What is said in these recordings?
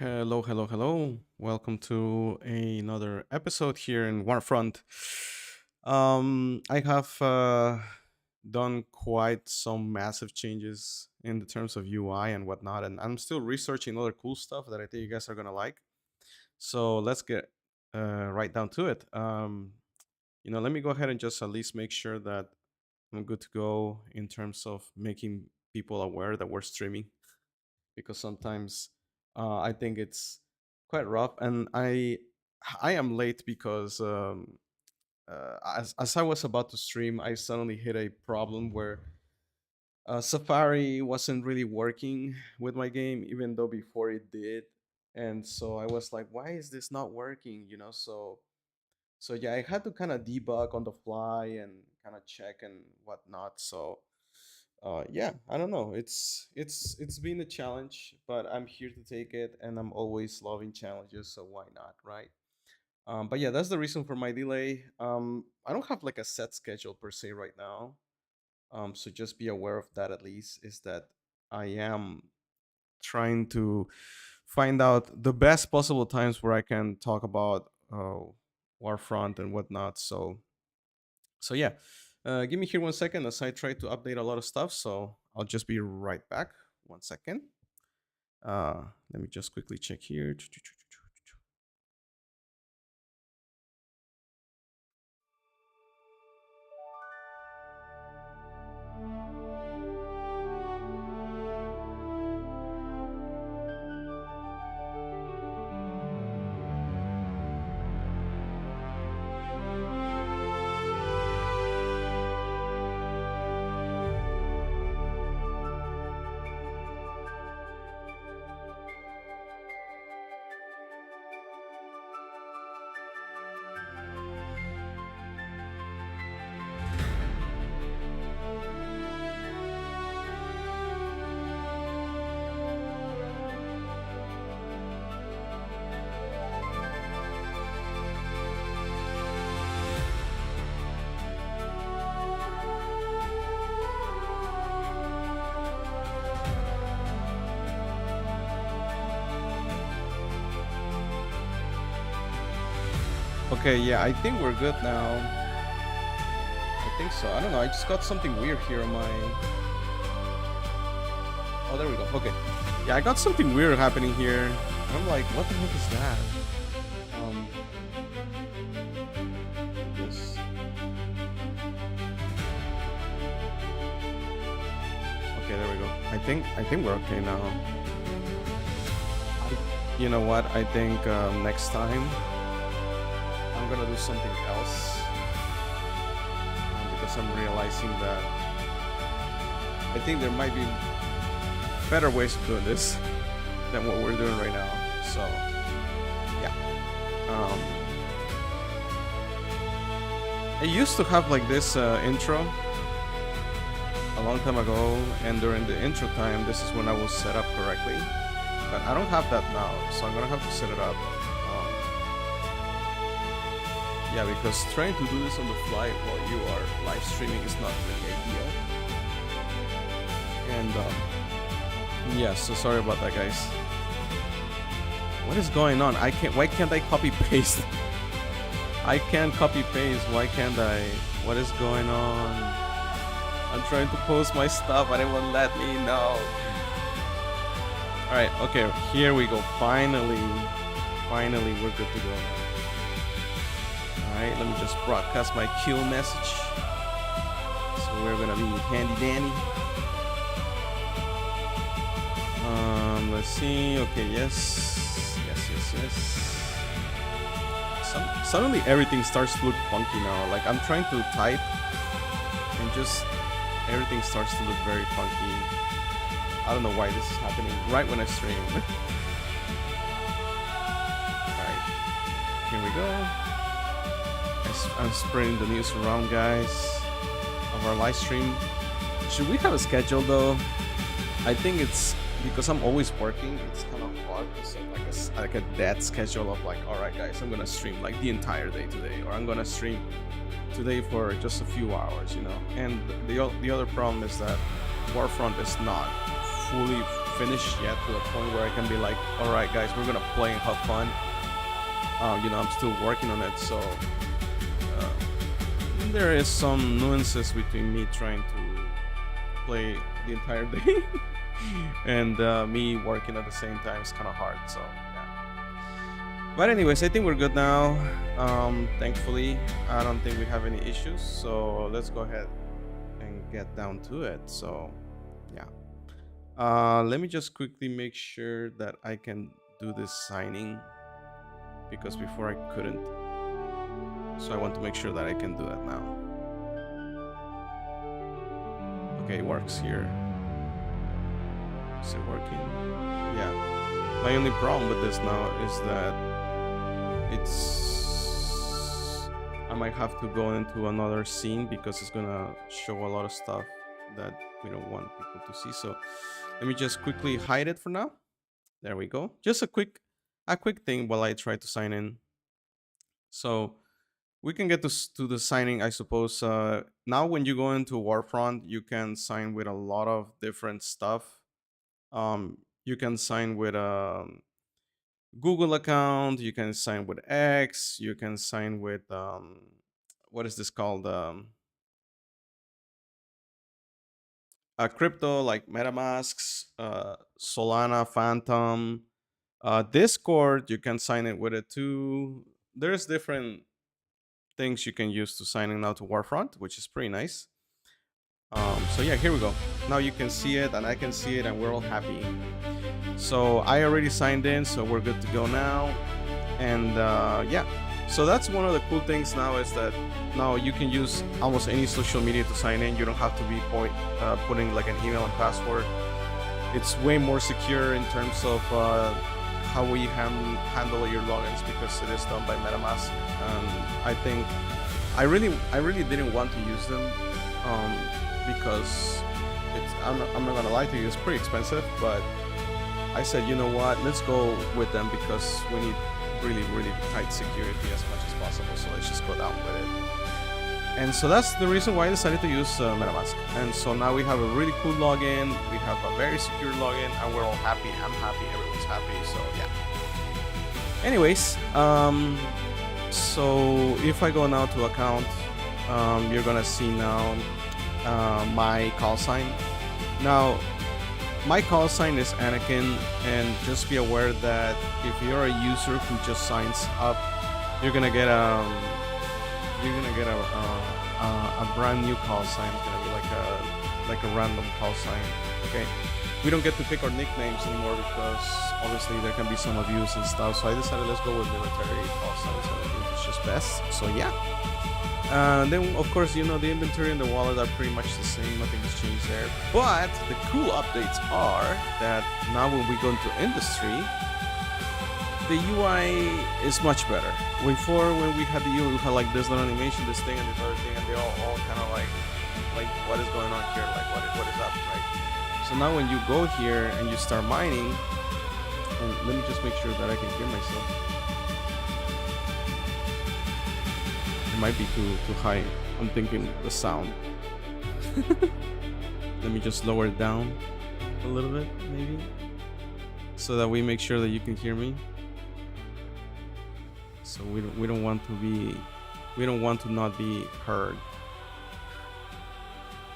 Hello, hello, hello. Welcome to another episode here in Warfront. I have done quite some massive changes in the terms of UI and whatnot, and I'm still researching other cool stuff that I think you guys are gonna like. So let's get right down to it. Let me go ahead and just at least make sure that I'm good to go in terms of making people aware that we're streaming because sometimes I think it's quite rough, and I am late because as I was about to stream, I suddenly hit a problem where Safari wasn't really working with my game, even though before it did, and so I was like, why is this not working? So yeah, I had to kind of debug on the fly and kind of check and whatnot. So yeah, I don't know, it's been a challenge, but I'm here to take it, and I'm always loving challenges, so why not, right? But yeah, that's the reason for my delay. I don't have like a set schedule per se right now, so just be aware of that. At least is that I am trying to find out the best possible times where I can talk about Warfront and whatnot. So yeah, give me here 1 second as I try to update a lot of stuff. So I'll just be right back. 1 second. Let me just quickly check here. Okay, yeah, I think we're good now. I think so. I don't know. I just got something weird here on my. Oh, there we go. Okay. Yeah, I got something weird happening here. I'm like, what the heck is that? Um. This. Okay, there we go. I think we're okay now. You know what? I think next time I'm gonna do something else because I'm realizing that I think there might be better ways of doing this than what we're doing right now. So yeah, I used to have like this intro a long time ago, and during the intro time, this is when I was set up correctly. But I don't have that now, so I'm gonna have to set it up. Yeah, because trying to do this on the fly while you are live streaming is not really ideal. And yeah, so sorry about that, guys. What is going on? Why can't I copy paste? I can't copy paste. Why can't I? What is going on? I'm trying to post my stuff, but it won't let me know. All right, okay, here we go. Finally, we're good to go now. Alright, let me just broadcast my kill message. So we're gonna be handy dandy. Let's see. Okay, yes. Suddenly everything starts to look funky now. Like I'm trying to type and just everything starts to look very funky. I don't know why this is happening right when I stream. Alright, here we go. I'm spreading the news around, guys, of our live stream. Should we have a schedule though? I think it's because I'm always working. It's kind of hard to set like a dead schedule of like, all right, guys, I'm gonna stream like the entire day today, or I'm gonna stream today for just a few hours, you know. And the other problem is that Warfront is not finished yet to the point where I can be like, all right, guys, we're gonna play and have fun. You know, I'm still working on it, so there is some nuances between me trying to play the entire day and me working at the same time. It's kind of hard, so yeah. But anyways, I think we're good now. Thankfully, I don't think we have any issues, so let's go ahead and get down to it. So yeah, let me just quickly make sure that I can do this signing, because before I couldn't, so I want to make sure that I can do that now. Okay, it works here. Is it working? Yeah. My only problem with this now is that I might have to go into another scene because it's gonna show a lot of stuff that we don't want people to see. So let me just quickly hide it for now. There we go. Just a quick thing while I try to sign in. So we can get to the signing, I suppose. Now when you go into WARFRONT, you can sign with a lot of different stuff. You can sign with Google account, you can sign with X, you can sign with what is this called, a crypto like MetaMasks, Solana, Phantom, Discord. You can sign it with it too. There's different things you can use to sign in now to WARFRONT, which is pretty nice. So yeah, here we go. Now you can see it and I can see it and we're all happy. So I already signed in, so we're good to go now. And yeah, so that's one of the cool things now, is that now you can use almost any social media to sign in. You don't have to be putting like an email and password. It's way more secure in terms of how we handle your logins, because it is done by MetaMask. I think I really didn't want to use them because I'm not gonna lie to you, it's pretty expensive, but I said, you know what, let's go with them because we need really tight security as much as possible, so let's just go down with it. And so that's the reason why I decided to use MetaMask. And so now we have a really cool login, we have a very secure login, and we're all happy. I'm happy, everyone's happy, so yeah. Anyways, so if I go now to account, you're gonna see now my call sign. Now my call sign is Anakin, and just be aware that if you're a user who just signs up, you're gonna get a brand new call sign. It's gonna be like a random call sign. Okay, we don't get to pick our nicknames anymore because obviously there can be some abuse and stuff, so I decided let's go with military call signs. I think it's just best. So yeah. Then of course, you know, the inventory and the wallet are pretty much the same, nothing has changed there. But the cool updates are that now when we go into industry, the UI is much better. Before, when we had the UI, we had like this little animation, this thing and this other thing, and they all kind of like what is going on here, like what is up, right? So now when you go here and you start mining, and let me just make sure that I can hear myself. It might be too high. I'm thinking the sound. Let me just lower it down a little bit, maybe, so that we make sure that you can hear me. So we don't want to not be heard.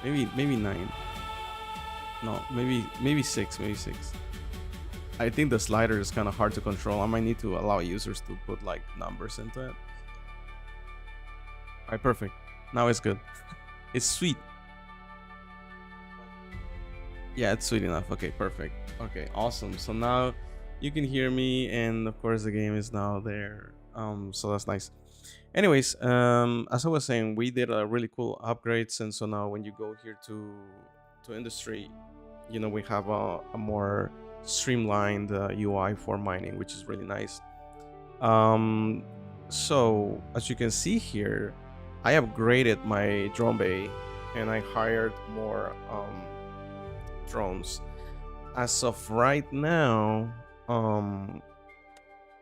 Maybe 9. No, maybe 6. Maybe 6. I think the slider is kind of hard to control. I might need to allow users to put like numbers into it. Alright, perfect. Now it's good. It's sweet. Yeah, it's sweet enough. Okay, perfect. Okay, awesome. So now you can hear me, and of course the game is now there. So that's nice. Anyways, as I was saying, we did a really cool upgrades, and so now when you go here to industry, you know, we have a more streamlined UI for mining, which is really nice. So as you can see here, I upgraded my drone bay and I hired more drones. As of right now,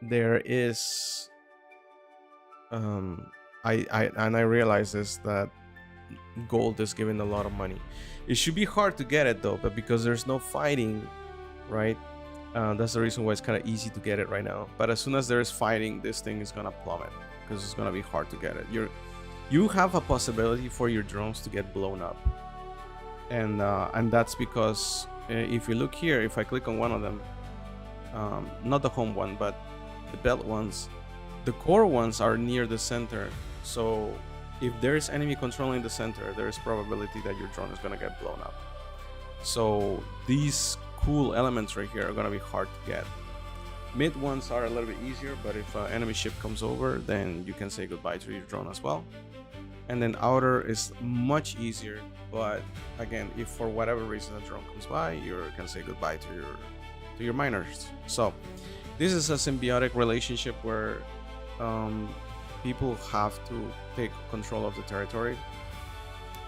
there is I realize this, that gold is giving a lot of money. It should be hard to get it though, but because there's no fighting, right? That's the reason why it's kind of easy to get it right now. But as soon as there is fighting, this thing is gonna plummet because it's gonna be hard to get it. You have a possibility for your drones to get blown up, and that's because if you look here, if I click on one of them, not the home one, but the belt ones, the core ones are near the center. So if there's enemy controlling the center, there's probability that your drone is gonna get blown up. So these cool elements right here are gonna be hard to get. Mid ones are a little bit easier, but if an enemy ship comes over, then you can say goodbye to your drone as well. And then outer is much easier, but again, if for whatever reason a drone comes by, you can say goodbye to your miners. So this is a symbiotic relationship where people have to take control of the territory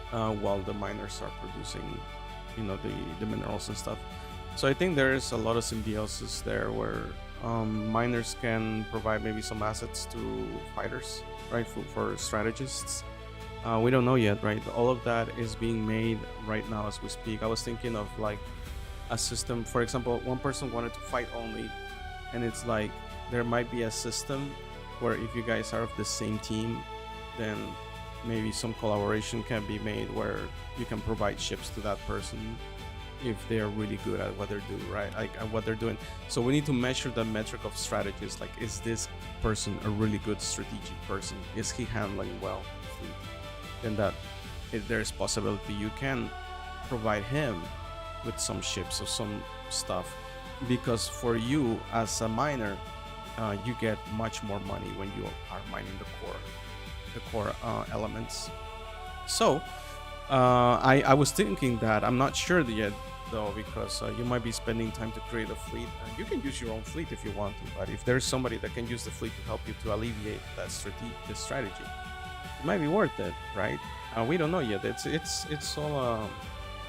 while the miners are producing, the minerals and stuff. So I think there is a lot of symbiosis there where miners can provide maybe some assets to fighters, right, for strategists. We don't know yet, right? All of that is being made right now as we speak. I was thinking of like a system, for example, one person wanted to fight only, and it's like there might be a system where if you guys are of the same team, then maybe some collaboration can be made where you can provide ships to that person if they're really good at what they're doing, right? Like at what they're doing. So we need to measure the metric of strategies. Like, is this person a really good strategic person? Is he handling well the fleet? Then that if there's possibility you can provide him with some ships or some stuff, because for you as a miner, you get much more money when you are mining the core elements. So I was thinking that, I'm not sure yet though, because you might be spending time to create a fleet, and you can use your own fleet if you want to, but if there's somebody that can use the fleet to help you to alleviate that strategy, it might be worth it, right? We don't know yet. It's all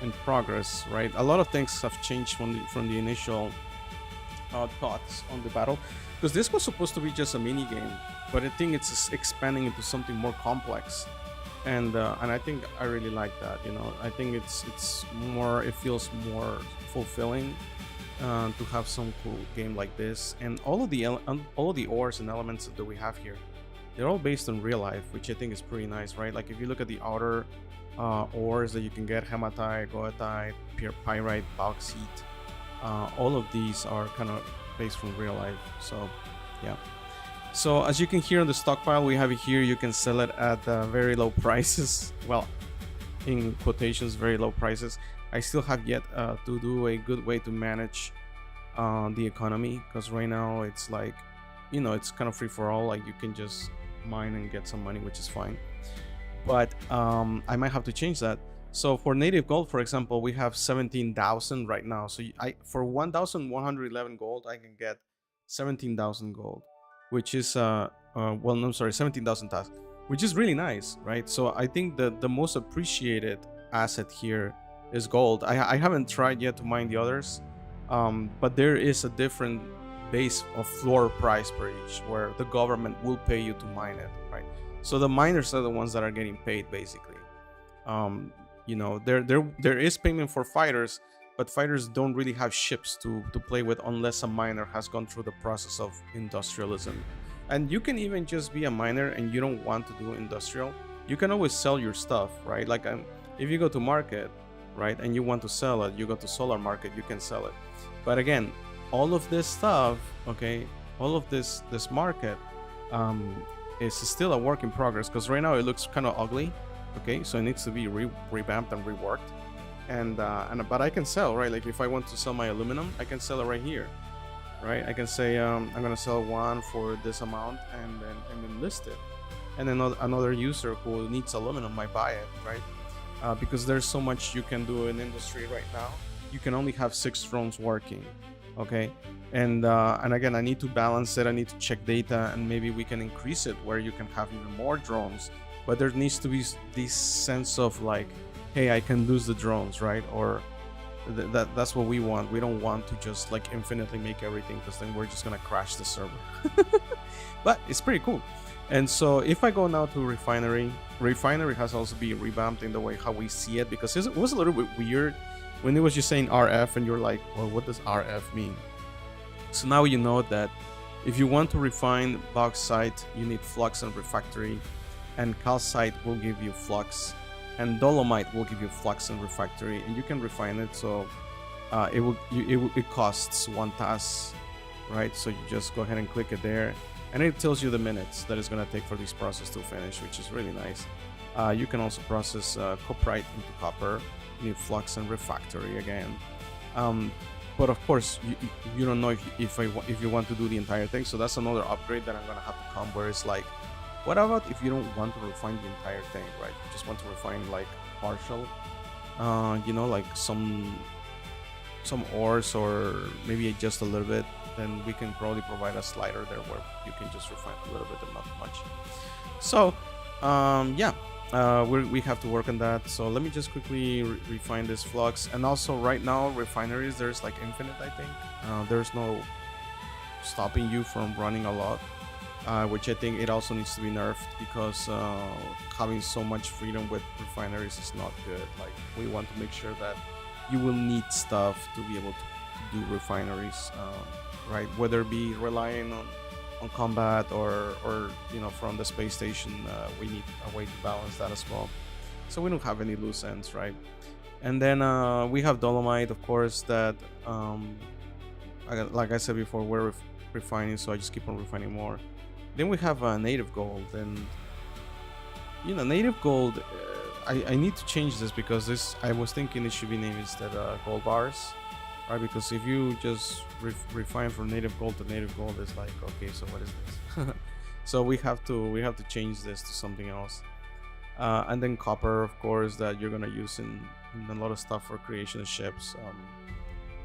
in progress, right? A lot of things have changed from the initial thoughts on the battle, because this was supposed to be just a mini game, but I think it's expanding into something more complex, and I think I really like that. I think it's more, it feels more fulfilling to have some cool game like this, and all of the ores and elements that we have here, they're all based on real life, which I think is pretty nice, right? Like if you look at the outer ores that you can get, hematite, goethite, pyrite, bauxite, all of these are kind of based from real life. So yeah, so as you can hear on the stockpile we have here, you can sell it at very low prices. Well, in quotations, very low prices. I still have yet to do a good way to manage the economy, because right now it's like, it's kind of free for all. Like you can just mine and get some money, which is fine, but I might have to change that. So for native gold, for example, we have 17,000 right now. So for 1,111 gold, I can get 17,000 gold, which is well, no, I'm sorry, 17,000 tasks, which is really nice, right? So I think that the most appreciated asset here is gold. I haven't tried yet to mine the others, but there is a different base of floor price per each, where the government will pay you to mine it, right? So the miners are the ones that are getting paid, basically. There is payment for fighters, but fighters don't really have ships to play with unless a miner has gone through the process of industrialism. And you can even just be a miner and you don't want to do industrial, you can always sell your stuff, right? Like if you go to market, right, and you want to sell it, you go to solar market, you can sell it. But again, all of this stuff, okay, all of this market is still a work in progress, because right now it looks kind of ugly, okay, so it needs to be revamped and reworked, but I can sell, right? Like if I want to sell my aluminum, I can sell it right here, right? I can say I'm gonna sell one for this amount and then list it, and then another user who needs aluminum might buy it, right? Because there's so much you can do in industry right now. You can only have 6 drones working, okay, and again, I need to balance it, I need to check data, and maybe we can increase it where you can have even more drones, but there needs to be this sense of like, hey, I can lose the drones, right? Or that's what we want. We don't want to just like infinitely make everything, because then we're just gonna crash the server. But it's pretty cool. And so if I go now to refinery has also been revamped in the way how we see it, because it was a little bit weird when it was just saying RF and you're like, well, what does RF mean? So now you know that if you want to refine bauxite, you need flux and refractory, and calcite will give you flux, and dolomite will give you flux and refractory, and you can refine it. So it costs 1 TAS, right? So you just go ahead and click it there, and it tells you the minutes that it's gonna take for this process to finish, which is really nice. You can also process cuprite into copper. You need flux and refractory again. But of course, you don't know if you want to do the entire thing. So that's another upgrade that I'm gonna have to come, where it's like, what about if you don't want to refine the entire thing, right? You just want to refine like partial, you know, like some ores, or maybe just a little bit. Then we can probably provide a slider there where you can just refine a little bit and not much. So yeah, we have to work on that. So let me just quickly refine this flux. And also right now refineries, there's like infinite, I think. There's no stopping you from running a lot, which I think it also needs to be nerfed, because having so much freedom with refineries is not good. Like, we want to make sure that you will need stuff to be able to do refineries, right? Whether it be relying on combat or you know, from the space station, we need a way to balance that as well, so we don't have any loose ends, right? And then we have dolomite, of course, that like I said before, we're refining, so I just keep on refining more. Then we have native gold, and you know, native gold, I need to change this, because this, I was thinking it should be named instead gold bars, right? Because if you just refine from native gold to native gold, it's like, okay, so what is this? So we have to change this to something else. And then copper, of course, that you're gonna use in a lot of stuff for creation of ships.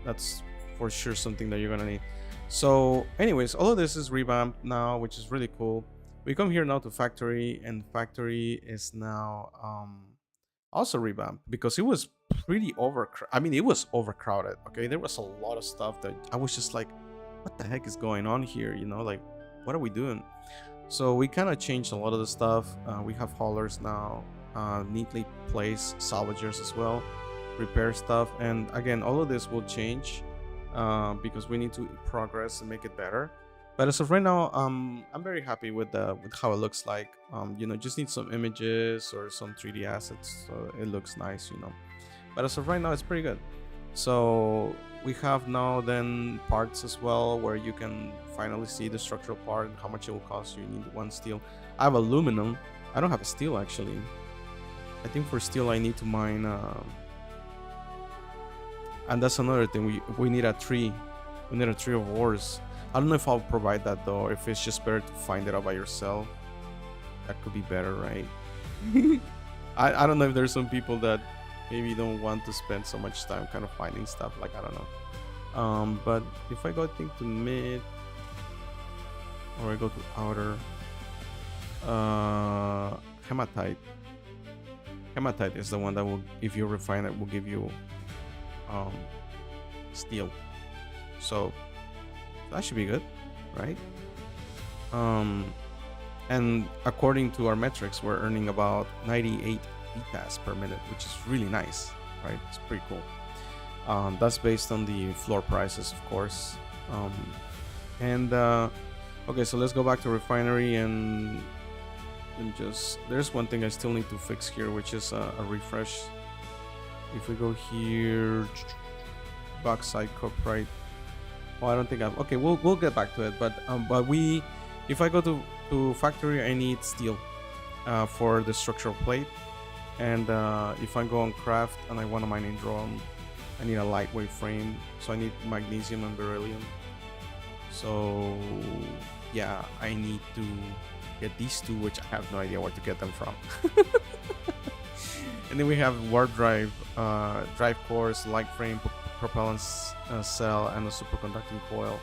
That's for sure something that you're gonna need. So anyways, all of this is revamped now, which is really cool. We come here now to factory, and factory is now also revamped, because it was pretty it was overcrowded. Okay, there was a lot of stuff that I was just like, what the heck is going on here, you know, like, what are we doing? So we kind of changed a lot of the stuff. We have haulers now, neatly placed salvagers as well, repair stuff, and again, all of this will change because we need to progress and make it better. But as of right now, I'm very happy with how it looks like. You know, just need some images or some 3D assets, so it looks nice, you know. But as of right now, it's pretty good. So we have now then parts as well, where you can finally see the structural part and how much it will cost you. You need 1 steel. I have aluminum. I don't have a steel, actually. I think for steel I need to mine. And that's another thing. We need a tree. We need a tree of ores. I don't know if I'll provide that though, if it's just better to find it out by yourself. That could be better, right? I don't know if there's some people that maybe don't want to spend so much time kind of finding stuff, like, I don't know. But if I go, I think, to mid, or I go to outer, hematite is the one that will, if you refine it, will give you steel. So that should be good, right? And according to our metrics, we're earning about 98 VTAS per minute, which is really nice, right? It's pretty cool. That's based on the floor prices, of course. Okay, so let's go back to refinery, and there's one thing I still need to fix here, which is a refresh. If we go here, bauxite, cuprite. Oh, I don't think I'm okay. We'll get back to it, but if I go to factory, I need steel for the structural plate, and if I go on craft and I want to mine in drone, I need a lightweight frame, so I need magnesium and beryllium. So yeah, I need to get these two, which I have no idea where to get them from. And then we have warp drive, drive cores, light frame, propellant cell, and a superconducting coil.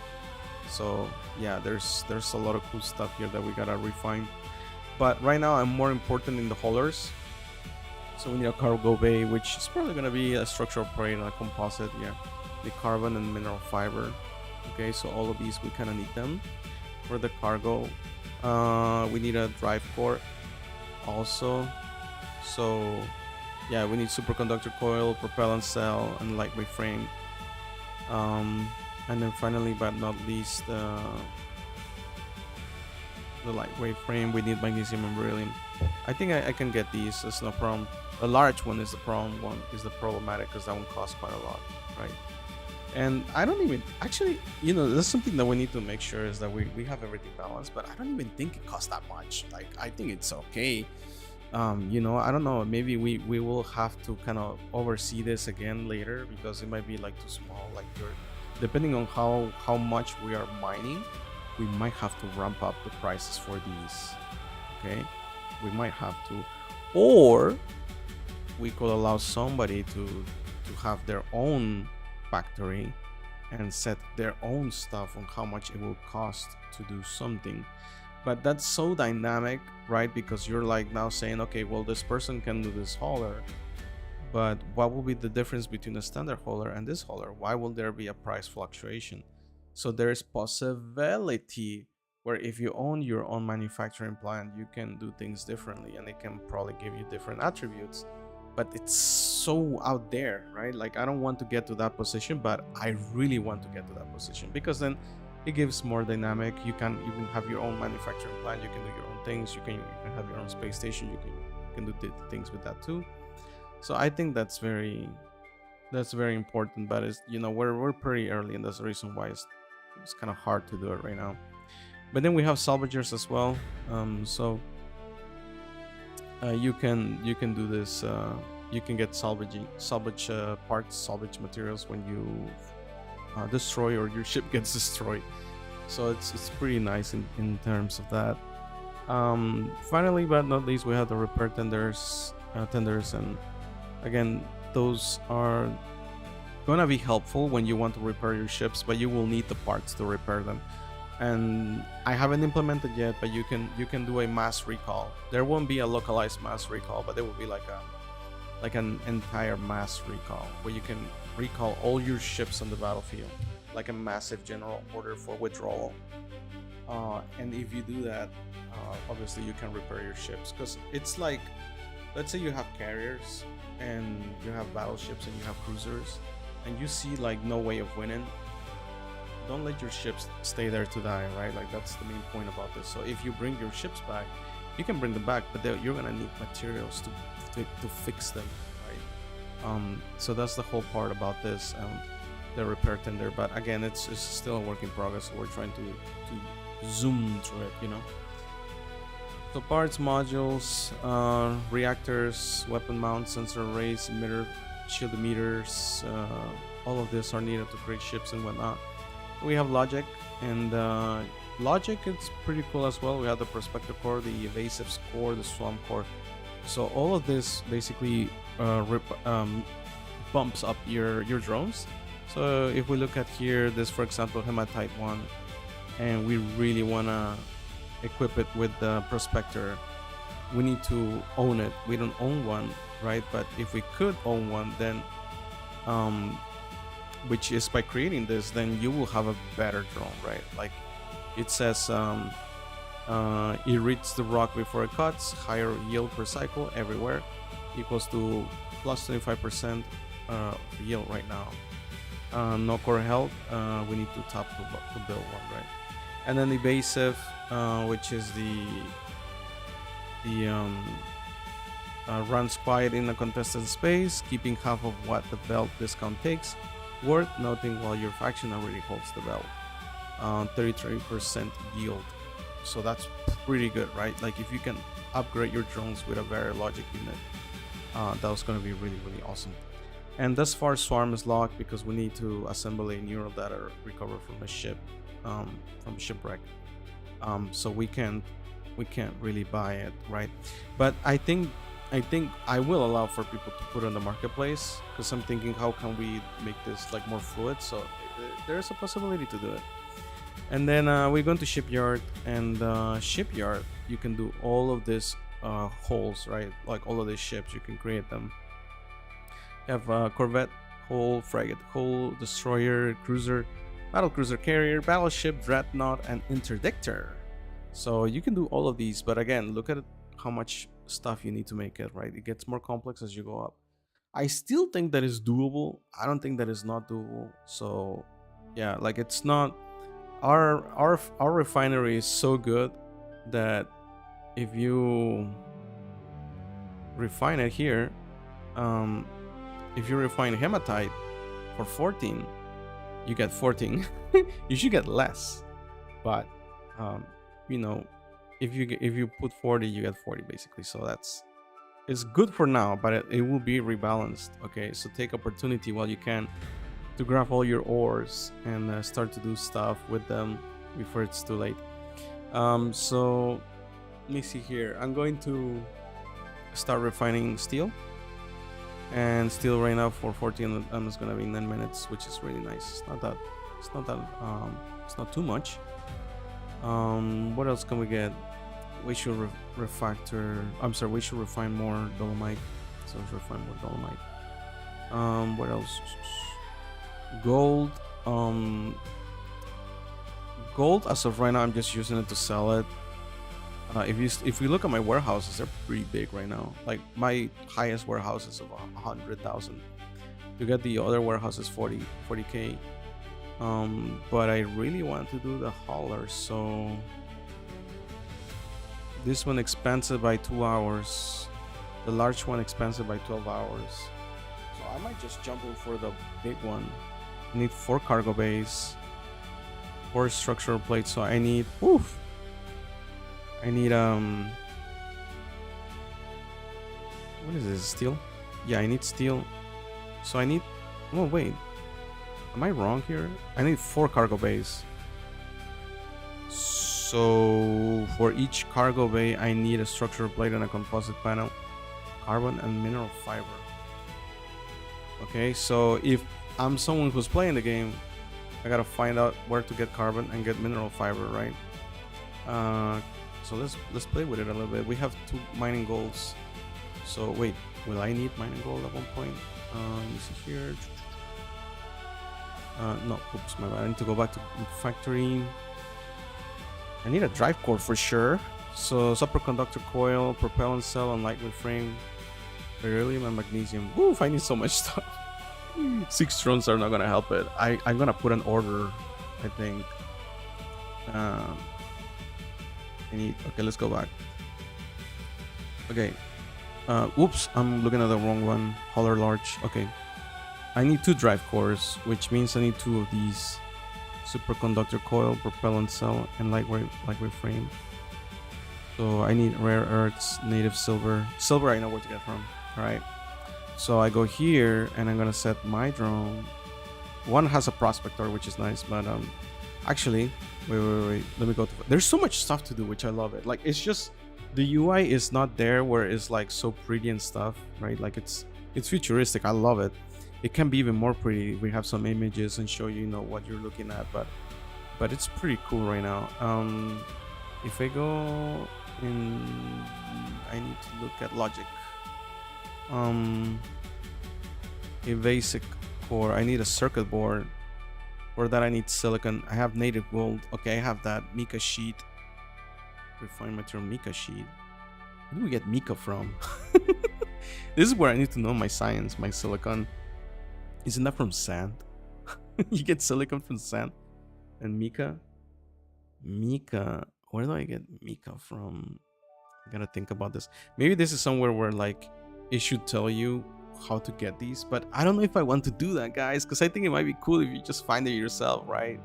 So yeah, there's a lot of cool stuff here that we gotta refine. But right now I'm more important in the haulers. So we need a cargo bay, which is probably gonna be a structural plate and a composite. Yeah, the carbon and mineral fiber. Okay, so all of these we kind of need them for the cargo. We need a drive core also. So yeah, we need superconductor coil, propellant cell, and lightweight frame. And then finally, but not least, the lightweight frame. We need magnesium and beryllium. I think I can get these. It's no problem. The large one is the problem. One is the problematic because that one costs quite a lot, right? And I don't even actually, that's something that we need to make sure is that we have everything balanced. But I don't even think it costs that much. Like, I think it's okay. I don't know. Maybe we will have to kind of oversee this again later because it might be like too small. Like, depending on how much we are mining, we might have to ramp up the prices for these. Okay, we might have to, or we could allow somebody to have their own factory and set their own stuff on how much it will cost to do something. But that's so dynamic, right? Because you're like now saying, okay, well, this person can do this hauler, but what will be the difference between a standard hauler and this hauler? Why will there be a price fluctuation? So there's possibility where if you own your own manufacturing plant, you can do things differently and it can probably give you different attributes. But it's so out there, right? Like, I don't want to get to that position, but I really want to get to that position because then it gives more dynamic. You can have your own manufacturing plant, you can do your own things, you can have your own space station, you can do things with that too. So I think that's very important, but it's, we're pretty early, and that's the reason why it's kind of hard to do it right now. But then we have salvagers as well. You can do this. You can get salvage parts, salvage materials when you destroy or your ship gets destroyed. So it's pretty nice in terms of that. Finally, but not least, we have the repair tenders, and again, those are gonna be helpful when you want to repair your ships, but you will need the parts to repair them. And I haven't implemented yet, but you can do a mass recall. There won't be a localized mass recall, but there will be like an entire mass recall where you can recall all your ships on the battlefield, like a massive general order for withdrawal. And if you do that, obviously you can repair your ships, because it's like, let's say you have carriers and you have battleships and you have cruisers, and you see like no way of winning. Don't let your ships stay there to die, right? Like, that's the main point about this. So if you bring your ships back, you can bring them back, but you're gonna need materials to fix them, right? So that's the whole part about this, the repair tender. But again, it's still a work in progress. So we're trying to zoom through it, So parts, modules, reactors, weapon mounts, sensor arrays, emitter, shield emitters, all of this are needed to create ships and whatnot. We have logic, and logic, it's pretty cool as well. We have the prospector core, the evasives core, the swarm core. So all of this basically bumps up your drones. So if we look at here, this, for example, hematite 1, and we really want to equip it with the prospector, we need to own it. We don't own one, right? But if we could own one, then which is by creating this, then you will have a better drone, right? Like it says, it reads the rock before it cuts, higher yield per cycle everywhere, equals to plus 25% yield right now. No core health, we need to tap to build one, right? And then evasive, which is the runs quiet in a contested space, keeping half of what the belt discount takes. Worth noting while your faction already holds the belt. 33% yield, so that's pretty good, right? Like if you can upgrade your drones with a very logic unit, that was going to be really awesome. And thus far, swarm is locked because we need to assemble a neural data recovered from a ship, from a shipwreck. So we can't really buy it, right? But I think I will allow for people to put on the marketplace, because I'm thinking, how can we make this like more fluid? So there's a possibility to do it. And then we're going to shipyard, and shipyard, you can do all of these holes, right? Like all of these ships, you can create them. You have corvette hull, frigate hull, destroyer, cruiser, battle cruiser carrier, battleship, dreadnought, and interdictor. So you can do all of these, but again, look at how much stuff you need to make it, right? It gets more complex as you go up. I still think that is doable. I don't think that is not doable. So yeah, like it's not our refinery is so good that if you refine it here, um, if you refine hematite for 14, you get 14. You should get less, but um, you know, if you put 40, you get 40 basically. So that's it's good for now, but it will be rebalanced. Okay, so take opportunity while you can to grab all your ores and start to do stuff with them before it's too late. So let me see here. I'm going to start refining steel, and steel right now for 14 is gonna be 9 minutes, which is really nice. It's not too much. What else can we get? We should refactor. I'm sorry, we should refine more dolomite. So let's refine more dolomite. What else? Gold. Gold as of right now, I'm just using it to sell it. If you look at my warehouses, they're pretty big right now. Like my highest warehouse is of 100,000. To get the other warehouse is 40k. But I really want to do the hauler, so this one expensive by 2 hours. The large one expensive by 12 hours. So I might just jump in for the big one. I need 4 cargo bays, 4 structural plates. So I need what is this, steel? Yeah, I need steel. So I need, oh wait, am I wrong here? I need 4 cargo bays. So for each cargo bay, I need a structural plate and a composite panel, carbon and mineral fiber. Okay, so if I'm someone who's playing the game, I gotta find out where to get carbon and get mineral fiber, right? So let's play with it a little bit. We have 2 mining golds. So wait, will I need mining gold at one point? Let me see here. No, oops, my bad. I need to go back to factory. I need a drive core for sure. So superconductor coil, propellant cell, and lightweight frame, beryllium and magnesium. Oof, I need so much stuff. 6 drones are not gonna help it. I'm gonna put an order, I think. I need, okay, let's go back. Okay. Oops, I'm looking at the wrong one. Hauler large. Okay. I need 2 drive cores, which means I need 2 of these. Superconductor coil, propellant cell, and lightweight frame. So I need rare earths, native silver. Silver I know where to get from. Alright. So I go here and I'm gonna set my drone. One has a prospector, which is nice, but actually, wait. Let me go to, there's so much stuff to do, which I love it. Like it's just the UI is not there where it's like so pretty and stuff, right? Like it's futuristic. I love it. It can be even more pretty. We have some images and show you know what you're looking at, but it's pretty cool right now. If I go in, I need to look at logic. A basic core. I need a circuit board. For that I need silicon. I have native gold. Okay, I have that. Mica sheet. Refined material mica sheet. Where do we get mica from? This is where I need to know my science, my silicon. Isn't that from sand? You get silicon from sand. And mica? Mica. Where do I get mica from? I gotta think about this. Maybe this is somewhere where like it should tell you how to get these, but I don't know if I want to do that, guys, because I think it might be cool if you just find it yourself, right?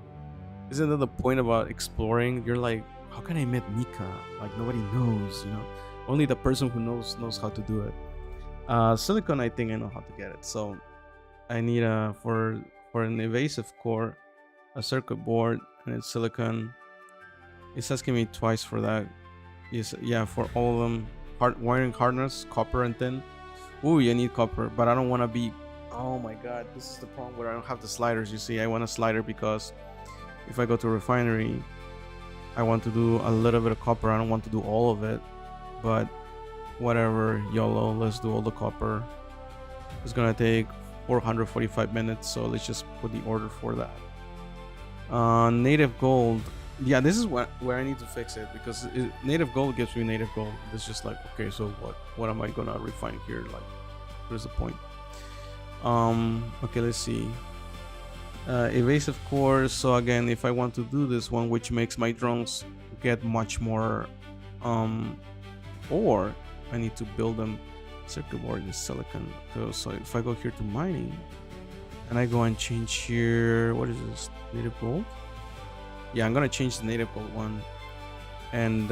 Isn't that the point about exploring? You're like, how can I make mica? Like nobody knows, you know? Only the person who knows how to do it. Silicon, I think I know how to get it. So I need for an evasive core, a circuit board, and it's silicon. It's asking me twice for that. Yes, yeah, for all of them. Wiring hardness, copper and tin. Ooh, you need copper, but I don't want to be. Oh my god, this is the problem where I don't have the sliders. You see, I want a slider because if I go to refinery, I want to do a little bit of copper. I don't want to do all of it, but whatever, YOLO. Let's do all the copper. It's gonna take 445 minutes, so let's just put the order for that. Native gold. Yeah, this is where I need to fix it, because native gold gives me native gold. It's just like, okay, so what am I gonna refine here? Like, where's the point? Okay, let's see. Evasive core. So again, if I want to do this one, which makes my drones get much more ore, I need to build them. Circuit board is silicon. So if I go here to mining and I go and change here, what is this, native gold? Yeah, I'm gonna change the native gold one. And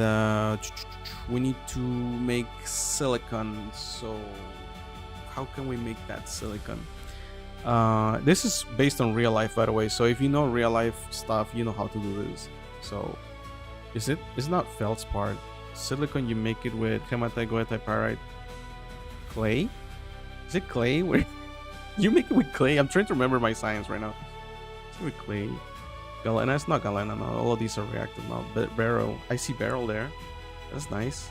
we need to make silicon. So how can we make that silicon? This is based on real life, by the way. So if you know real life stuff, you know how to do this. So it's not feldspar. Silicon, you make it with hematite, goethite, pyrite, clay. Is it clay? Where you make it with clay? I'm trying to remember my science right now. It's with clay. Galena, it's not galena. No, all of these are reactive now. But beryl, I see beryl there. That's nice.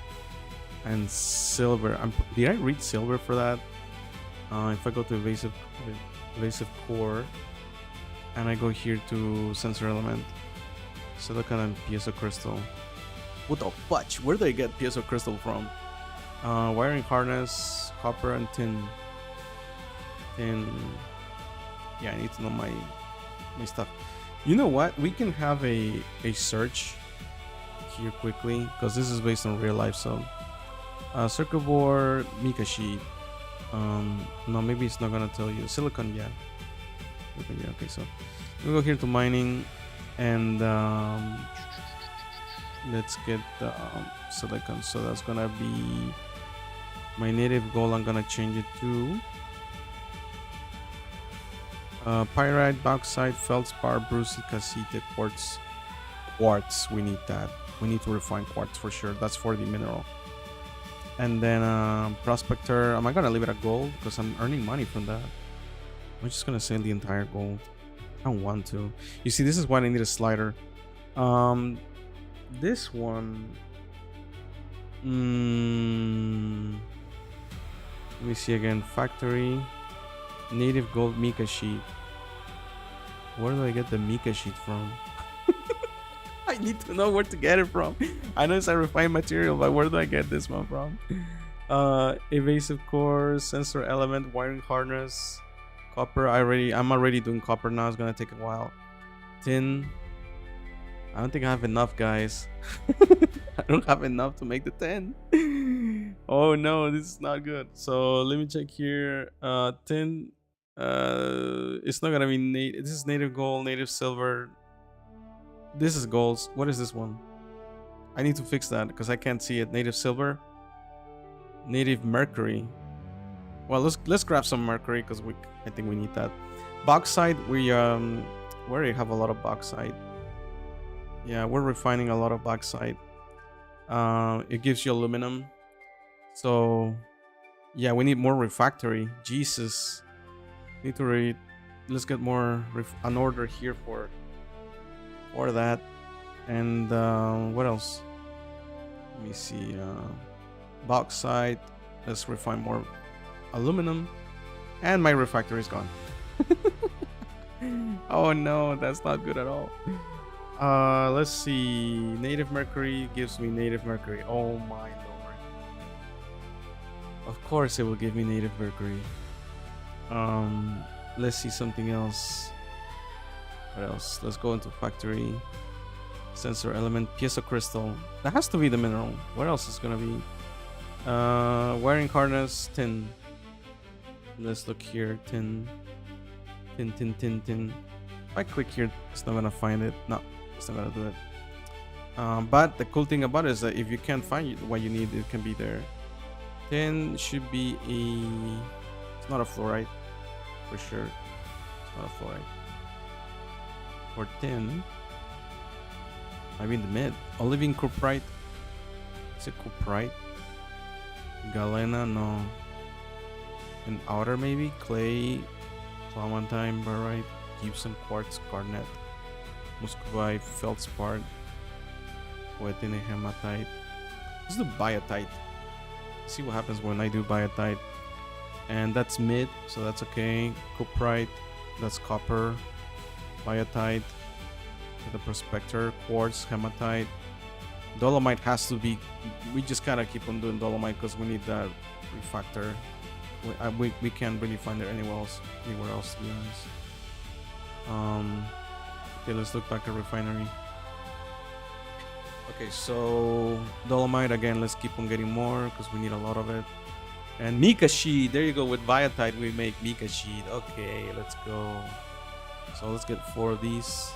And silver. Did I read silver for that? If I go to evasive core, and I go here to sensor element, silicon and piezo crystal. What the fudge? Where do I get piezo crystal from? Wiring harness, copper and tin. Yeah, I need to know my stuff. You know what? We can have a search here quickly because this is based on real life. So circuit board, mica sheet. No, maybe it's not gonna tell you. Silicon, yeah. Okay, so we go here to mining, and let's get the silicon. So that's gonna be my native gold. I'm gonna change it to pyrite, bauxite, feldspar, brucite, cassite, quartz. Quartz, we need that. We need to refine quartz for sure. That's for the mineral. And then prospector. Am I gonna leave it at gold because I'm earning money from that? I'm just gonna sell the entire gold. I don't want to. You see, this is why I need a slider. This one. Let me see again. Factory. Native gold mica sheet. Where do I get the mica sheet from? I need to know where to get it from. I know it's a refined material, but where do I get this one from? Evasive core, sensor element, wiring harness, copper. I'm already doing copper now. It's gonna take a while. Tin. I don't think I have enough, guys. I don't have enough to make the 10. Oh no, this is not good. So let me check here. Tin. It's not gonna be this is native gold, native silver. This is golds. What is this one? I need to fix that because I can't see it. Native silver, native mercury. Well, let's grab some mercury because I think we need that. Bauxite, we already have a lot of bauxite. Yeah, we're refining a lot of bauxite. It gives you aluminum. So yeah, we need more refractory. Jesus, need to read. Let's get more an order here for that. And what else? Let me see. Bauxite. Let's refine more aluminum. And my refractory is gone. Oh no, that's not good at all. Let's see. Native mercury gives me native mercury. Oh my lord. Of course it will give me native mercury. Let's see something else. What else? Let's go into factory. Sensor element, piezo crystal. That has to be the mineral. What else is gonna be? Wiring harness, tin. Let's look here. Tin. If I click here, it's not gonna find it. No, it's not gonna do it. But the cool thing about it is that if you can't find what you need, it can be there. Tin should be it's not a fluorite for sure. It's not a fluorite. For tin, maybe in the mid. Olivine cuprite. Is it cuprite? Galena, no. An outer maybe? Clay, clementine, barite, gypsum, quartz, garnet, muscovite, feldspar, poetina, hematite. Let's do biotite. See what happens when I do biotite. And that's mid, so that's okay. Cuprite, that's copper. Biotite, the prospector, quartz, hematite. Dolomite has to be. We just gotta keep on doing dolomite because we need that refactor. we can't really find it anywhere else to be honest. Okay, let's look back at refinery. Okay, so dolomite again. Let's keep on getting more because we need a lot of it. And mica sheet. There you go. With biotite, we make mica sheet. Okay, let's go. So let's get 4 of these.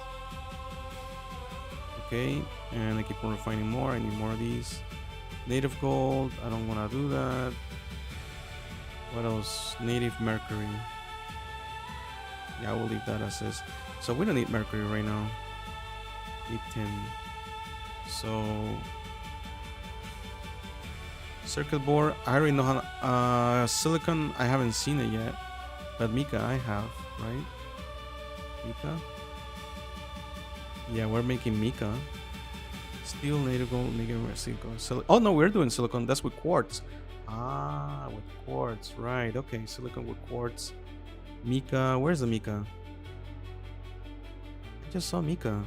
Okay, and I keep on refining more. I need more of these. Native gold. I don't want to do that. What else? Native mercury. Yeah, I will leave that as is. So we don't need mercury right now. Need tin. So circuit board. I already know how. Silicon. I haven't seen it yet, but mica I have, right? Mica. Yeah, we're making mica. Steel, native gold, nickel, silicon. Oh no, we're doing silicon. That's with quartz. Ah, with quartz, right? Okay, silicon with quartz. Mica. Where's the mica? I just saw mica.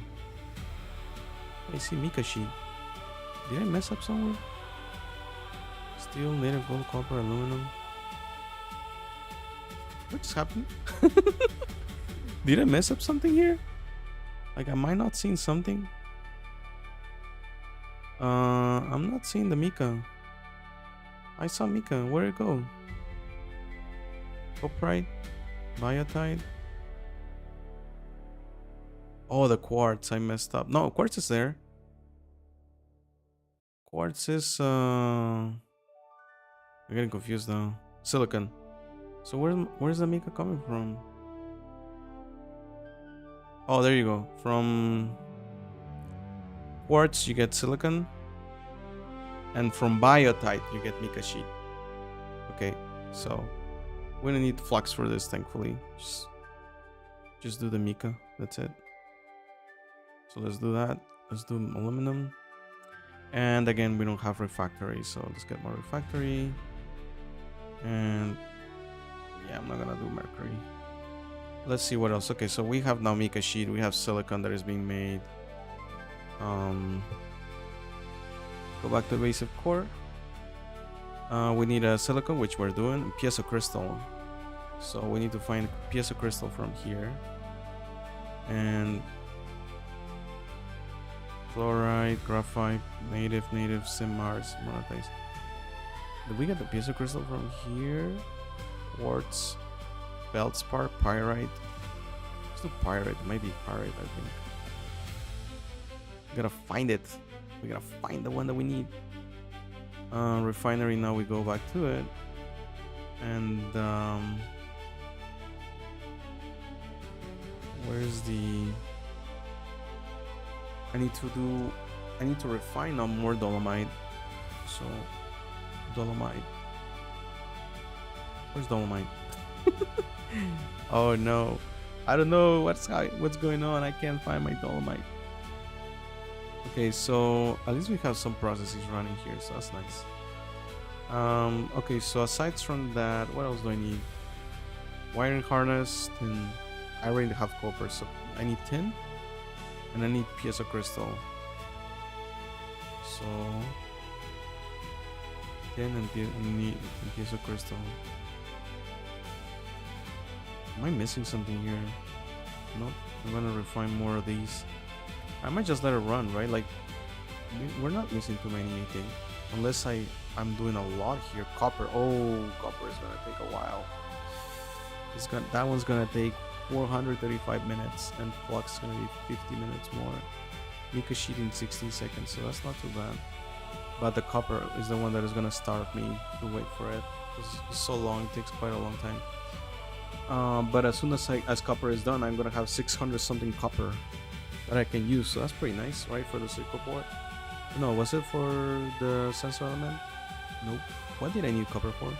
I see mica sheet. Did I mess up somewhere? Steel, native gold, copper, aluminum. What just happened? Did I mess up something here? Like, am I not seeing something? I'm not seeing the mica. I saw mica. Where'd it go? Coprite, biotite. Oh, the quartz. I messed up. No, quartz is there. Quartz is I'm getting confused now. Silicon. So where's the mica coming from? Oh, there you go. From quartz you get silicon, and from biotite you get mica sheet. Okay, so we don't need flux for this, thankfully. Just do the mica. That's it. So let's do that. Let's do aluminum. And again, we don't have refractory, so let's get more refractory. And yeah, I'm not gonna do mercury. Let's see what else. Okay, so we have now mica sheet. We have silicon that is being made. Go back to the basic core. We need a silicon, which we're doing. Piezo crystal. So we need to find piezo crystal from here. And fluorite, graphite, native, SimMars, monazite. Did we get the piezo crystal from here? Quartz, feldspar, pyrite. Let's do pyrite. Maybe pyrite, I think. We gotta find it. We gotta find the one that we need. Refinery. Now we go back to it, and where's the? I need to refine on more dolomite. So dolomite. Where's dolomite? Oh no, I don't know what's going on. I can't find my dolomite. Okay, so at least we have some processes running here, so that's nice. Okay, so aside from that, what else do I need? Wiring harness, tin. I already have copper, so I need tin, and I need piezo crystal. So tin and piezo crystal. Am I missing something here? Nope. I'm gonna refine more of these. I might just let it run, right? Like, we're not missing too many, I think. Unless I'm doing a lot here. Copper. Oh, copper is gonna take a while. That one's gonna take 435 minutes, and flux is gonna be 50 minutes more. Mica sheet in 60 seconds, so that's not too bad. But the copper is the one that is gonna starve me to wait for it. It's so long, it takes quite a long time. But as soon as copper is done, I'm gonna have 600 something copper that I can use, so that's pretty nice, right? For the circuit board. No, was it for the sensor element? Nope. What did I need copper for?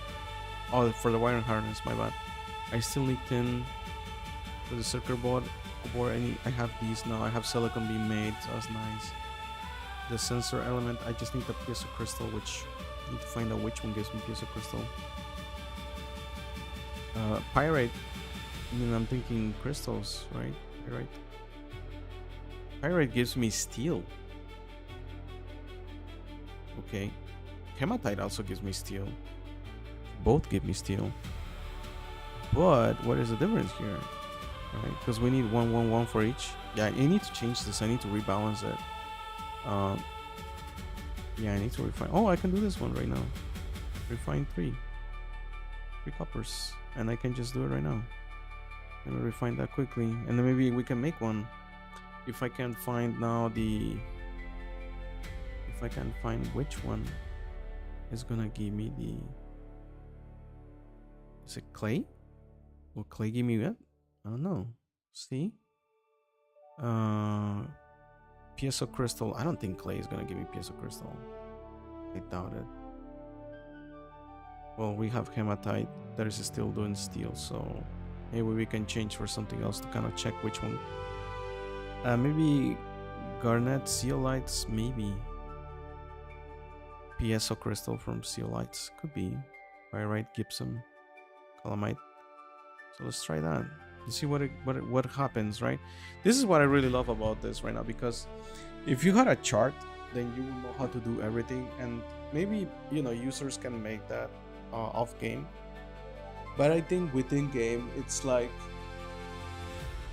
Oh, for the wiring harness, my bad. I still need tin for the circuit board. I have these now. I have silicon being made, so that's nice. The sensor element, I just need the piezo crystal, which I need to find out which one gives me piezo crystal. Pyrite. I mean, I'm thinking crystals, right? Pyrite. Pyrite gives me steel. Okay. Hematite also gives me steel. both give me steel. But what is the difference here? Right, because we need 1 1 1 for each. Yeah, I need to change this. I need to rebalance it. Yeah, I need to refine. Oh, I can do this one right now. Refine three coppers, and I can just do it right now. Let me refine that quickly, and then maybe we can make one. If I can find now the, if I can find which one is gonna give me the, is it clay? Will clay give me that? I don't know. See? Piezo crystal. I don't think clay is gonna give me piezo crystal. I doubt it. Well, we have hematite that is still doing steel, so maybe we can change for something else to kind of check which one. Maybe garnet zeolites, maybe. Piezo crystal from zeolites, could be. Pyrite, gypsum, calamite. So let's try that. You see what happens, right? This is what I really love about this right now, because if you had a chart, then you will know how to do everything, and maybe, you know, users can make that off game. But I think within game, it's like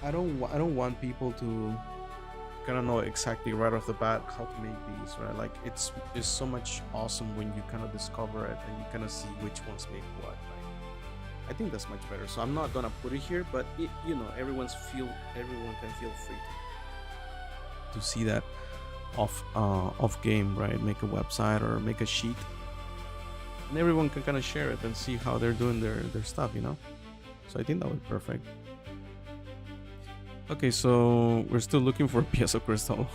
I don't want people to kind of know exactly right off the bat how to make these, right? Like it's so much awesome when you kind of discover it and you kind of see which ones make what. I think that's much better. So I'm not gonna put it here, but it, you know, everyone can feel free to see that off game, right? Make a website or make a sheet, and everyone can kind of share it and see how they're doing their stuff, you know. So I think that would be perfect. Okay, so we're still looking for piezo crystal.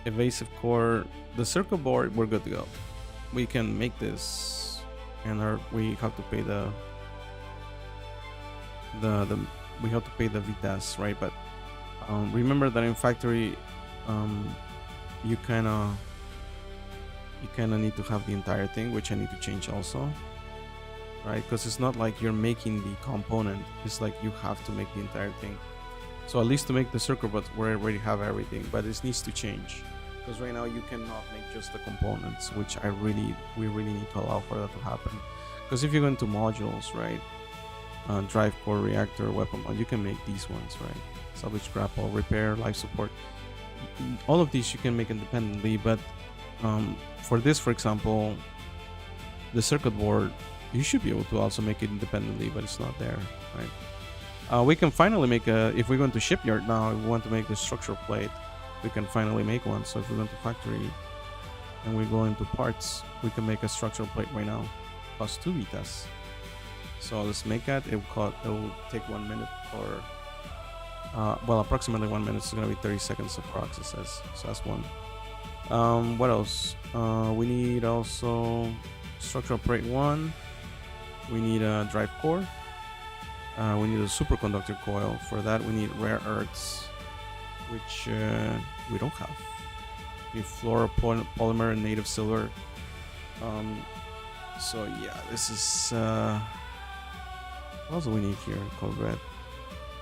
Evasive core, the circle board, we're good to go. We can make this. And we have to pay the we have to pay the vitas, right? But remember that in factory, you kind of need to have the entire thing, which I need to change also, right? Because it's not like you're making the component; it's like you have to make the entire thing. So at least to make the circle, but we already have everything, but this needs to change. Because right now you cannot make just the components, which we really need to allow for that to happen. Because if you go into modules, right, drive core, reactor, weapon mod, you can make these ones, right? Salvage, grapple, repair, life support. All of these you can make independently, but for this, for example, the circuit board, you should be able to also make it independently, but it's not there, right? We can finally make if we go into shipyard now, if we want to make the structural plate, we can finally make one. So if we go into factory and we go into parts, we can make a structural plate right now. Cost 2 vitas. So let's make that. It will take 1 minute, or well, approximately 1 minute. It's gonna be 30 seconds approx, it says. So that's one. What else? We need also structural plate 1. We need a drive core. We need a superconductor coil. For that we need rare earths, which we don't have. We need fluoropolymer and native silver. So yeah, this is what else do we need here? Corvette,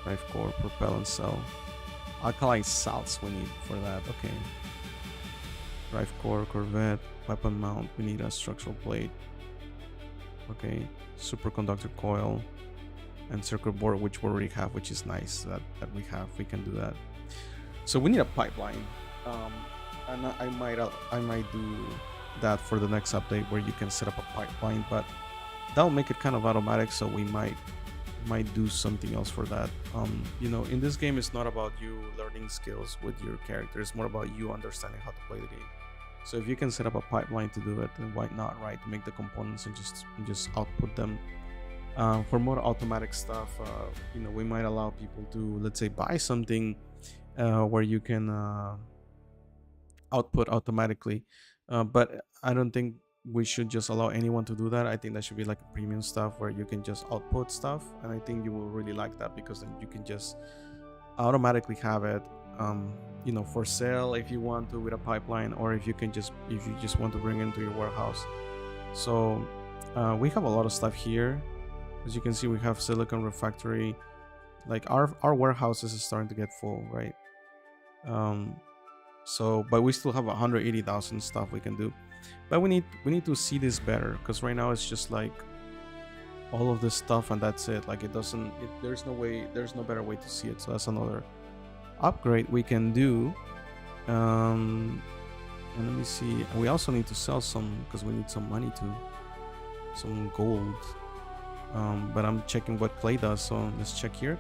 drive core, propellant cell, alkali salts we need for that. Okay, drive core, Corvette, weapon mount, we need a structural plate. Okay, superconductor coil and circuit board, which we already have, which is nice that we have. We can do that. So we need a pipeline, and I might do that for the next update, where you can set up a pipeline, but that'll make it kind of automatic. So we might do something else for that. You know, in this game, it's not about you learning skills with your character. It's more about you understanding how to play the game. So if you can set up a pipeline to do it, then why not, right? To make the components and just output them. For more automatic stuff, you know, we might allow people to, let's say, buy something where you can output automatically, but I don't think we should just allow anyone to do that. I think that should be like a premium stuff where you can just output stuff, and I think you will really like that, because then you can just automatically have it, you know, for sale if you want to, with a pipeline, or if you just want to bring it into your warehouse. So we have a lot of stuff here. As you can see, we have silicon refractory. Like our warehouse is starting to get full, right? So, but we still have 180,000 stuff we can do. But we need to see this better, because right now it's just like all of this stuff and that's it. Like it doesn't. There's no way. There's no better way to see it. So that's another upgrade we can do. And let me see. We also need to sell some because we need some money too, some gold. But I'm checking what clay does. So let's check here.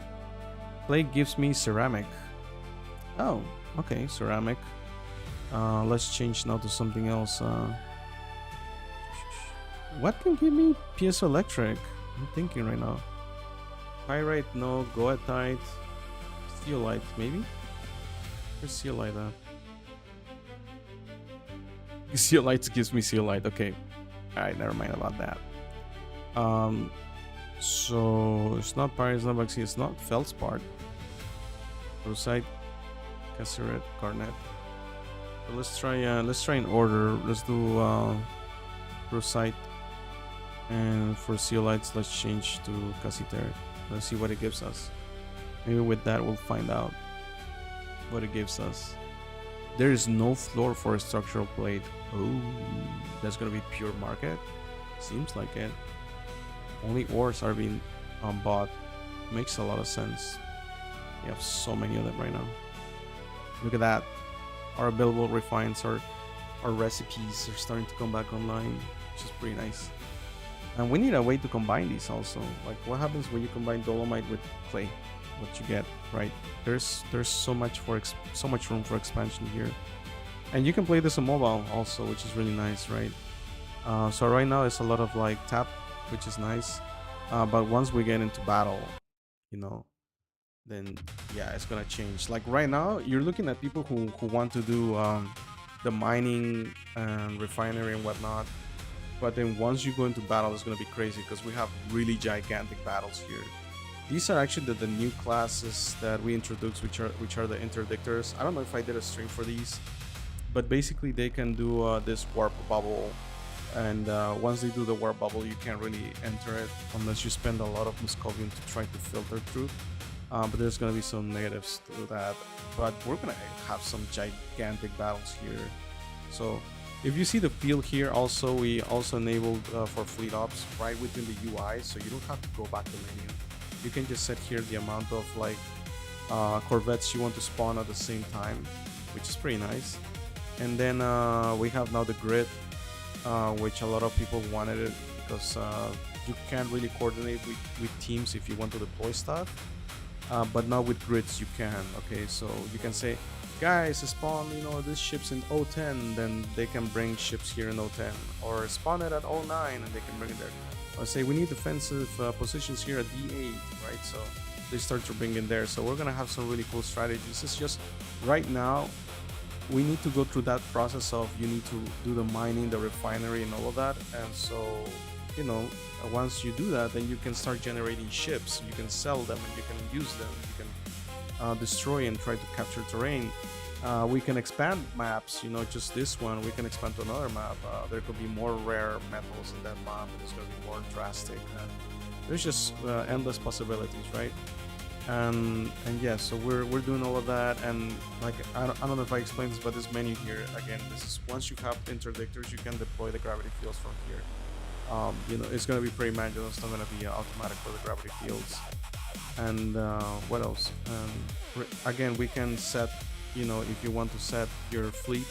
Clay gives me ceramic. Oh, okay, ceramic. Let's change now to something else. What can give me piezoelectric? I'm thinking right now. Pyrite, no. Goethite. Zeolite, maybe? Where's zeolite at? Zeolite gives me zeolite. Okay. Alright, never mind about that. So it's not pyrite, it's not bauxite, it's not feldspar. Rusite, cassiterite, garnet. So let's try in order. Let's do rusite, and for zeolites let's change to cassiterite. Let's see what it gives us. Maybe with that we'll find out what it gives us. There is no floor for a structural plate. Oh, that's gonna be pure market. Seems like it. Only ores are being bought. Makes a lot of sense. We have so many of them right now. Look at that. Our available refines, our recipes are starting to come back online, which is pretty nice. And we need a way to combine these also. Like what happens when you combine dolomite with clay? What you get, right? There's so much room for expansion here. And you can play this on mobile also, which is really nice, right? So right now it's a lot of like tap, which is nice. But once we get into battle, you know, then yeah, it's gonna change. Like right now, you're looking at people who want to do the mining and refinery and whatnot. But then once you go into battle, it's gonna be crazy because we have really gigantic battles here. These are actually the new classes that we introduced, which are the interdictors. I don't know if I did a stream for these, but basically they can do this warp bubble. And once they do the warp bubble, you can't really enter it unless you spend a lot of Muscovium to try to filter through. But there's gonna be some negatives to that. But we're gonna have some gigantic battles here. So if you see the field here, also we also enabled for fleet ops right within the UI, so you don't have to go back to menu. You can just set here the amount of like corvettes you want to spawn at the same time, which is pretty nice. And then we have now the grid, which a lot of people wanted it because you can't really coordinate with teams if you want to deploy stuff. But now with grids you can. Okay, so you can say, guys, spawn, you know, this ship's in 010, then they can bring ships here in 010, or spawn it at 09 and they can bring it there. Or say we need defensive positions here at D8, right? So they start to bring in there. So we're gonna have some really cool strategies. It's just right now we need to go through that process of you need to do the mining, the refinery, and all of that. And so, you know, once you do that, then you can start generating ships. You can sell them and you can use them. You can destroy and try to capture terrain. We can expand maps, you know, just this one. We can expand to another map. There could be more rare metals in that map. It's going to be more drastic. There's just endless possibilities, right? And yeah, so we're doing all of that. And like I don't know if I explained this, but this menu here again, this is once you have interdictors, you can deploy the gravity fields from here. You know, it's gonna be pretty manual. It's not gonna be automatic for the gravity fields. And what else? Again, we can set, you know, if you want to set your fleet,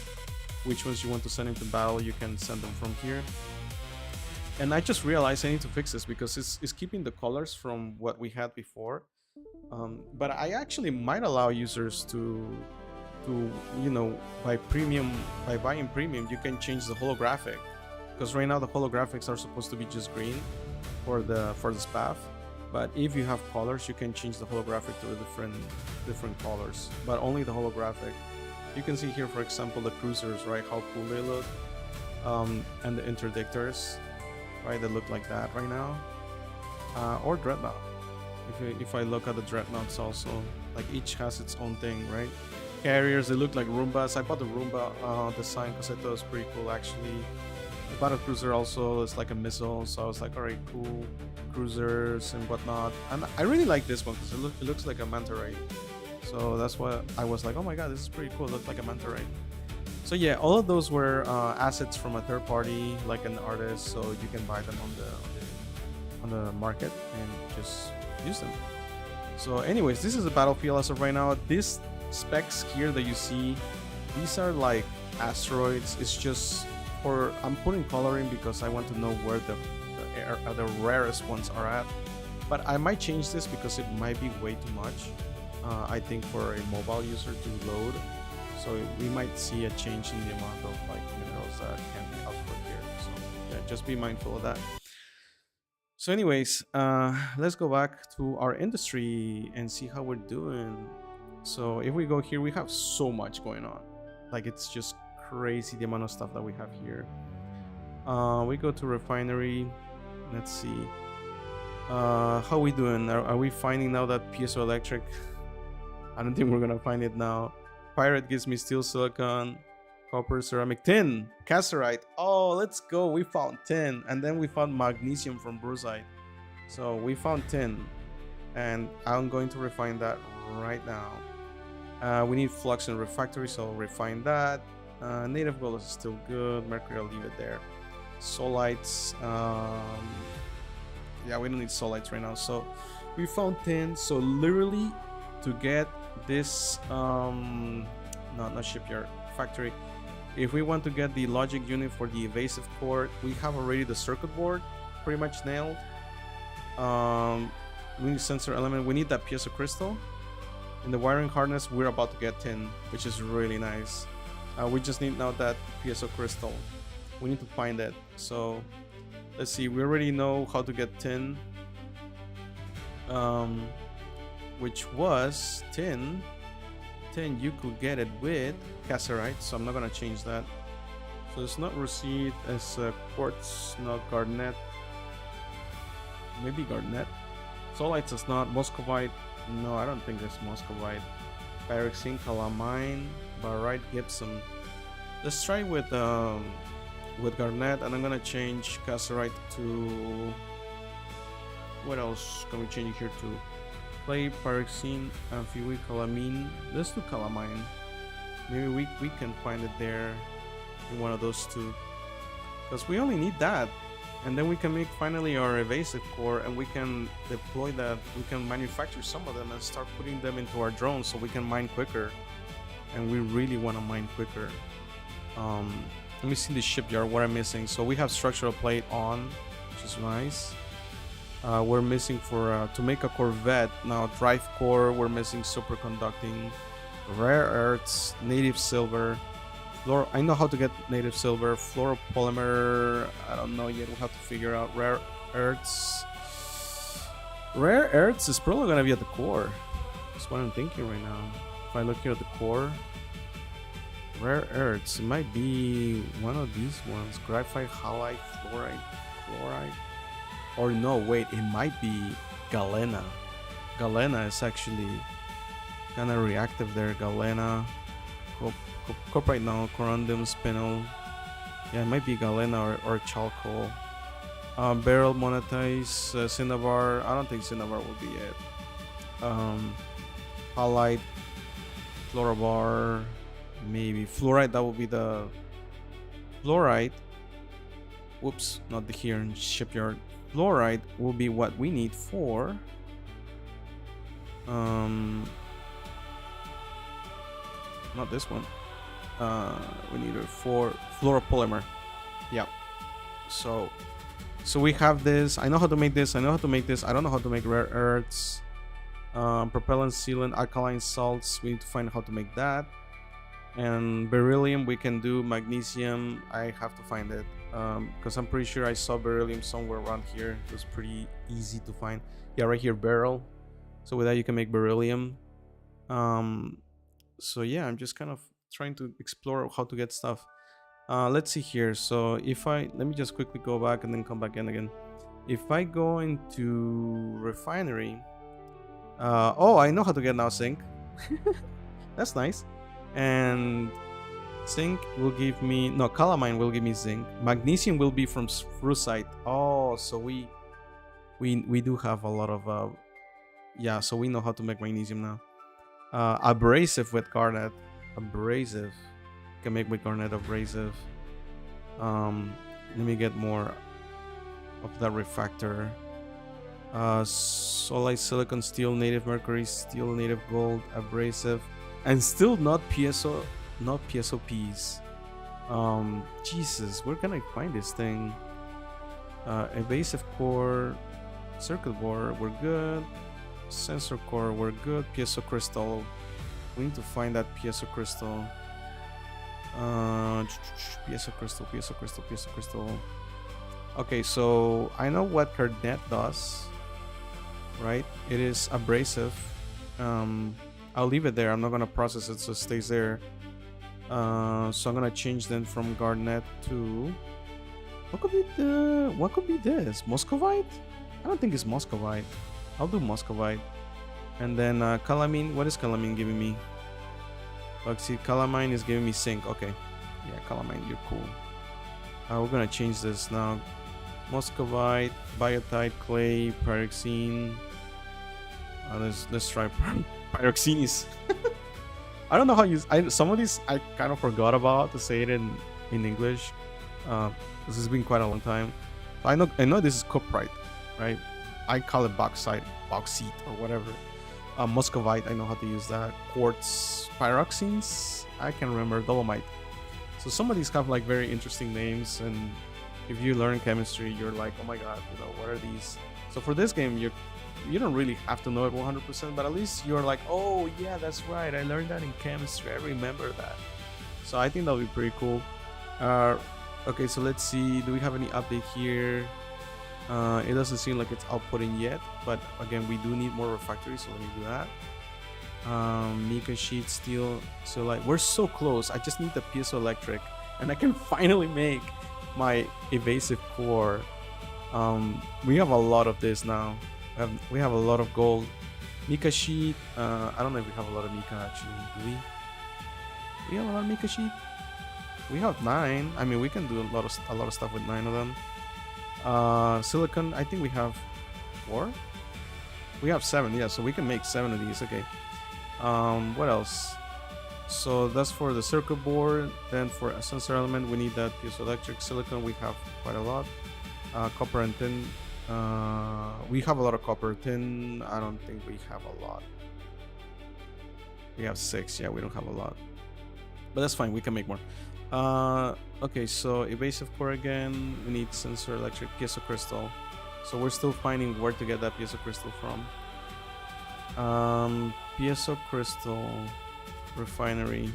which ones you want to send into battle, you can send them from here. And I just realized I need to fix this because it's keeping the colors from what we had before. But I actually might allow users to you know, by buying premium, you can change the holographic, because right now the holographics are supposed to be just green for the spaff. But if you have colors, you can change the holographic to the different colors, but only the holographic. You can see here, for example, the cruisers, right? How cool they look, and the interdictors, right? They look like that right now, or dreadnought. If I look at the dreadnoughts also, like each has its own thing, right? Carriers, they look like Roombas. I bought the Roomba design because I thought it was pretty cool actually. The battle cruiser also is like a missile, so I was like, alright, cool. Cruisers and whatnot. And I really like this one because it looks like a manta ray. So that's why I was like, oh my god, this is pretty cool. It looks like a manta ray. So yeah, all of those were assets from a third party, like an artist, so you can buy them on the market and just use them. So anyways, this is a battlefield as of right now. These specs here that you see, these are like asteroids. It's just for, I'm putting coloring because I want to know where the rarest ones are at. But I might change this because it might be way too much, I think, for a mobile user to load. So we might see a change in the amount of like minerals that can be output here. So yeah, just be mindful of that. So anyways, let's go back to our industry and see how we're doing. So if we go here, we have so much going on. Like, it's just crazy the amount of stuff that we have here. We go to refinery. Let's see. How we doing? Are we finding now that piezoelectric? I don't think we're gonna find it now. Pirate gives me steel, silicon, copper, ceramic, tin, cassiterite. Oh, let's go. We found tin, and then we found magnesium from brucite. So we found tin, and I'm going to refine that right now. We need flux and refractory, so I'll refine that. Native gold is still good. Mercury, I'll leave it there. Solites, yeah, we don't need solites right now. So we found tin. So literally, to get this not shipyard, factory, if we want to get the logic unit for the evasive core, we have already the circuit board pretty much nailed. We need sensor element, we need that piezo crystal. In the wiring harness, we're about to get tin, which is really nice. We just need now that piezo crystal. We need to find it. So let's see, we already know how to get tin, which was tin. You could get it with cassiterite, so I'm not gonna change that. So it's not receipt as quartz, not garnet, maybe garnet. Solites is not muscovite. No, I don't think it's muscovite. Pyroxene, calamine, barite, gypsum. Let's try with garnet, and I'm gonna change cassiterite to, what else can we change here to? Clay, pyroxene, amphiwite, calamine. Let's do calamine. Maybe we can find it there in one of those two, because we only need that, and then we can make finally our evasive core, and we can deploy that. We can manufacture some of them and start putting them into our drones so we can mine quicker, and we really want to mine quicker. Let me see the shipyard, what I'm missing. So we have structural plate on, which is nice. We're missing for to make a Corvette now, drive core. We're missing superconducting, rare earths, native silver, I know how to get native silver, fluoropolymer. I don't know yet. We'll have to figure out rare earths. Rare earths is probably gonna be at the core. That's what I'm thinking right now. If I look here at the core, rare earths, it might be one of these ones: graphite, halite, fluorite, chloride. Or no, wait, it might be galena. Galena is actually kind of reactive there. Galena, copper right now, corundum, spinel. Yeah, it might be galena or charcoal. Beryl, monetize, cinnabar. I don't think cinnabar will be it. Halite, fluorobar, maybe fluorite. That will be the fluorite. Whoops, not the here in shipyard. Fluoride will be what we need for not this one. We need it for fluoropolymer. Yeah. So we have this. I know how to make this. I know how to make this. I don't know how to make rare earths. Propellant, sealant, alkaline salts. We need to find how to make that. And beryllium, we can do. Magnesium, I have to find it. Because I'm pretty sure I saw beryllium somewhere around here. It was pretty easy to find. Yeah, right here, beryl. So with that you can make beryllium. So yeah, I'm just kind of trying to explore how to get stuff. Let's see here. So if let me just quickly go back and then come back in again. If I go into refinery, oh, I know how to get now zinc. That's nice. And zinc will give me, no, calamine will give me zinc. Magnesium will be from brucite. Oh, so we do have a lot of yeah, so we know how to make magnesium now. Abrasive with garnet. Abrasive. Can make with garnet abrasive. Let me get more of that refractor. Solid silicon, steel, native mercury, steel, native gold, abrasive, and still not piezo, not PSOPs. Jesus, where can I find this thing? Evasive core, circuit board, we're good. Sensor core, we're good. Piezo crystal, we need to find that piezo crystal. Piezo crystal. Okay, so I know what garnet does, right? It is abrasive. I'll leave it there. I'm not gonna process it, so it stays there. So I'm gonna change then from garnet to what could be this? Muscovite? I don't think it's muscovite. I'll do muscovite. And then calamine. What is calamine giving me? See, calamine is giving me zinc. Okay, yeah, calamine, you're cool. We're gonna change this now. Muscovite, biotite, clay, pyroxene. Let's try pyroxenes. I don't know how you. Some of these I kind of forgot about to say it in English. This has been quite a long time. I know this is cuprite, right? I call it bauxite or whatever. Muscovite, I know how to use that. Quartz, pyroxenes, I can remember. Dolomite. So some of these have like very interesting names, and if you learn chemistry, you're like, oh my god, what are these? So for this game, you don't really have to know it 100%, but at least you're like, oh yeah, that's right, I learned that in chemistry, I remember that. So I think that'll be pretty cool. Okay, so let's see, do we have any update here? It doesn't seem like it's outputting yet, but again, we do need more refractory, so let me do that. Mica sheet, steel, so like we're so close. I just need the piezoelectric, and I can finally make my evasive core. We have a lot of this now. We have a lot of gold. Mica sheet. I don't know if we have a lot of mica actually. Do we? We have a lot of mica sheet. We have 9. I mean, we can do a lot of stuff with 9 of them. Silicon. I think we have 4. We have 7. Yeah, so we can make 7 of these. Okay. What else? So that's for the circuit board. Then for a sensor element, we need that piezoelectric. Silicon, we have quite a lot. Copper and tin. We have a lot of copper. Tin, I don't think we have a lot. We have 6. Yeah, we don't have a lot, but that's fine. We can make more. Okay, so evasive core again. We need sensor electric, piezo crystal. So we're still finding where to get that piezo crystal from. Piezo crystal refinery.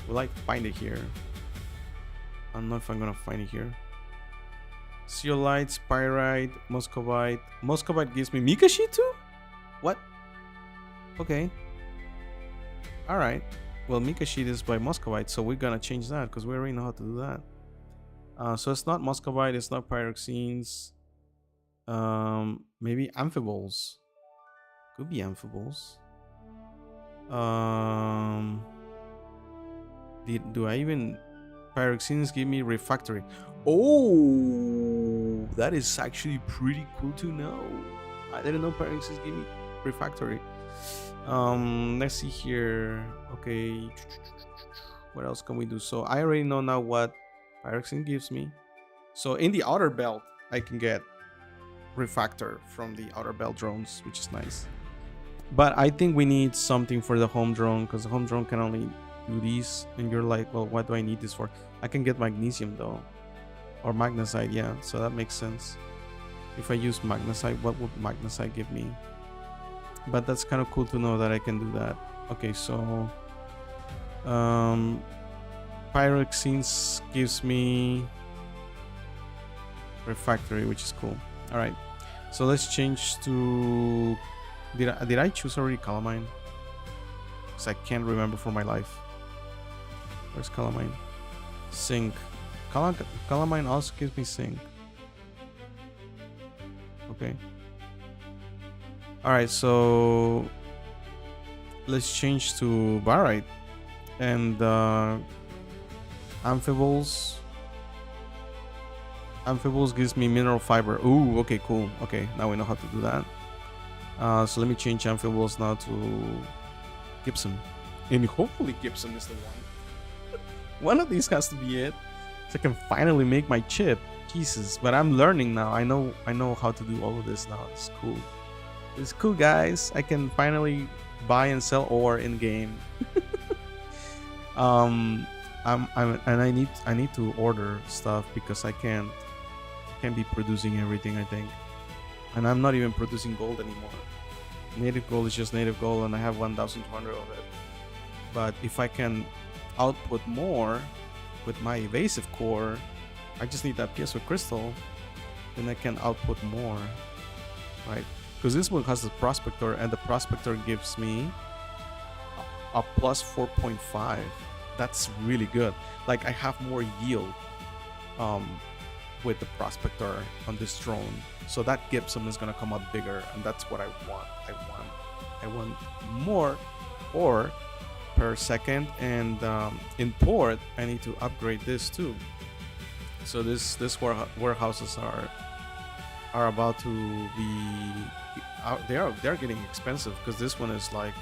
Will I find it here? I don't know if I'm gonna find it here. Zeolite, pyrite, muscovite. Muscovite gives me mica sheet too? What? Okay. Alright. Well, mica sheet is by muscovite, so we're gonna change that because we already know how to do that. So it's not muscovite, it's not pyroxenes. Maybe amphiboles. Could be amphiboles. Do I even... Pyroxenes give me refractory. Oh, that is actually pretty cool to know. I didn't know pyroxenes give me refractory. Let's see here. Okay, what else can we do? So I already know now what pyroxene gives me. So in the outer belt, I can get refractor from the outer belt drones, which is nice. But I think we need something for the home drone, because the home drone can only do these, and you're like, well, what do I need this for? I can get magnesium though, or magnesite. Yeah, so that makes sense. If I use magnesite, what would magnesite give me? But that's kind of cool to know that I can do that. Okay, so pyroxenes gives me refractory, which is cool. All right, so let's change to... Did I choose already calamine? Because I can't remember for my life. Where's calamine? Zinc. Calamine also gives me zinc. Okay. Alright, so let's change to barite. And amphiboles. Amphiboles gives me mineral fiber. Ooh, okay, cool. Okay, now we know how to do that. So let me change amphiboles now to gypsum. And hopefully gypsum is the one. One of these has to be it. So I can finally make my chip. Jesus, but I'm learning now. I know how to do all of this now. It's cool. It's cool, guys. I can finally buy and sell ore in game. And I need to order stuff because I can't be producing everything, I think. And I'm not even producing gold anymore. Native gold is just native gold, and I have 1,200 of it. But if I can output more with my evasive core, I just need that piece with crystal, then I can output more, right? Because this one has the prospector, and the prospector gives me a plus 4.5. That's really good. Like, I have more yield with the prospector on this drone, so that Gibson is gonna come out bigger, and that's what I want. I want more ore per second, and in port I need to upgrade this too. So this warehouses are about to be they're getting expensive, because this one is like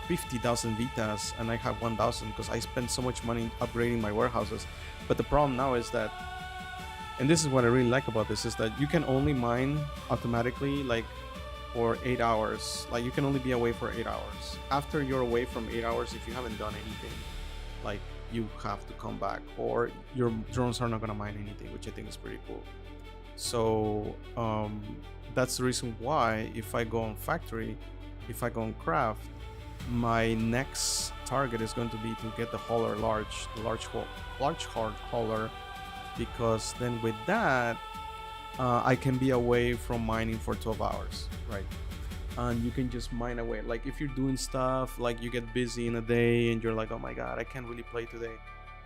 50,000 Vitas and I have 1,000 because I spent so much money upgrading my warehouses. But the problem now is that, and this is what I really like about this, is that you can only mine automatically like for 8 hours. Like, you can only be away for 8 hours. After you're away from 8 hours, if you haven't done anything, like, you have to come back, or your drones are not gonna mine anything, which I think is pretty cool. So that's the reason why if I go on factory, if I go on craft, my next target is going to be to get the hauler large hard hauler, because then with that I can be away from mining for 12 hours, right? And you can just mine away. Like, if you're doing stuff, like you get busy in a day and you're like, oh my god, I can't really play today,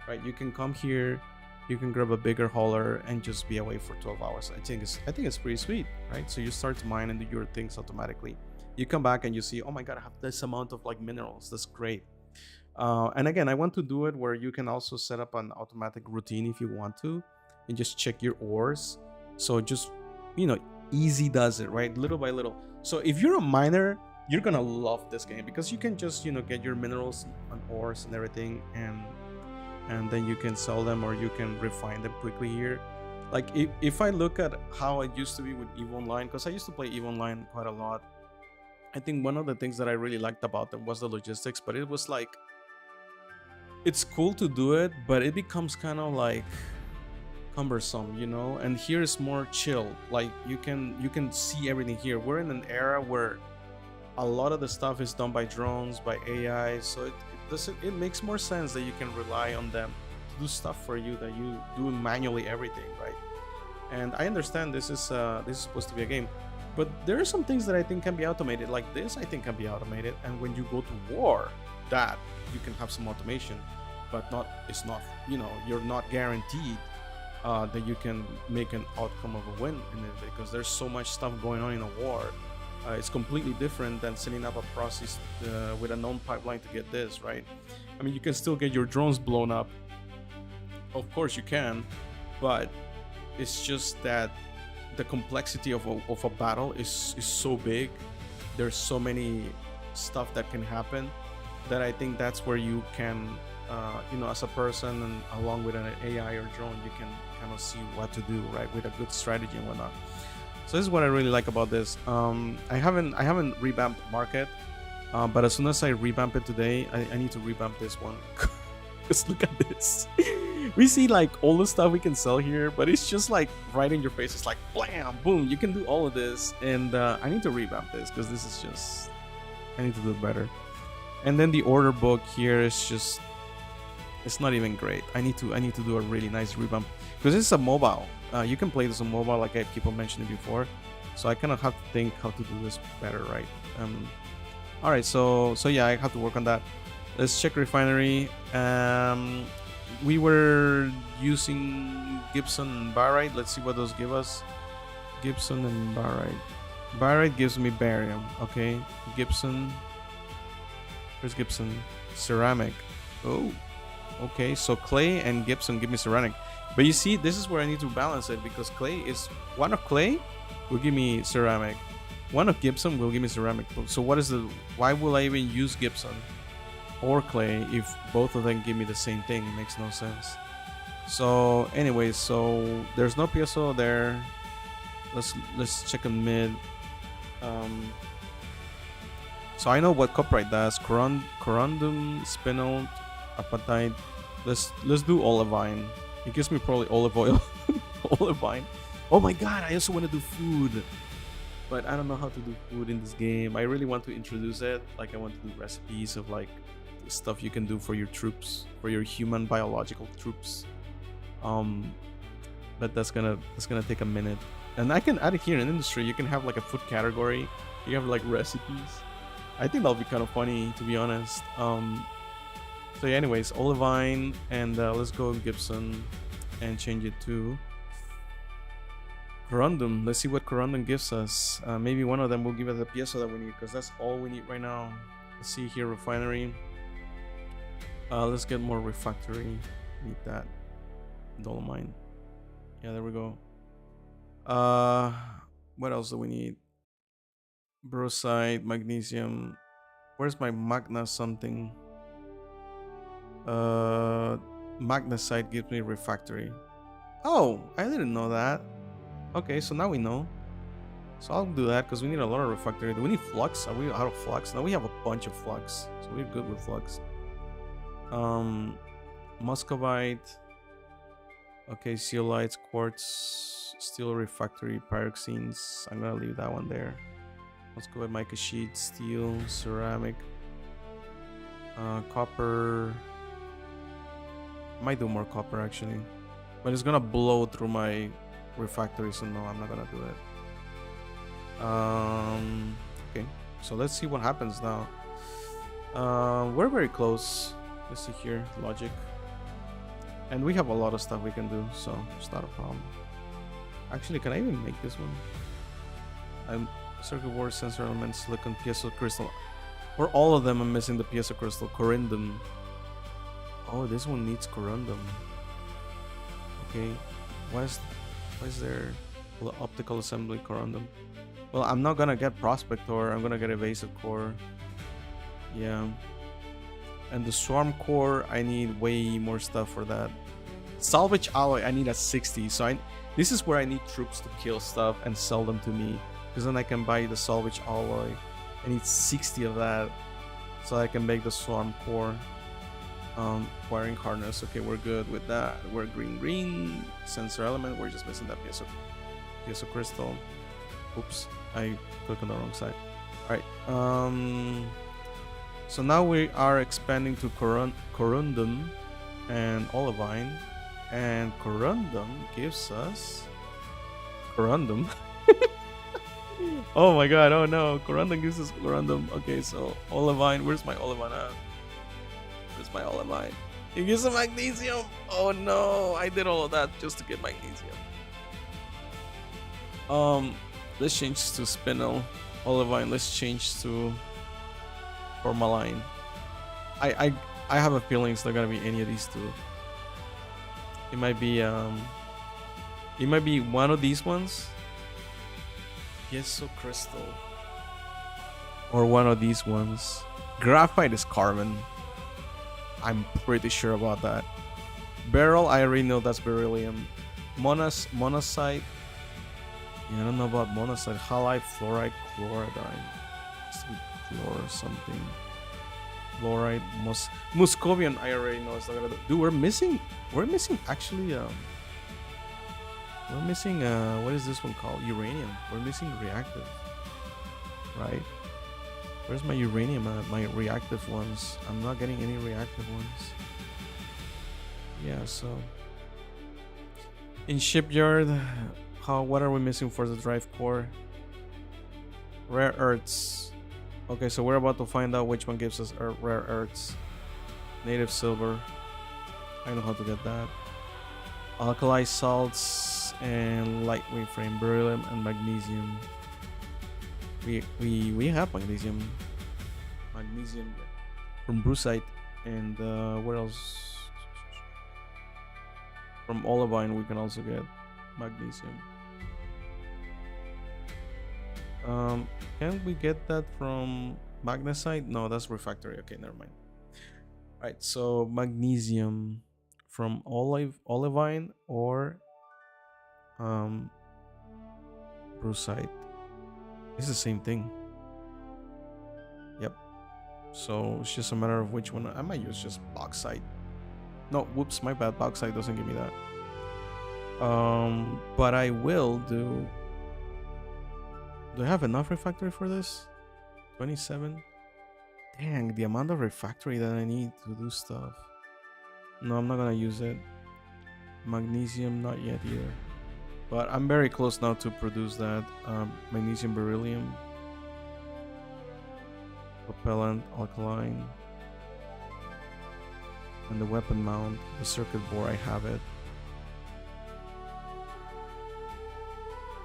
right? You can come here, you can grab a bigger hauler and just be away for 12 hours. I think it's pretty sweet, right? So you start to mine and do your things automatically. You come back and you see, oh my god, I have this amount of like minerals. That's great. And again, I want to do it where you can also set up an automatic routine if you want to, and just check your ores. So just, easy does it, right? Little by little. So if you're a miner, you're gonna love this game, because you can just, get your minerals and ores and everything, and then you can sell them, or you can refine them quickly here. Like, if I look at how it used to be with EVE Online, because I used to play EVE Online quite a lot, I think one of the things that I really liked about them was the logistics, but it was like, it's cool to do it, but it becomes kind of like cumbersome, and here is more chill. Like, you can see everything here. We're in an era where a lot of the stuff is done by drones, by AI, so it makes more sense that you can rely on them to do stuff for you, that you do manually everything, right? And I understand this is supposed to be a game, but there are some things that I think can be automated. Like this, I think can be automated, and when you go to war, that you can have some automation, but it's not, you're not guaranteed that you can make an outcome of a win in it, because there's so much stuff going on in a war. It's completely different than setting up a process with a known pipeline to get this, right? I mean, you can still get your drones blown up. Of course you can, but it's just that the complexity of a battle is so big. There's so many stuff that can happen, that I think that's where you can, as a person and along with an AI or drone, you can kind of see what to do, right, with a good strategy and whatnot. So this is what I really like about this. I haven't revamped market, but as soon as I revamp it today, I need to revamp this one. Just look at this. We see like all the stuff we can sell here, but it's just like right in your face. It's like blam, boom, you can do all of this, and I need to revamp this, because this is just, I need to do it better. And then the order book here is just, it's not even great. I need to do a really nice revamp, because this is a mobile. You can play this on mobile, like I keep on mentioning before. So I kind of have to think how to do this better, right? All right, so yeah, I have to work on that. Let's check refinery. We were using Gibson and barite. Let's see what those give us. Gibson and barite. Barite gives me barium. Okay, Gibson. Where's Gibson? Ceramic. Oh, okay. So clay and Gibson give me ceramic. But you see, this is where I need to balance it, because clay is, one of clay will give me ceramic. One of Gibson will give me ceramic. So why will I even use Gibson? or clay if both of them give me the same thing. It makes no sense. So anyways, so there's no piezo there. Let's check a mid. Um, so I know what copyright does. Corundum, spinel, apatite. Let's do olivine. It gives me probably olive oil. Olivine. Oh my god, I also want to do food. But I don't know how to do food in this game. I really want to introduce it. Like I want to do recipes of like stuff you can do for your troops, for your human biological troops. But that's gonna take a minute. And I can add it here in industry. You can have like a food category. You have like recipes. I think that'll be kind of funny, to be honest. So yeah, anyways, olivine, and let's go Gibson and change it to corundum. Let's see what corundum gives us. Maybe one of them will give us the piezo that we need, because that's all we need right now. Let's see here, refinery. Let's get more refractory. Need that. Dolomine. Yeah, there we go. What else do we need? Brucite, magnesium. Where's my magna something? Magnesite gives me refractory. Oh, I didn't know that. Okay, so now we know. So I'll do that because we need a lot of refractory. Do we need flux? Are we out of flux? No, we have a bunch of flux, so we're good with flux. Muscovite. Okay, zeolites, quartz, steel refractory, pyroxenes. I'm gonna leave that one there. Muscovite, mica sheet, steel, ceramic, copper. Might do more copper actually, but it's gonna blow through my refractory, so no, I'm not gonna do it. Okay, so let's see what happens now. We're very close. Let's see here, logic. And we have a lot of stuff we can do, so it's not a problem. Actually, can I even make this one? I'm circuit board, sensor element, silicon, piezo crystal. For all of them, I'm missing the piezo crystal, corundum. Oh, this one needs corundum. Okay, why is there optical assembly corundum? Well, I'm not gonna get prospector. I'm gonna get evasive core. Yeah. And the swarm core, I need way more stuff for that. Salvage alloy, I need a 60. So this is where I need troops to kill stuff and sell them to me, because then I can buy the salvage alloy. I need 60 of that so I can make the swarm core. Wiring harness, okay, we're good with that. We're green. Sensor element, we're just missing that piezo crystal. Oops, I clicked on the wrong side. All right. So now we are expanding to corundum and olivine, and corundum gives us corundum. Oh my god, oh no, corundum gives us corundum. Okay, so olivine, where's my olivine at? Where's my olivine? It gives us magnesium. Oh no, I did all of that just to get magnesium. Let's change to spinel. Olivine, let's change to formalin. I have a feeling it's not gonna be any of these two. It might be one of these ones. Piezo crystal. Or one of these ones. Graphite is carbon. I'm pretty sure about that. Beryl, I already know that's beryllium. Monazite. Yeah, I don't know about monazite. Halide, fluoride, chloridine. Fluor or something. Fluoride, Muscovian, I already know it's not gonna do. Dude, we're missing actually we're missing what is this one called? Uranium. We're missing reactive. Right? Where's my uranium at? My reactive ones. I'm not getting any reactive ones. Yeah, so in shipyard, what are we missing for the drive core? Rare earths. Okay, so we're about to find out which one gives us rare earths. Native silver. I know how to get that. Alkali salts and lightweight frame, beryllium and magnesium. We have magnesium. Magnesium from brucite, and what else? From olivine we can also get magnesium. Can we get that from magnesite? No, that's refractory. Okay, never mind. Right, so magnesium from olivine or um brucite. It's the same thing. Yep. So it's just a matter of which one. I might use just bauxite. No, whoops, my bad. Bauxite doesn't give me that. But I will do. Do I have enough refractory for this? 27. Dang, the amount of refractory that I need to do stuff. No, I'm not gonna use it. Magnesium, not yet either. But I'm very close now to produce that. Magnesium beryllium. Propellant, alkaline. And the weapon mount, the circuit board, I have it.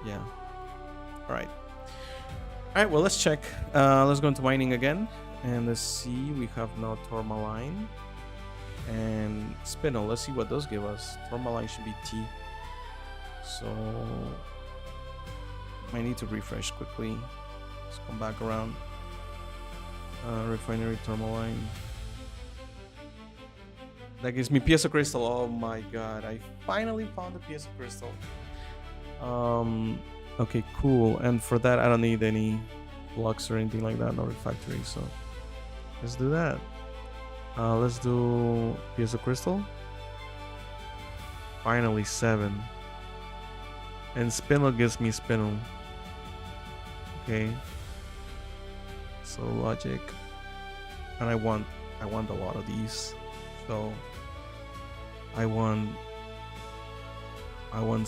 Yeah. Alright. Alright, well, let's check. Let's go into mining again. And let's see, we have now tourmaline and spinel. Let's see what those give us. Tourmaline should be T. So I need to refresh quickly. Let's come back around. Refinery tourmaline. That gives me piezo crystal. Oh my god, I finally found the piezo crystal. Okay, cool. And for that, I don't need any blocks or anything like that, no refractory. So let's do that. Let's do piezo crystal. Finally 7. And spinel gives me spinel. Okay. So logic. And I want a lot of these. So I want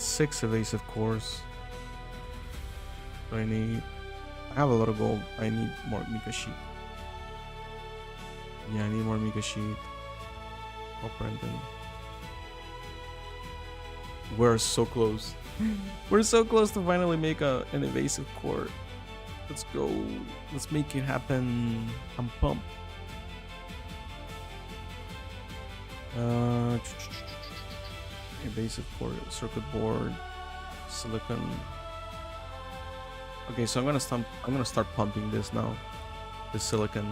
6 evasive cores. So I have a lot of gold. I need more mica sheet. Yeah, I need more mica sheet. Copper and then we're so close. We're so close to finally make an evasive core. Let's go. Let's make it happen. I'm pumped. Evasive core, circuit board, silicon. Okay, so I'm gonna start pumping this now. The silicon.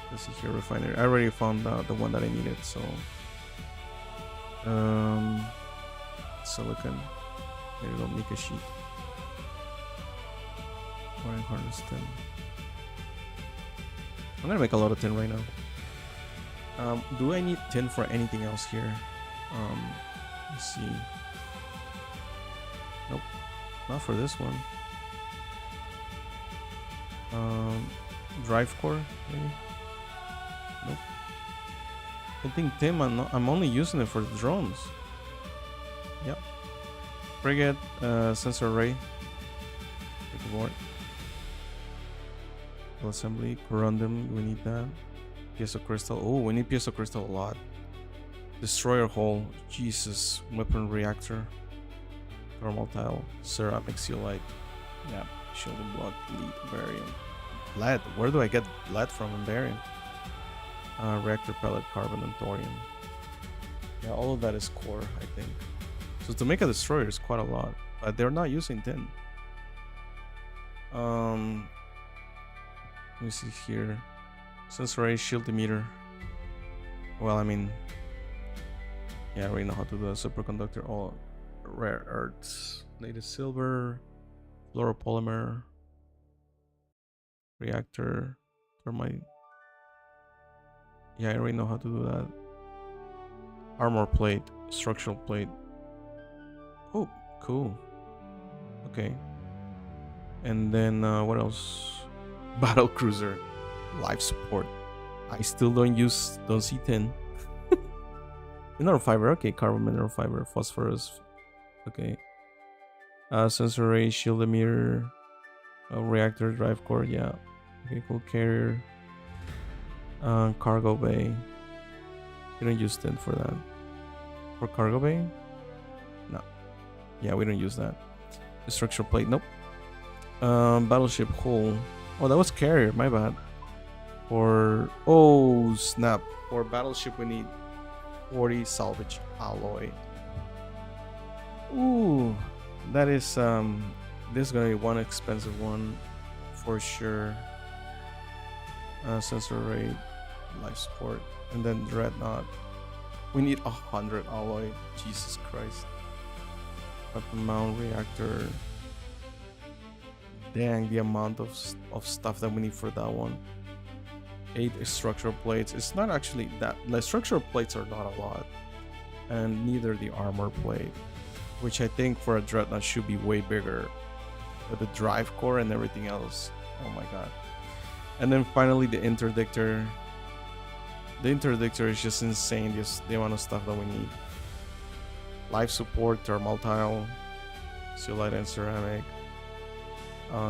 Let's see here, refinery. I already found the one that I needed. So, silicon. There you go, mica sheet. Wiring harness tin. I'm gonna make a lot of tin right now. Do I need tin for anything else here? Let's see. Nope, not for this one. Drive core, maybe. Nope. I think tin. I'm only using it for the drones. Yep. Frigate, sensor array. Board. Assembly, corundum. We need that. Piezo crystal. Oh, we need piezo crystal a lot. Destroyer hull. Jesus. Weapon reactor. Thermal tile. Ceramic zeolite. Yeah. Shielding block. Lead. Barium. Lead. Where do I get lead from in barium? Reactor pellet. Carbon and thorium. Yeah, all of that is core, I think. So to make a destroyer is quite a lot. But they're not using tin. Let me see here. Sensor array, shield emitter. Well, I mean, yeah, I already know how to do a superconductor. All rare earths, native silver, fluoropolymer, reactor, thermite. Yeah, I already know how to do that. Armor plate, structural plate. Oh, cool. Okay. And then what else? Battle cruiser, life support. I still don't see tin. Mineral fiber, okay. Carbon, mineral fiber, phosphorus, okay. Sensor array, shield emitter, reactor, drive core, yeah. Okay, cool. Carrier, cargo bay. We don't use tin for that. For cargo bay, no. Yeah, we don't use that. The structural plate, nope. Battleship hull. Oh, that was carrier, my bad. For oh snap. For battleship we need 40 salvage alloy. Ooh, that is this is gonna be one expensive one for sure. Sensor array, life support. and then dreadnought. We need 100 alloy. Jesus Christ. Weapon mount reactor. Dang, the amount of stuff that we need for that one. 8 structural plates. It's not actually that. The structural plates are not a lot, and neither the armor plate, which I think for a dreadnought should be way bigger, with the drive core and everything else. Oh my god. And then finally the interdictor. The interdictor is just insane, just the amount of stuff that we need. Life support, thermal tile, zeolite and ceramic,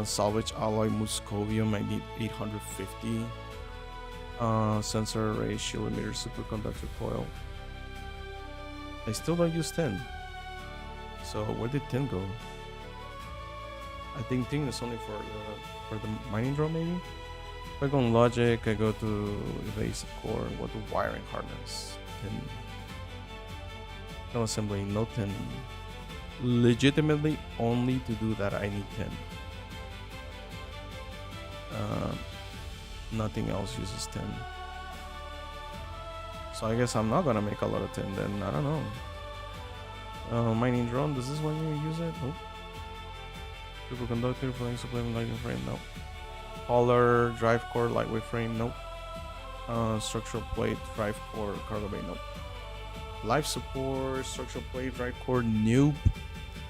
salvage alloy muscovium, I need 850. Sensor array, shield emitter, superconductor coil. I still don't use tin. So where did tin go? I think tin is only for the mining drone maybe? If I go on logic, I go to evasive core, go to wiring harness, tin. No assembly, no tin. Legitimately only to do that I need tin. Nothing else uses tin. So I guess I'm not gonna make a lot of tin then. I don't know. Mining drone, does this one you use it? Nope. Superconductor, flying supply, lighting frame, nope. Hauler, drive core, lightweight frame, nope. Structural plate, drive core, cargo bay, nope. Life support, structural plate, drive core, nope.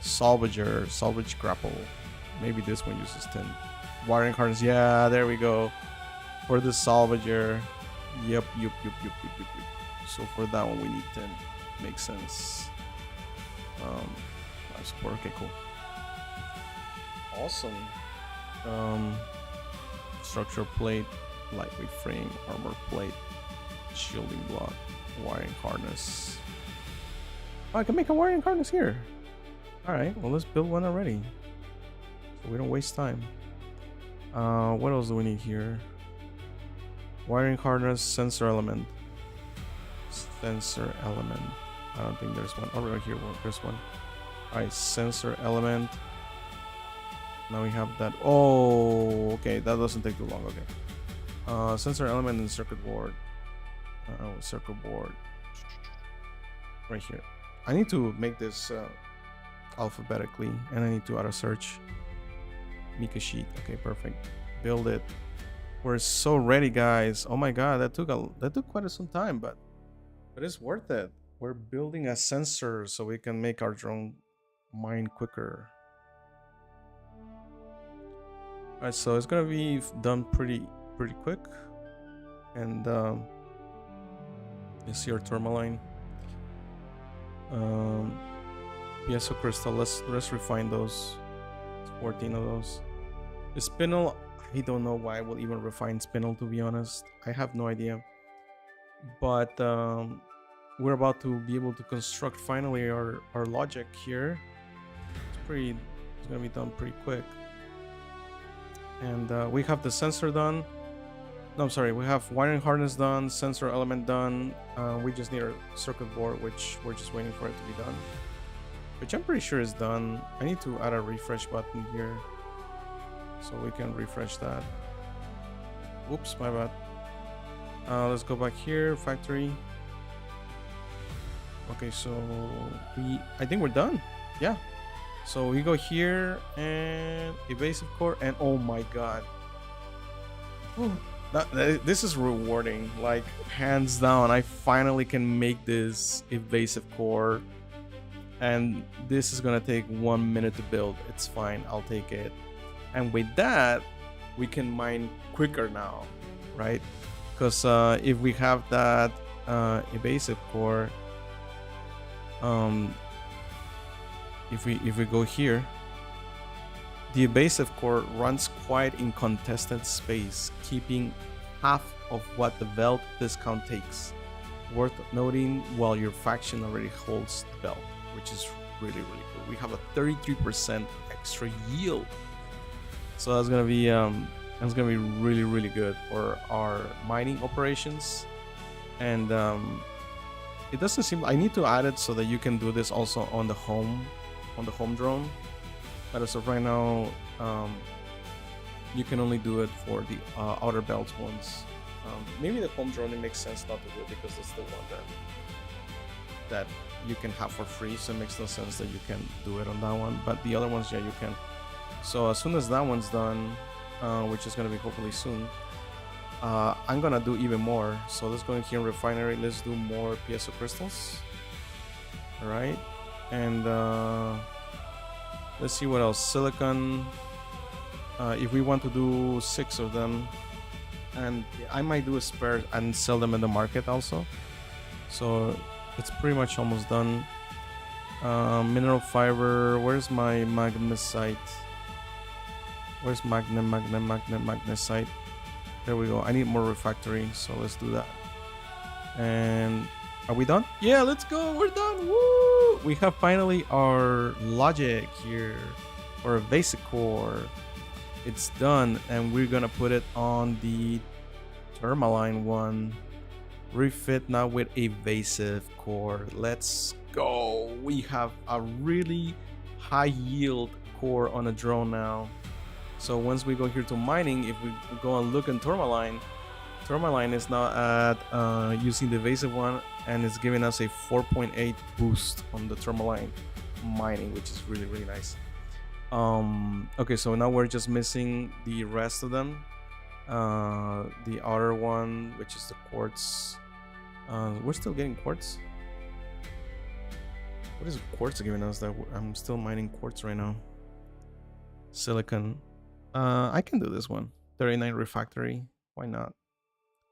Salvager, salvage grapple. Maybe this one uses tin. Wiring harness, yeah, there we go. For the salvager, yep. So for that one we need tin. Makes sense. Life support, okay, cool. Awesome. Structure plate, lightweight frame, armor plate, shielding block, wiring harness. Oh, I can make a wiring harness here. Alright, well let's build one already, so we don't waste time. What else do we need here? Wiring harness, sensor element. Sensor element. I don't think there's one. Oh, right here, there's one. Alright, sensor element. Now we have that. Oh, okay, that doesn't take too long. Okay. Sensor element and circuit board. Circuit board. Right here. I need to make this alphabetically, and I need to auto search. Mika sheet. Okay, perfect. Build it. We're so ready, guys. Oh my god, that took quite some time, but it's worth it. We're building a sensor so we can make our drone mine quicker. Alright, so it's gonna be done pretty quick, and you see our tourmaline, piezo crystal. Let's refine those. 14 of those. The spinel, I don't know why I will even refine spinel, to be honest. I have no idea. But we're about to be able to construct finally our logic here. It's gonna be done pretty quick. And we have the sensor done. No, I'm sorry, we have wiring harness done, sensor element done. We just need our circuit board, which we're just waiting for it to be done, which I'm pretty sure is done. I need to add a refresh button here so we can refresh that. Oops, my bad. Let's go back here, factory. Okay, so I think we're done. Yeah. So we go here and evasive core, and oh my god. This is rewarding, like hands down. I finally can make this evasive core, and this is gonna take 1 minute to build. It's fine, I'll take it. And with that, we can mine quicker now, right? Because if we have that evasive core, if we go here, the evasive core runs quite in contested space, keeping half of what the belt discount takes. Worth noting, while your faction already holds the belt, which is really cool. We have a 33% extra yield, so that's gonna be really good for our mining operations. And it doesn't seem, I need to add it so that you can do this also on the home drone, but as of right now, you can only do it for the outer belt ones. Maybe the home drone, it makes sense not to do it because it's the one that you can have for free, so it makes no sense that you can do it on that one, but the other ones, yeah, you can. So as soon as that one's done, which is gonna be hopefully soon, I'm gonna do even more. So let's go in here in refinery, let's do more piezo crystals. All right, and let's see what else. Silicon, if we want to do 6 of them, and I might do a spare and sell them in the market also. So it's pretty much almost done. Mineral fiber, where's my magnesite? Where's magnesite? There we go. I need more refractory, so let's do that. And are we done? Yeah, let's go. We're done. Woo! We have finally our logic here, or a basic core. It's done, and we're gonna put it on the tourmaline one. Refit now with evasive core. Let's go. We have a really high yield core on a drone now. So once we go here to mining, if we go and look in tourmaline is now at using the evasive one, and it's giving us a 4.8 boost on the tourmaline mining, which is really, really nice. Okay, so now we're just missing the rest of them. The other one, which is the quartz. We're still getting quartz. What is quartz giving us? That I'm still mining quartz right now. Silicon. I can do this one. 39 refractory. Why not?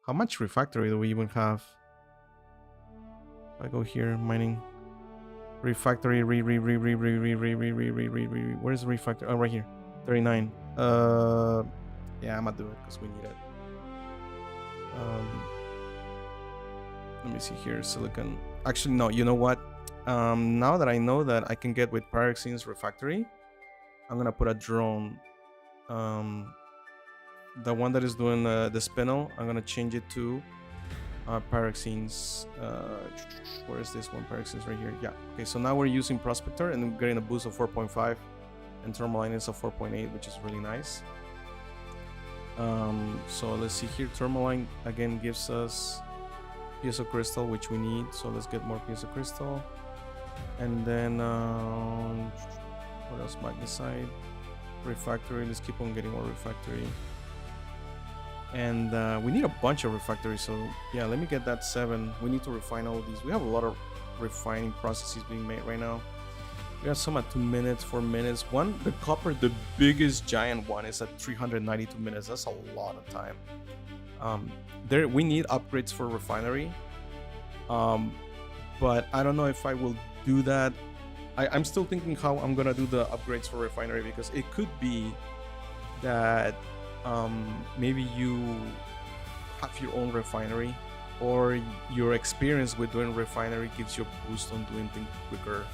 How much refractory do we even have? If I go here, mining. Refractory. Where's the refractory? Oh, right here. 39. Yeah, I'm gonna do it because we need it. Let me see here. Silicon. Actually, no. You know what? Now that I know that I can get with Pyroxene's refractory, I'm gonna put a drone. The one that is doing the spinel, I'm gonna change it to Pyroxene's. Where is this one? Pyroxene's right here. Yeah. Okay. So now we're using Prospector and we're getting a boost of 4.5, and Tourmaline is a 4.8, which is really nice. So let's see here. Tourmaline again gives us piezo crystal, which we need. So let's get more piezo crystal, and then what else? Magnesite, refractory. Let's keep on getting more refractory, and we need a bunch of refractory. So yeah, let me get that 7. We need to refine all of these. We have a lot of refining processes being made right now. We got some at 2 minutes, 4 minutes. One, the copper, the biggest giant one, is at 392 minutes. That's a lot of time. There, we need upgrades for refinery. But I don't know if I will do that. I'm still thinking how I'm gonna do the upgrades for refinery, because it could be that maybe you have your own refinery, or your experience with doing refinery gives you a boost on doing things quicker.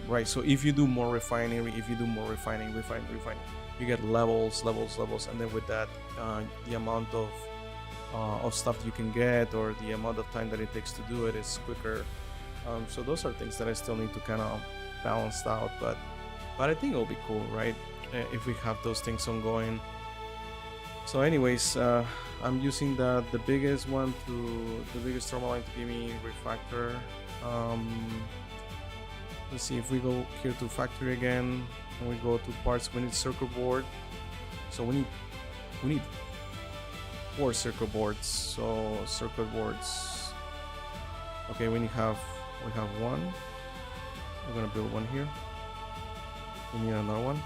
Right, so if you do more refinery, if you do more refining, you get levels, and then with that, the amount of stuff you can get, or the amount of time that it takes to do it, is quicker. So those are things that I still need to kind of balance out, but I think it'll be cool, right? If we have those things ongoing. So anyways, I'm using the biggest one the biggest tourmaline to give me refractor. Let's see, if we go here to factory again and we go to parts, we need circuit board. So we need 4 circuit boards. So circuit boards. Okay, we have 1. We're gonna build one here. We need another one,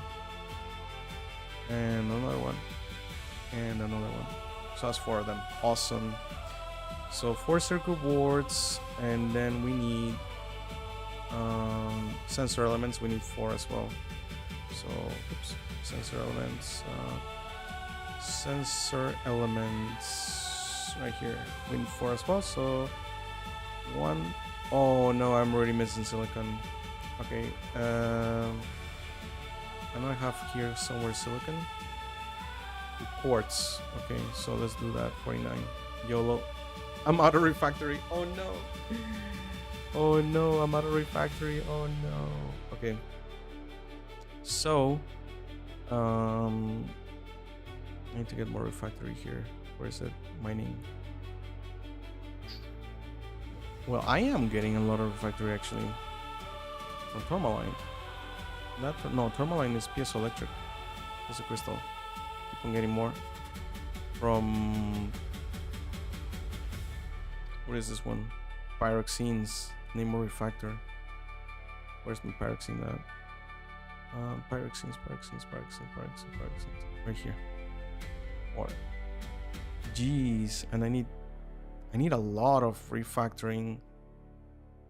and another one, and another one. So that's 4 of them. Awesome. So 4 circuit boards, and then we need sensor elements. We need 4 as well. So oops, sensor elements right here. We need 4 as well. So 1. Oh no, I'm already missing silicon. Okay, and I have here somewhere silicon. Quartz. Okay, so let's do that. 49. YOLO. I'm out of refractory. Oh no. Oh no, I'm out of refractory. Oh no. Okay. So, I need to get more refractory here. Where is it? Mining. Well, I am getting a lot of refractory actually from tourmaline. No, tourmaline is piezoelectric. It's a crystal. Keep on getting more from. What is this one? Pyroxenes. Need more refractor. Where's my pyroxene at? Pyroxenes. Right here. Or. Jeez, and I need a lot of refactoring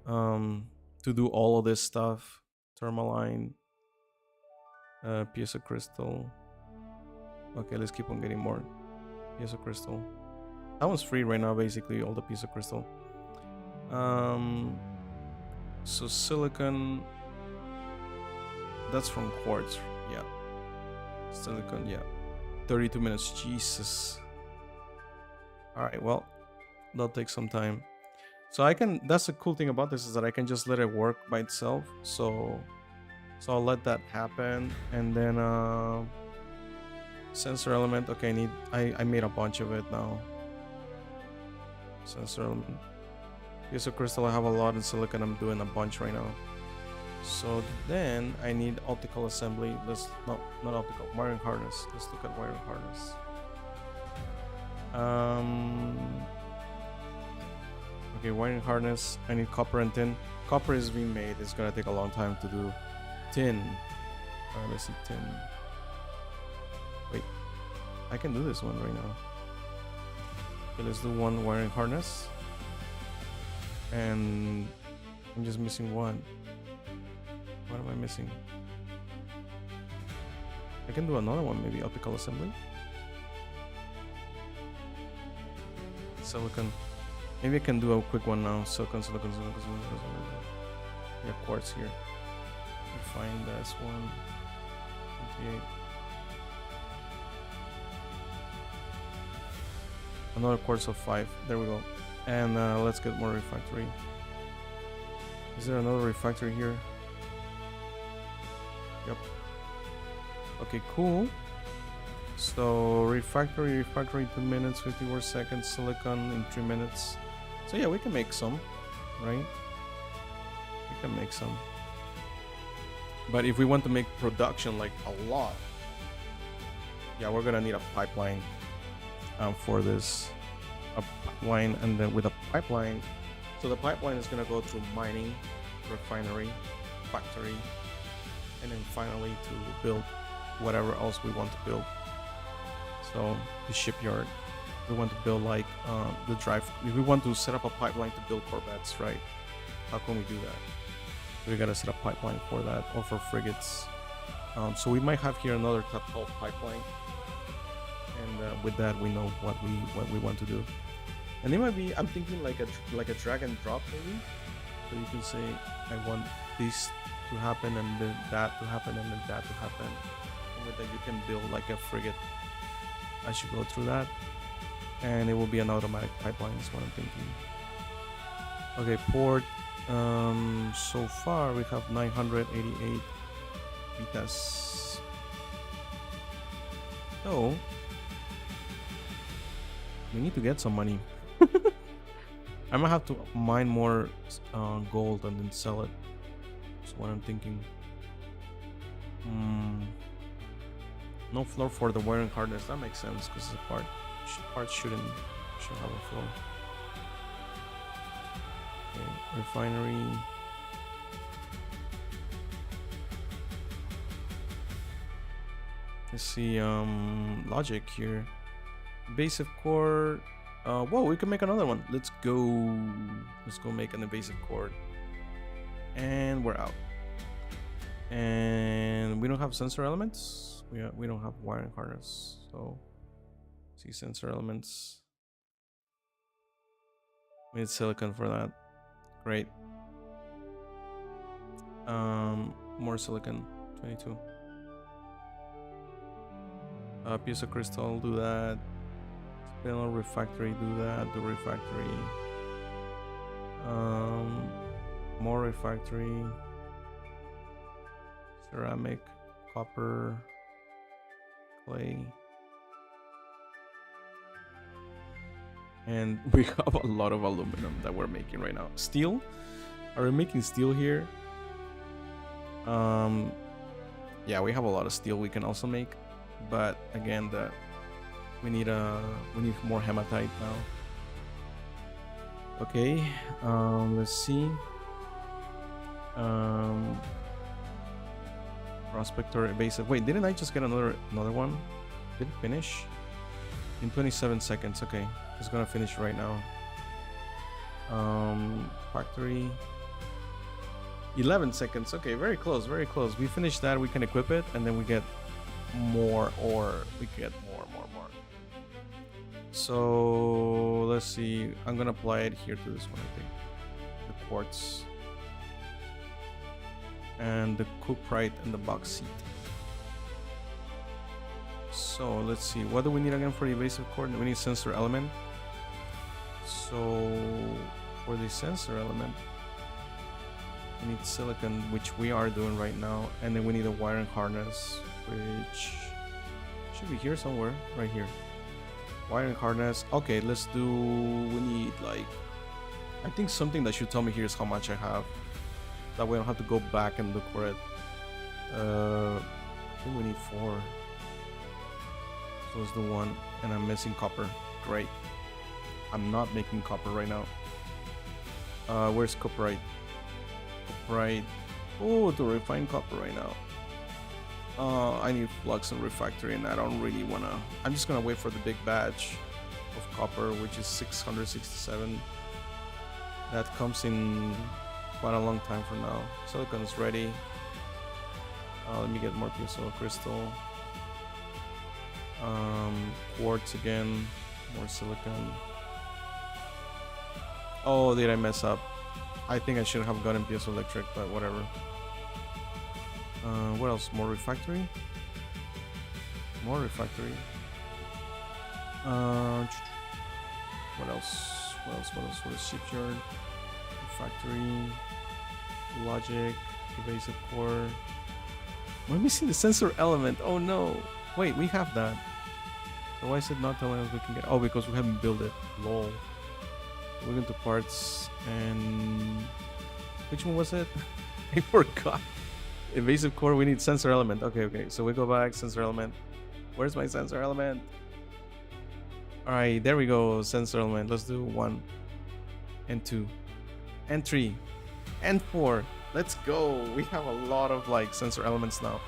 to do all of this stuff. Tourmaline, piezo crystal. Okay, let's keep on getting more piezo crystal. That one's free right now, basically, all the piezo crystal. So silicon, that's from quartz. Yeah, silicon. Yeah, 32 minutes. Jesus. All right, well, that'll take some time. So I can, that's the cool thing about this, is that I can just let it work by itself. So I'll let that happen. And then sensor element. Okay, I made a bunch of it now. Sensor element. Piezo crystal, I have a lot in silicon. I'm doing a bunch right now. So then I need optical assembly. Not optical, wiring harness. Let's look at wiring harness. Okay, wiring harness. I need copper and tin. Copper is being made. It's gonna take a long time to do. Tin. Let's see, tin. Wait, I can do this one right now. Okay, let's do one wiring harness. And I'm just missing one. What am I missing? I can do another one, maybe optical assembly. Silicon. Maybe I can do a quick one now. Silicon. Yeah, quartz here. Refine this one. 28. Another quartz of 5. There we go. And let's get more refractory. Is there another refractory here? Yep. Okay, cool. So refractory 2 minutes, 54 seconds, silicon in 3 minutes. So yeah, we can make some, right? We can make some. But if we want to make production like a lot, yeah, we're gonna need a pipeline for this. A pipeline, and then with a pipeline, so the pipeline is gonna go through mining, refinery, factory, and then finally to build whatever else we want to build. So the shipyard, we want to build like the drive. If we want to set up a pipeline to build corvettes, right? How can we do that? We gotta set up pipeline for that, or for frigates. So we might have here another catapult pipeline, and with that we know what we want to do. And it might be, I'm thinking like a drag and drop maybe. So you can say I want this to happen, and then that to happen, and then that to happen. And with that you can build like a frigate as you go through that, and it will be an automatic pipeline is what I'm thinking. Okay, port. So far we have 988 vitas. So we need to get some money. I'm gonna have to mine more gold and then sell it. That's what I'm thinking. No floor for the wiring harness. That makes sense because the part should have a floor. Okay, refinery. Let's see. Logic here. Basic core. Whoa, we can make another one. Let's go make an evasive core. And we're out. And we don't have sensor elements. We don't have wiring harness. So see sensor elements. We need silicon for that. Great. More silicon. 22. Piezo crystal, do that. Spinel refractory, do that. Do refractory. More refractory. Ceramic, copper, clay. And we have a lot of aluminum that we're making right now. Steel? Are we making steel here? Yeah, we have a lot of steel we can also make, but again, we need more hematite now. Okay, let's see. Prospector evasive. Wait, didn't I just get another one? Did it finish? In 27 seconds. Okay, it's gonna finish right now. Factory. 11 seconds. Okay, very close, very close. We finish that, we can equip it, and then we get more ore. We get more. So let's see. I'm gonna apply it here to this one, I think. The quartz and the cuprite and the bauxite. So let's see. What do we need again for the evasive core? We need sensor element. So for the sensor element, we need silicon, which we are doing right now, and then we need a wiring harness, which should be here somewhere, right here. Wiring harness. Okay, let's do. We need like, I think something that should tell me here is how much I have. That way I don't have to go back and look for it. I think we need 4. So let's do 1, and I'm missing copper. Great. I'm not making copper right now. Where's copperite? Right. Oh, to refine copper right now. I need flux and refractory, and I don't really wanna. I'm just gonna wait for the big batch of copper, which is 667. That comes in quite a long time from now. Silicon is ready. Let me get more piezo crystal. Quartz again. More silicon. Oh, did I mess up? I think I should have gotten piezoelectric, but whatever. What else? More refractory? More refractory. What else? What is shipyard? Refractory. Logic. Evasive core. We're missing the sensor element. Oh no. Wait, we have that. So why is it not telling us we can get... Oh, because we haven't built it. Lol. We're going to parts and... Which one was it? I forgot. Evasive core, we need sensor element. Okay. So we go back, sensor element. Where's my sensor element? Alright, there we go. Sensor element. Let's do 1 and 2 and 3 and 4. Let's go. We have a lot of like sensor elements now.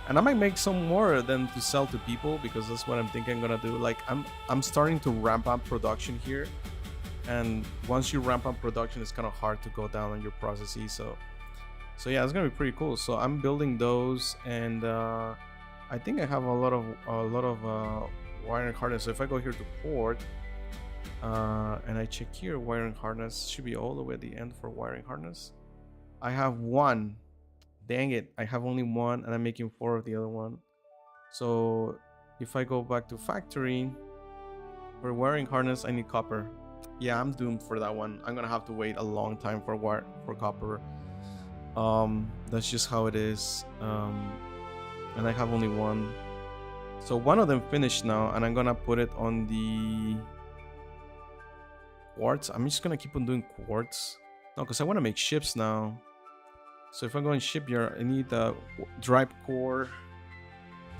And I might make some more than to sell to people, because that's what I'm thinking I'm gonna do. Like I'm starting to ramp up production here. And once you ramp up production, it's kind of hard to go down on your processes. So yeah, it's gonna be pretty cool. So I'm building those, and I think I have a lot of wiring harness. So if I go here to port, and I check here, wiring harness should be all the way at the end for wiring harness. I have 1. Dang it! I have only 1, and I'm making 4 of the other one. So if I go back to factory for wiring harness, I need copper. Yeah, I'm doomed for that one. I'm gonna have to wait a long time for copper. That's just how it is. And I have only 1. So one of them finished now, and I'm gonna put it on the quartz. I'm just gonna keep on doing quartz. No, because I want to make ships now. So if I go in shipyard, I need a drive core.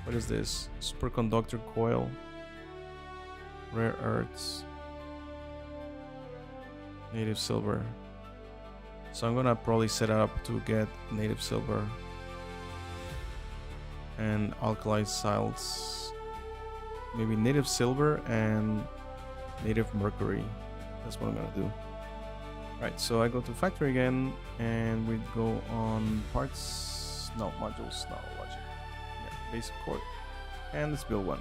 What is this? Superconductor coil. Rare earths. Native silver. So I'm gonna probably set it up to get native silver and alkali salts. Maybe native silver and native mercury. That's what I'm gonna do. Right, so I go to factory again, and we go on parts. No, modules, no, logic. Yeah, basic core. And let's build 1.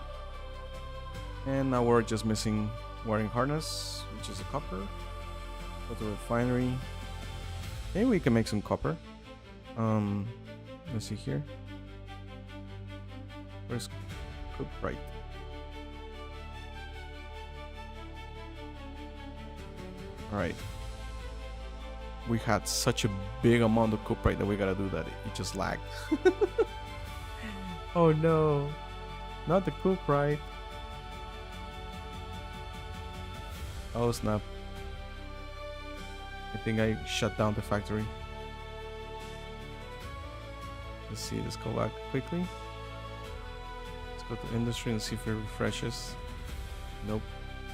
And now we're just missing wiring harness, which is a copper. Go to refinery. Maybe we can make some copper. Let's see here. Where's cuprite? Alright. We had such a big amount of cuprite that we gotta do that. It just lagged. Oh no. Not the cuprite. Oh snap. I think I shut down the factory. Let's see, let's go back quickly. Let's go to industry and see if it refreshes. Nope,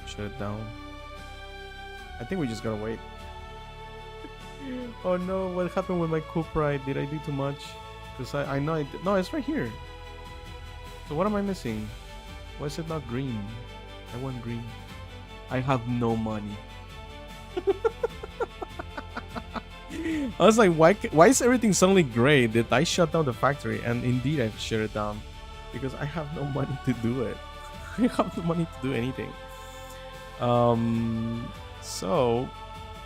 shut it down. I think we just gotta wait. Oh no, what happened with my cooperate? Did I do too much? Because I know I did. No, it's right here. So what am I missing? Why is it not green? I want green. I have no money. I was like, why is everything suddenly gray? Did I shut down the factory? And indeed, I've shut it down because I have no money to do it. I have no money to do anything. So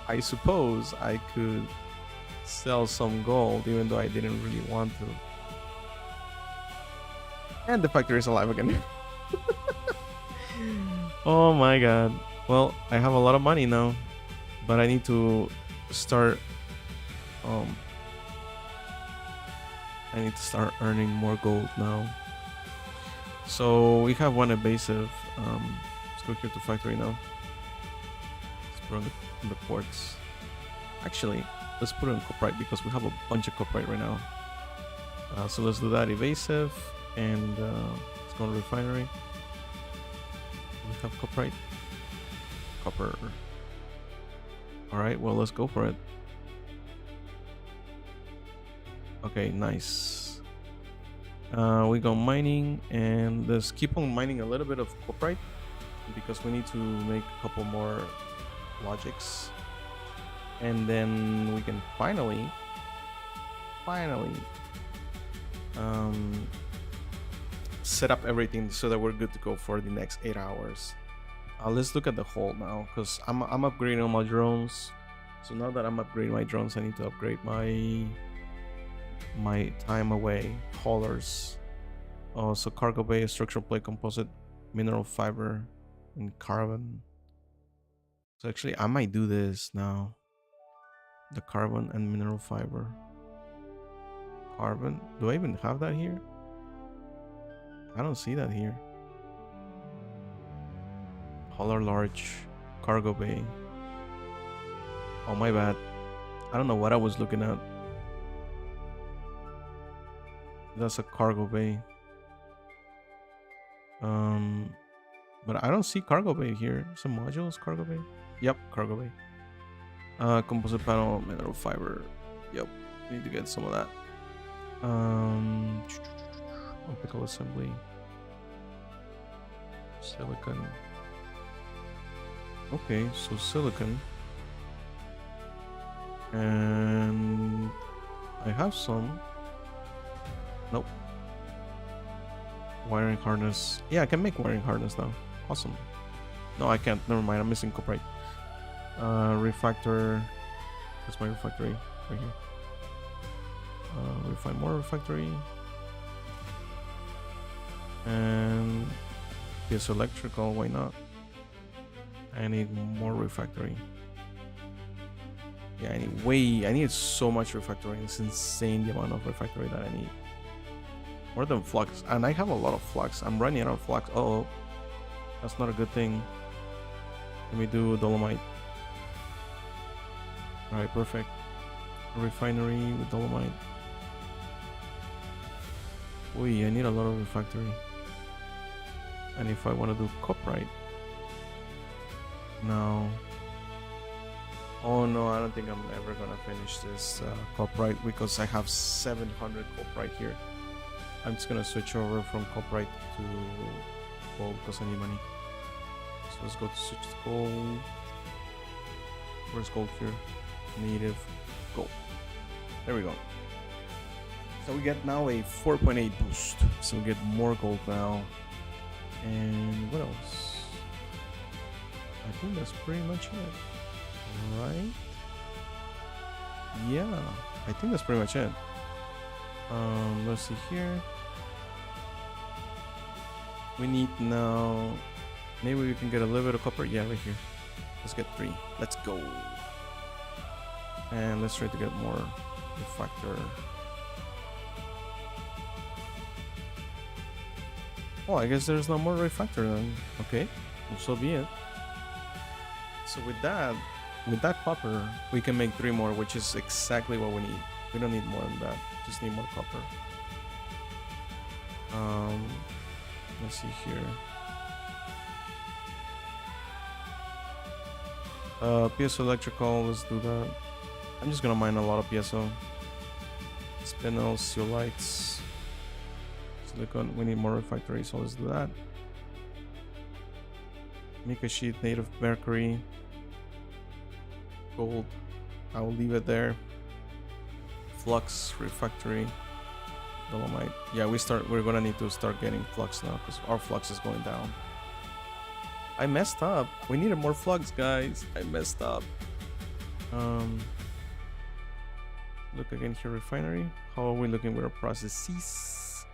I suppose I could sell some gold, even though I didn't really want to. And the factory is alive again. Oh my god. Well, I have a lot of money now, but I need to start earning more gold now. So we have one evasive. Let's go here to factory now. Let's put on the ports. Actually, let's put it on copyright because we have a bunch of copyright right now. So let's do that evasive and let's go to refinery. We have copyright. Copper. Alright, well let's go for it. Okay, nice. We go mining and let's keep on mining a little bit of copyright because we need to make a couple more logics. And then we can finally set up everything so that we're good to go for the next 8 hours. Let's look at the hull now because I'm upgrading all my drones. So now that I'm upgrading my drones, I need to upgrade my time away haulers. Oh, so cargo bay, structural plate, composite, mineral fiber, and carbon. So actually, I might do this now. The carbon and mineral fiber. Carbon. Do I even have that here? I don't see that here. Hauler large, cargo bay. Oh my bad. I don't know what I was looking at. That's a cargo bay. But I don't see cargo bay here. Some modules, cargo bay. Yep, cargo bay. Composite panel, mineral fiber. Yep, need to get some of that. Optical assembly. Silicon. Okay, so silicon. And I have some. Nope. Wiring harness. Yeah, I can make wiring harness now. Awesome. No, I can't. Never mind. I'm missing copyright. Refactor. That's my refactory right here. Refine more refactory. And PS electrical. Why not? I need more refactory. Yeah, I need so much refactoring. It's insane the amount of refactory that I need. More than flux. And I have a lot of flux. I'm running out of flux. Oh, that's not a good thing. Let me do dolomite. Alright, perfect. Refinery with dolomite. Ui, I need a lot of refactory. And if I want to do copyright. No. Oh no, I don't think I'm ever gonna finish this copyright because I have 700 copyright here. I'm just gonna switch over from copyright to gold because I need money. So let's go to switch to gold. Where's gold here? Native gold. There we go. So we get now a 4.8 boost. So we get more gold now. And what else? I think that's pretty much it. Right? Yeah, I think that's pretty much it. Let's see here. We need now. Maybe we can get a little bit of copper. Yeah, right here. Let's get 3. Let's go. And let's try to get more refactor. Oh, I guess there's no more refactor then. Okay, well, so be it. So with that copper, we can make 3 more, which is exactly what we need. We don't need more than that. Just need more copper. Let's see here. Piezo electrical, let's do that. I'm just gonna mine a lot of piezo. Spinels, zeolites, silicon. We need more refractory, so let's do that. Mica sheet, native mercury, gold. I will leave it there. Flux, refractory, dolomite. Yeah, we're gonna need to start getting flux now because our flux is going down. I messed up. We needed more flux, guys. I messed up. Look again here, refinery. How are we looking with our processes?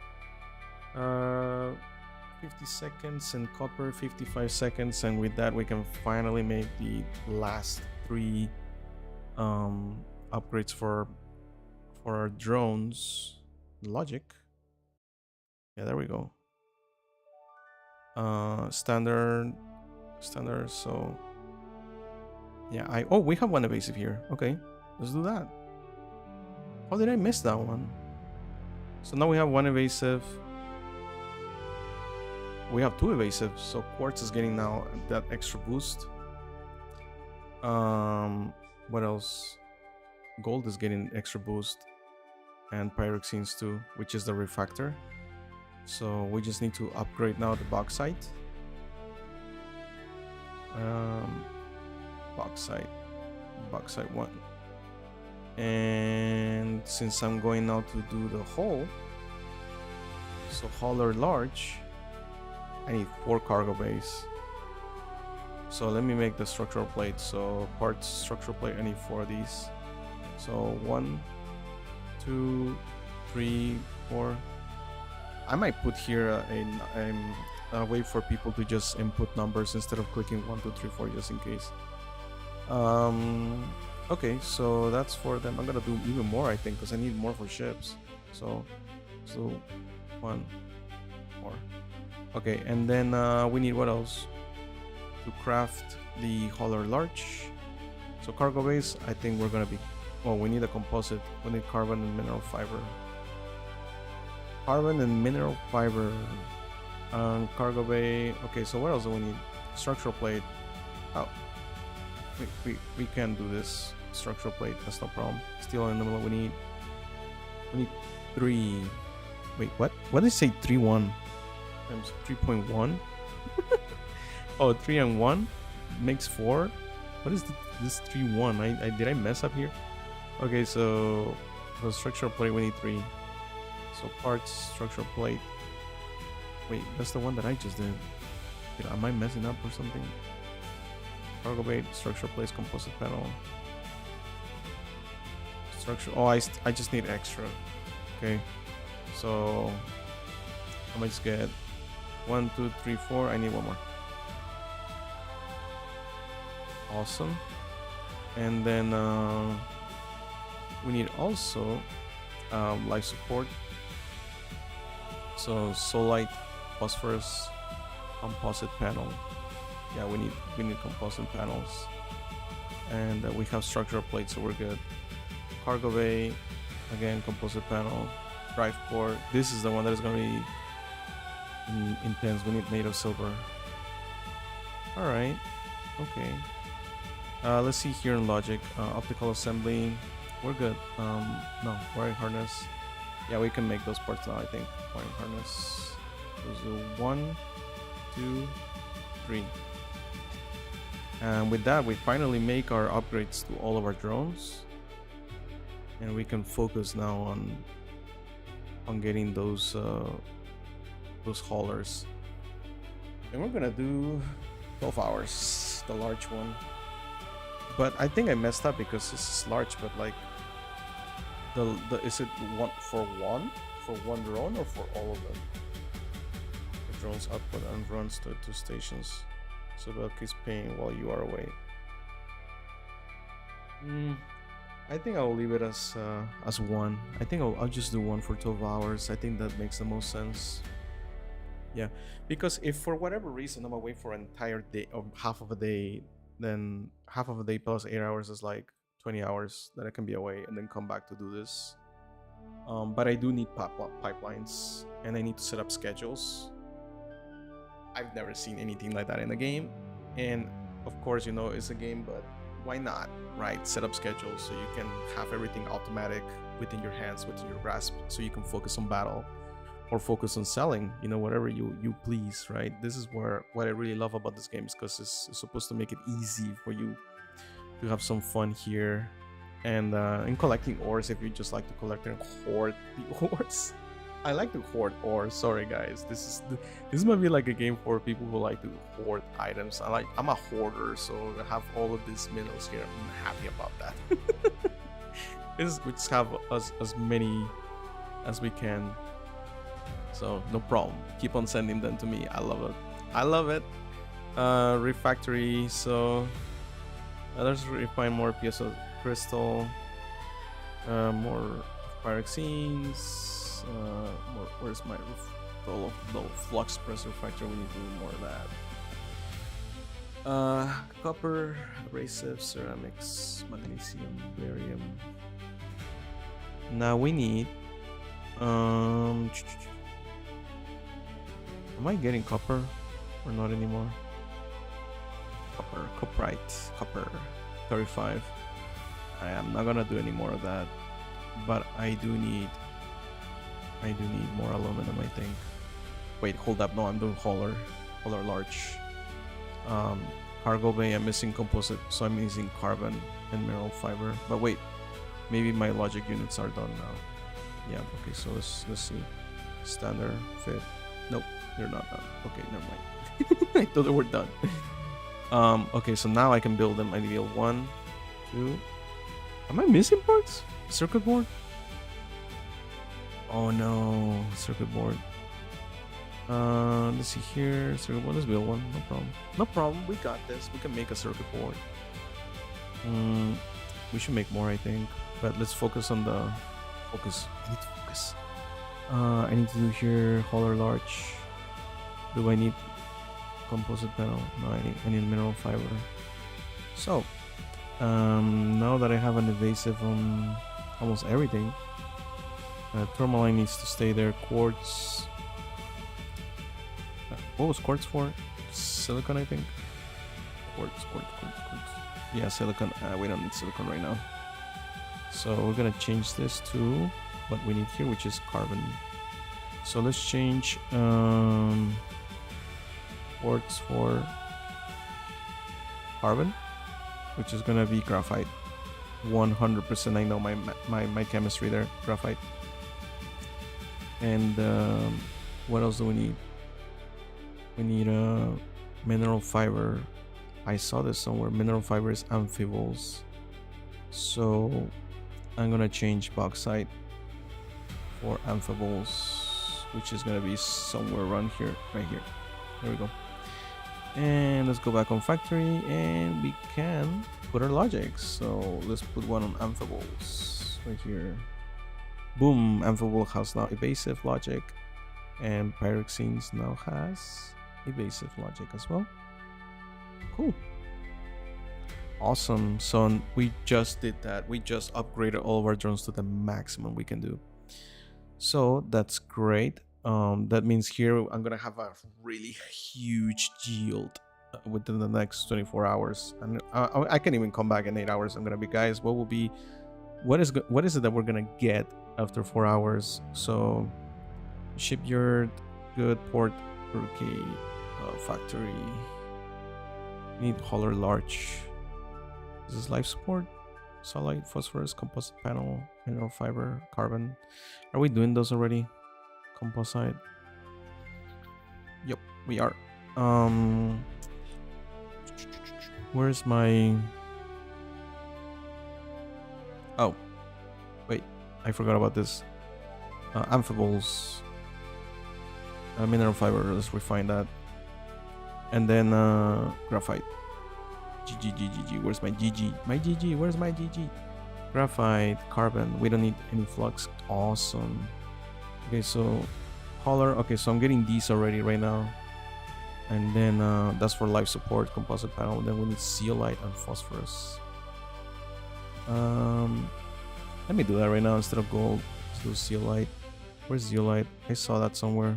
50 seconds and copper, 55 seconds, and with that we can finally make the last 3 upgrades for our drones. Logic. Yeah, there we go. Standard, so yeah, we have one evasive here. Okay, let's do that. How did I miss that one? So now we have 1 evasive. We have 2 evasive, so quartz is getting now that extra boost. What else? Gold is getting extra boost, and pyroxenes too, which is the refractor. So we just need to upgrade now the bauxite. Bauxite 1. And since I'm going now to do the hull, so hauler large, I need 4 cargo bays. So let me make the structural plate. So parts structural plate, I need 4 of these. So 1, 2, 3, 4. I might put here a way for people to just input numbers instead of clicking 1, 2, 3, 4 just in case. Okay, so that's for them. I'm gonna do even more, I think, because I need more for ships. So 1 more. Okay, and then we need what else to craft the hauler large. So cargo base, I think we're gonna be. Oh, we need a composite. We need carbon and mineral fiber. Carbon and mineral fiber. Cargo bay. Okay, so what else do we need? Structural plate. Oh, we can do this. Structural plate, that's no problem. Steel in the middle. We need 3. Wait, what? What did it say? 3-1 times 3.1. Oh, 3 and 1 makes 4. What is this 3-1? I did I mess up here? Okay, so for structural plate we need 3. So parts, structural plate. Wait, that's the one that I just did. Am I messing up or something? Cargo bay, structural plate, composite panel. Structure. Oh, I just need extra. Okay, so I might just get 1, 2, 3, 4. I need 1 more. Awesome. And then we need also life support. So solite, phosphorus, composite panel. Yeah, we need composite panels, and we have structural plates, so we're good. Cargo bay, again, composite panel. Drive core. This is the one that is going to be intense. We need native silver. All right. Okay. Let's see here in logic. Optical assembly. We're good. No, wiring harness. Yeah, we can make those parts now, I think. Wiring harness. Those are 1, 2, 3. And with that, we finally make our upgrades to all of our drones. And we can focus now on getting those haulers. And we're gonna do 12 hours, the large one. But I think I messed up because this is large, but like is it for one drone or for all of them? The drone's output and runs to 2 stations. So Belk is paying while you are away. I think I'll leave it as 1. I think I'll just do 1 for 12 hours. I think that makes the most sense. Yeah, because if for whatever reason I'm away for an entire day or half of a day, then half of a day plus 8 hours is like 20 hours that I can be away and then come back to do this. But I do need pipelines, and I need to set up schedules. I've never seen anything like that in a game, and of course, you know, it's a game, but why not, right? Set up schedules so you can have everything automatic within your hands, within your grasp, so you can focus on battle or focus on selling, you know, whatever you please, right? This is where what I really love about this game is because it's supposed to make it easy for you to have some fun here. And in collecting ores, if you just like to collect and hoard the ores. I like to hoard ores. Sorry guys, this might be like a game for people who like to hoard items. I'm a hoarder, so I have all of these minerals here. I'm happy about that. We just have as many as we can, so no problem. Keep on sending them to me. I love it. I love it. Refactory. So let's refine more piezo crystal, more pyroxenes. More, where's my the flux press refactor? We need to do more of that. Copper, abrasive, ceramics, magnesium, barium. Now we need am I getting copper or not anymore? Copperite, copper 35. I am not gonna do any more of that, but I do need more aluminum, I think. Wait, hold up. No, I'm doing hauler large. Cargo bay, I'm missing composite, so I'm using carbon and mineral fiber. But wait, maybe my logic units are done now. Yeah, okay, so let's see. Standard, fit. Nope, they're not done. Okay, never mind. I thought they were done. Okay, so now I can build them. I need 1, 2. Am I missing parts? Circuit board? Oh no, circuit board. Let's see here. Circuit board, let's build one. No problem. No problem. We got this. We can make a circuit board. We should make more, I think. But let's focus on the focus. I need to focus. I need to do here hauler large. Do I need composite panel? No, I need mineral fiber. So now that I have an evasive on almost everything, tourmaline needs to stay there. Quartz. What was quartz for? Silicon, I think. Quartz. Yeah, silicon. We don't need silicon right now. So we're gonna change this to what we need here, which is carbon. So let's change quartz for carbon, which is gonna be graphite. 100%. I know my chemistry there. Graphite. And what else do we need? We need mineral fiber. I saw this somewhere. Mineral fiber is amphiboles. So I'm gonna change bauxite for amphiboles, which is gonna be somewhere around here, right here. There we go. And let's go back on factory, and we can put our logics. So let's put one on amphiboles right here. Boom, amphibole has now evasive logic, and pyroxenes now has evasive logic as well. Cool. Awesome. So we just did that. We just upgraded all of our drones to the maximum we can do. So that's great. That means here I'm gonna have a really huge yield within the next 24 hours, and I can even come back in 8 hours. I'm gonna be, guys, what is it that we're gonna get after 4 hours? So shipyard, good, port, okay, factory, need hauler large. This is life support, sunlight, phosphorus, composite panel, mineral fiber, carbon. Are we doing those already? Composite. Yep, we are. Where's my... Oh, wait, I forgot about this. Amphiboles, mineral fiber, let's refine that. And then graphite. GG, where's my GG? My GG, where's my GG? Graphite, carbon, we don't need any flux. Awesome. Okay, so hauler. Okay, so I'm getting these already right now. And then that's for life support, composite panel. Then we need zeolite and phosphorus. Let me do that right now instead of gold. Let's do zeolite. Where's zeolite? I saw that somewhere.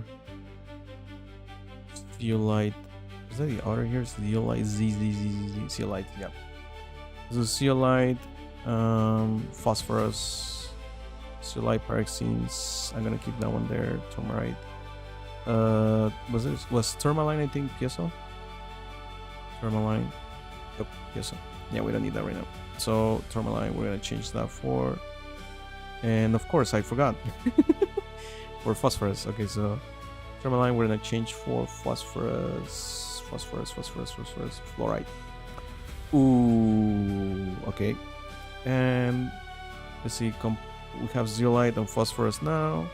Zeolite. Is that the order here? Zeolite. Zeolite. Yeah. So zeolite, phosphorus, zeolite pyroxenes. I'm gonna keep that one there. Tourmaline. Was tourmaline? I think piezo. Tourmaline. Yep, piezo. Yeah, we don't need that right now. So tourmaline, we're gonna change that for. And of course, I forgot. For phosphorus. Okay, so tourmaline, we're gonna change for phosphorus. Fluoride. Ooh, okay. And let's see, we have zeolite and phosphorus now.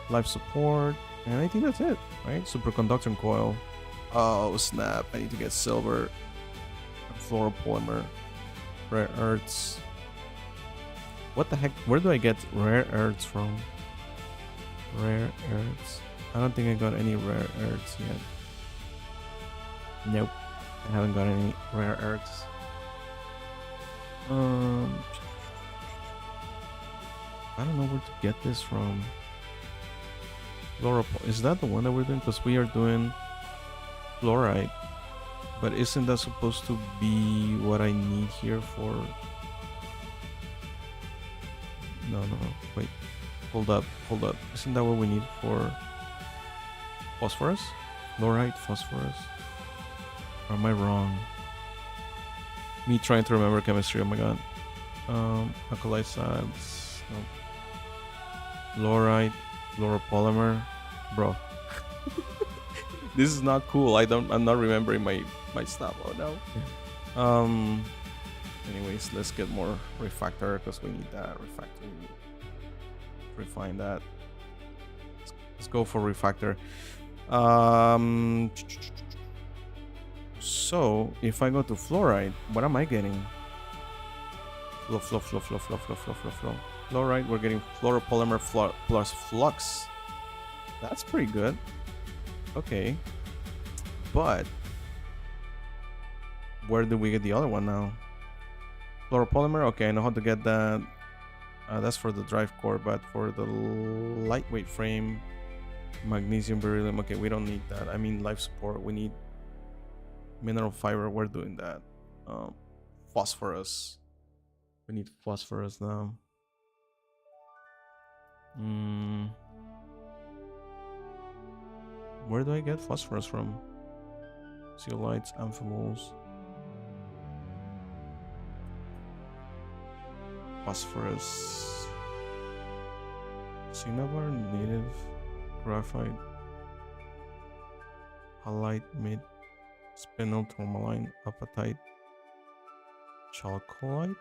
Life support, and I think that's it, right? Superconductor coil. Oh snap! I need to get silver. Fluoropolymer. Rare earths. What the heck? Where do I get rare earths from? Rare earths. I don't think I got any rare earths yet. Nope, I haven't got any rare earths. I don't know where to get this from. Is that the one that we're doing? Because we are doing fluoride. But isn't that supposed to be what I need here for... No. Wait. Hold up. Isn't that what we need for phosphorus? Fluoride, phosphorus. Or am I wrong? Me trying to remember chemistry, oh my god. Alkali salts. No. Fluoride, fluoropolymer. Bro. This is not cool. I'm not remembering my stuff. Oh no. Anyways, let's get more refactor because we need that refactor. Refine that. Let's go for refactor. So if I go to fluoride, what am I getting? Flow. Fluoride, we're getting fluoropolymer plus flux. That's pretty good. Okay. But where do we get the other one now? Fluoropolymer, okay, I know how to get that. That's for the drive core, but for the lightweight frame, magnesium, beryllium, okay, we don't need that. I mean life support, we need mineral fiber, we're doing that. Phosphorus. We need phosphorus now. Where do I get phosphorus from? Zeolites, amphiboles. Phosphorus. Cinnabar, native, graphite, halite, mid, spinel, tourmaline, apatite, chalcolite,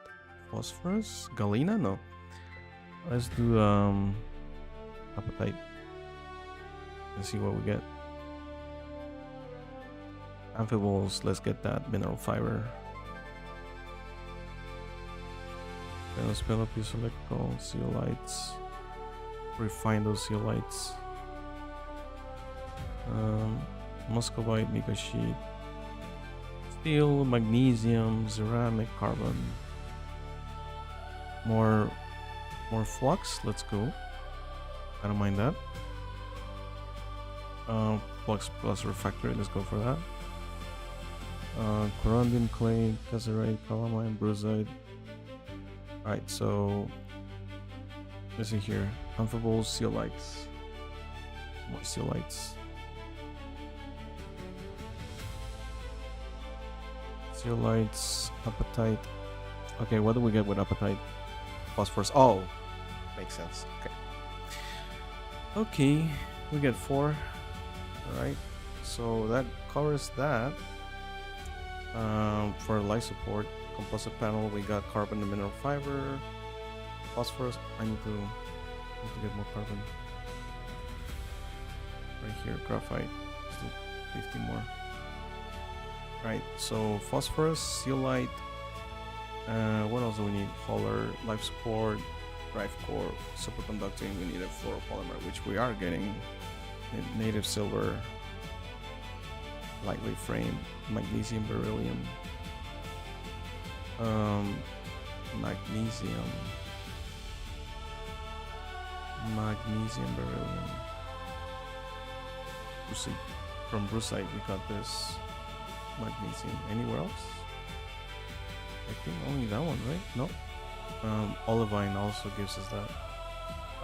phosphorus, galena. No. Let's do apatite. Let's see what we get. Amphiboles, let's get that mineral fiber. Spinel piece electrical, zeolites. Refine those zeolites. Muscovite, mica sheet. Steel, magnesium, ceramic, carbon. More flux, let's go. I don't mind that. Flux plus refractory, let's go for that. Corundum, clay, cassiterite, calamine, brucite. Alright, so let's see here. Amphiboles, zeolites. More zeolites. Zeolites, apatite. Okay, what do we get with apatite? Phosphorus. Oh, makes sense. Okay, we get 4. Alright, so that covers that. For life support, composite panel, we got carbon and mineral fiber. Phosphorus, I need to get more carbon. Right here, graphite. Let's do 50 more. Right, so phosphorus, zeolite. What else do we need? Hauler, life support, drive core, superconducting. We need a fluoropolymer, which we are getting. Native silver. lightweight frame, magnesium, beryllium, magnesium, beryllium. From Brucite we got this magnesium. Anywhere else? I think only that one, right? No. Olivine also gives us that.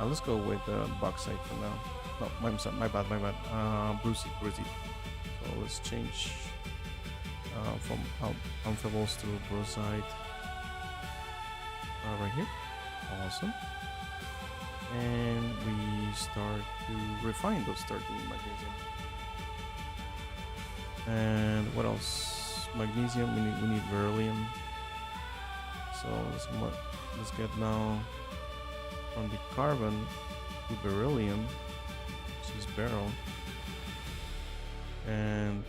Let's go with bauxite for now. No, my bad. Brucite. So let's change from amphiboles to brucite. Right here. Awesome. And we start to refine those 13 magnesium. And what else? Magnesium. We need beryllium. So let's get now from the carbon to beryllium, which is beryl. And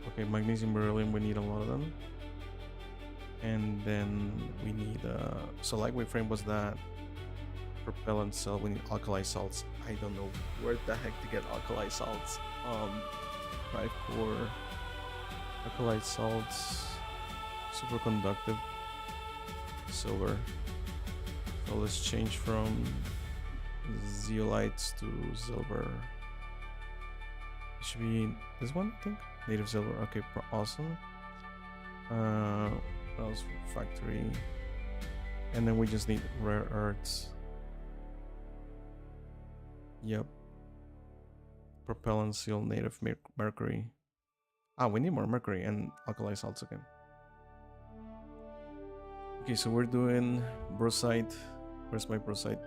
okay, magnesium, beryllium, we need a lot of them. And then we need so lightweight frame was that. Propellant cell, we need alkali salts. I don't know where the heck to get alkali salts. 5 core alkali salts, superconductive silver. So let's change from zeolites to silver. It should be this one, I think. Native silver. Okay, awesome. What else? Factory. And then we just need rare earths. Yep. Propellant seal, native mercury. We need more mercury and alkali salts again. Okay, so we're doing brucite. Where's my brucite?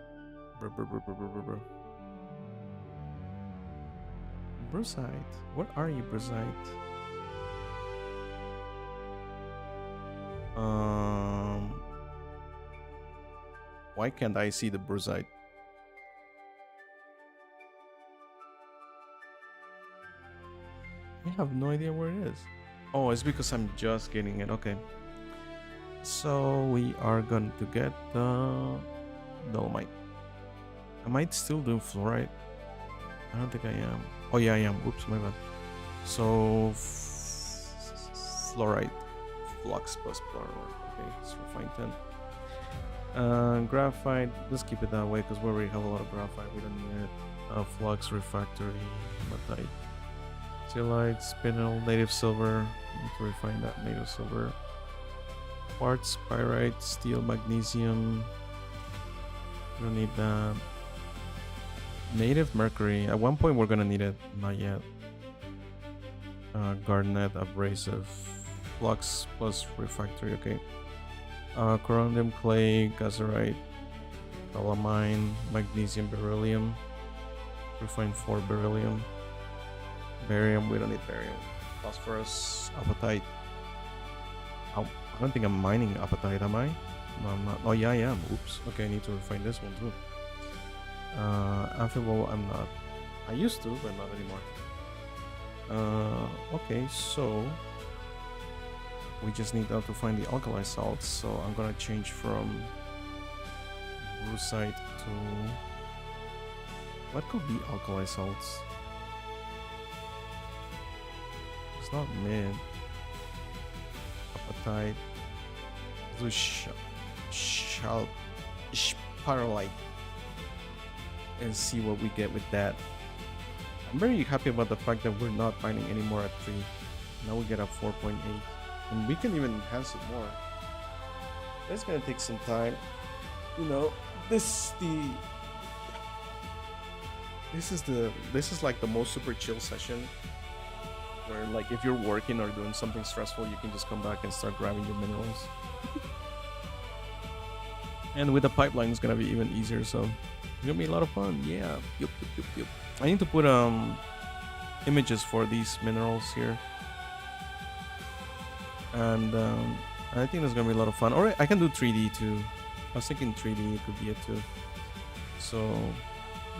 Brucite. What are you, brucite? Why can't I see the brucite? I have no idea where it is. Oh, it's because I'm just getting it. Okay. So we are going to get the dolomite. Am I still doing fluorite? I don't think I am. Oh yeah, I am. Oops, my bad. So fluorite, flux plus fluorite. Okay, let's refine 10. Graphite. Let's keep it that way because we already have a lot of graphite. We don't need it. Flux, refractory, hematite. Zeolite, spinel, native silver. Need to refine that native silver. Quartz, pyrite, steel, magnesium. We don't need that. Native mercury. At one point we're gonna need it. Not yet. Garnet, abrasive. Flux plus refractory. Okay. Corundum, clay, gazerite, calamine, magnesium, beryllium. Refine 4 beryllium. Barium, we don't need barium. Phosphorus, apatite. I don't think I'm mining apatite, am I? No, I'm not. Oh yeah, I am. Oops. Okay, I need to refine this one too. Amphibole, I'm not. I used to, but not anymore. Okay, so we just need now to find the alkali salts. So I'm gonna change from brucite to what could be alkali salts? It's not mid. Apatite. Do spiralite and see what we get with that. I'm very happy about the fact that we're not mining anymore at 3. Now we get a 4.8, and we can even enhance it more. It's gonna take some time. You know, this is like the most super chill session where, like, if you're working or doing something stressful, you can just come back and start grabbing your minerals. And with the pipeline, it's gonna be even easier. So it's gonna be a lot of fun. Yeah. Yup. I need to put images for these minerals here, and I think that's gonna be a lot of fun. Or I can do 3D too. I was thinking 3D could be it too. So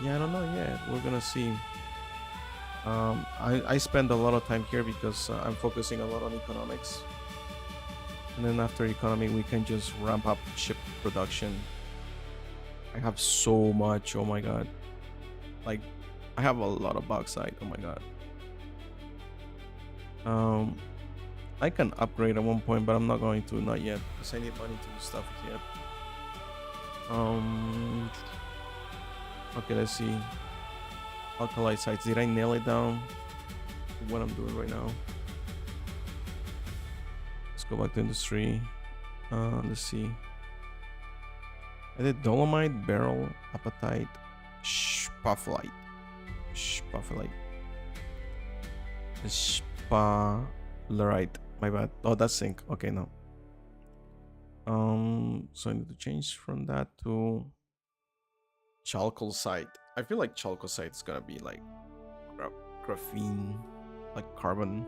yeah, I don't know yet. We're gonna see. I spend a lot of time here because I'm focusing a lot on economics, and then after economy we can just ramp up chip production. I have so much. Oh my god, like I have a lot of bauxite. Oh my god, Um, I can upgrade at one point, but I'm not going to, not yet, because I need money to do stuff yet. Okay, let's see. Alkali sites. Did I nail it down? What I'm doing right now. Let's go back to industry. Let's see. I did dolomite, beryl, apatite, sphalerite. Sphalerite. My bad. Oh, that's zinc. Okay, no. So I need to change from that to chalcosite. I feel like chalcosite is gonna be like graphene, like carbon.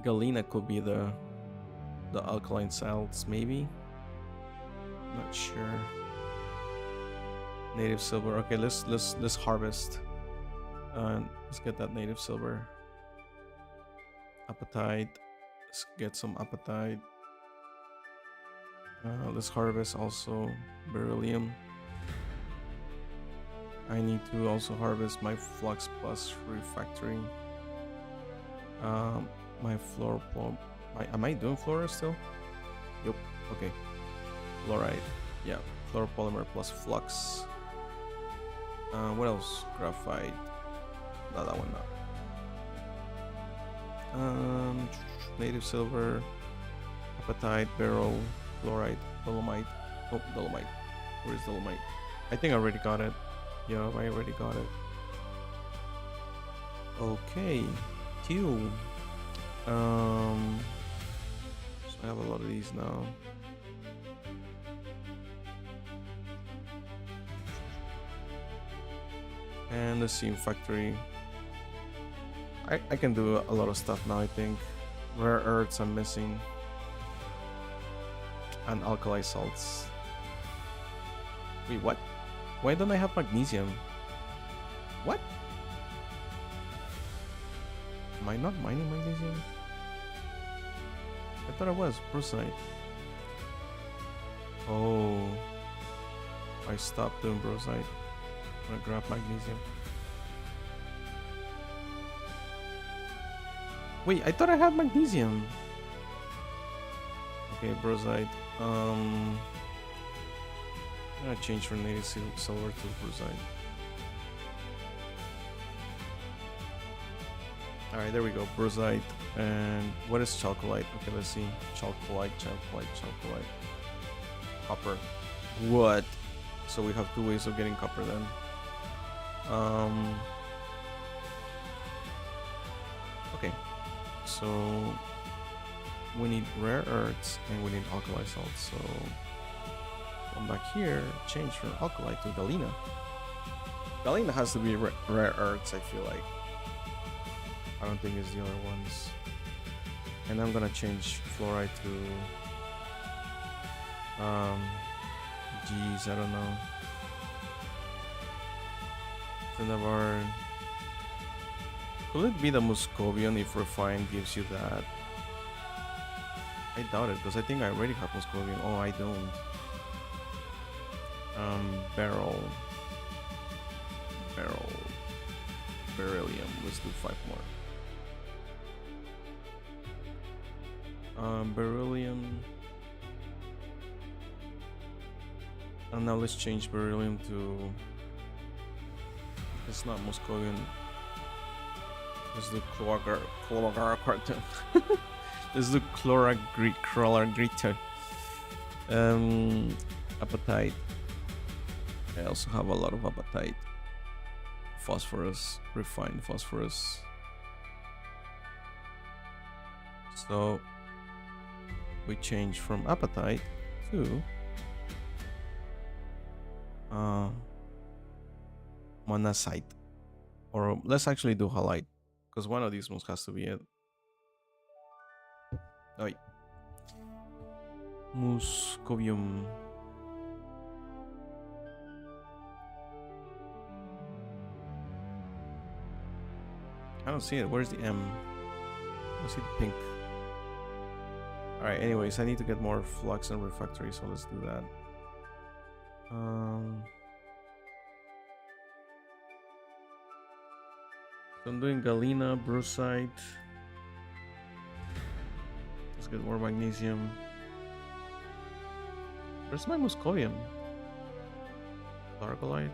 Galena could be the alkaline salts, maybe. Not sure. Native silver. Okay, let's harvest. Let's get that native silver. Apatite. Let's get some apatite. Let's harvest also beryllium. I need to also harvest my flux plus refractory. My fluoroplum. Am I doing fluoro still? Yep. Okay. Fluoride. Yeah. Fluoropolymer plus flux. What else? Graphite. No, that one not. Native silver. Apatite. Beryl. Fluoride. Dolomite. Oh, dolomite. Where's dolomite? I think I already got it. Yeah, I already got it. Okay. Teal. So I have a lot of these now. And let's see in factory. I can do a lot of stuff now, I think. Rare earths I'm missing. And alkali salts. Wait, what? Why don't I have magnesium? What? Am I not mining magnesium? I thought I was. Brucite. Oh. I stopped doing brucite. I'm gonna grab magnesium. Wait, I thought I had magnesium. Okay, brucite. I'm gonna change from native silver to brucite. Alright, there we go. Brucite. And what is chalcolite? Okay, let's see. Chalcolite. Copper. What? So we have two ways of getting copper then. Okay. So we need rare earths and we need alkali salts. So come back here, change from alkali to galena. Galena has to be rare earths, I feel like. I don't think it's the other ones. And I'm gonna change fluoride to geez, I don't know. Cinnabar. Could it be the Muscovian if refined gives you that? I doubt it, because I think I already have Muscovian. Oh, I don't. Beryllium. Let's do 5 more. Beryllium. And now let's change beryllium to. It's not Muscovian. Let's do chlorogarcarton. Let's do chlorogrita. Apatite. I also have a lot of apatite. Phosphorus, refined phosphorus. So we change from apatite to monazite. Or let's actually do halite, because one of these ones has to be it. Oh, wait. Muscovium. I don't see it. Where's the M? I see the pink. Alright, anyways, I need to get more flux and refractory, so let's do that. So I'm doing galena, brucite. Let's get more magnesium. Where's my moscovium? Argolite,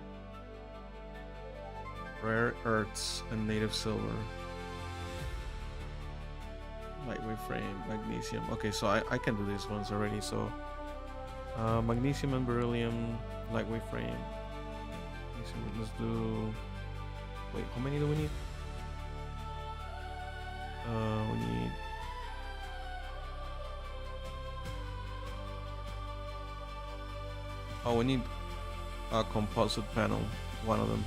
rare earths, and native silver. Lightweight frame, magnesium. Okay, so I can do these ones already. So magnesium and beryllium, lightweight frame. Let's do. Wait, how many do we need? We need. Oh, we need a composite panel, one of them.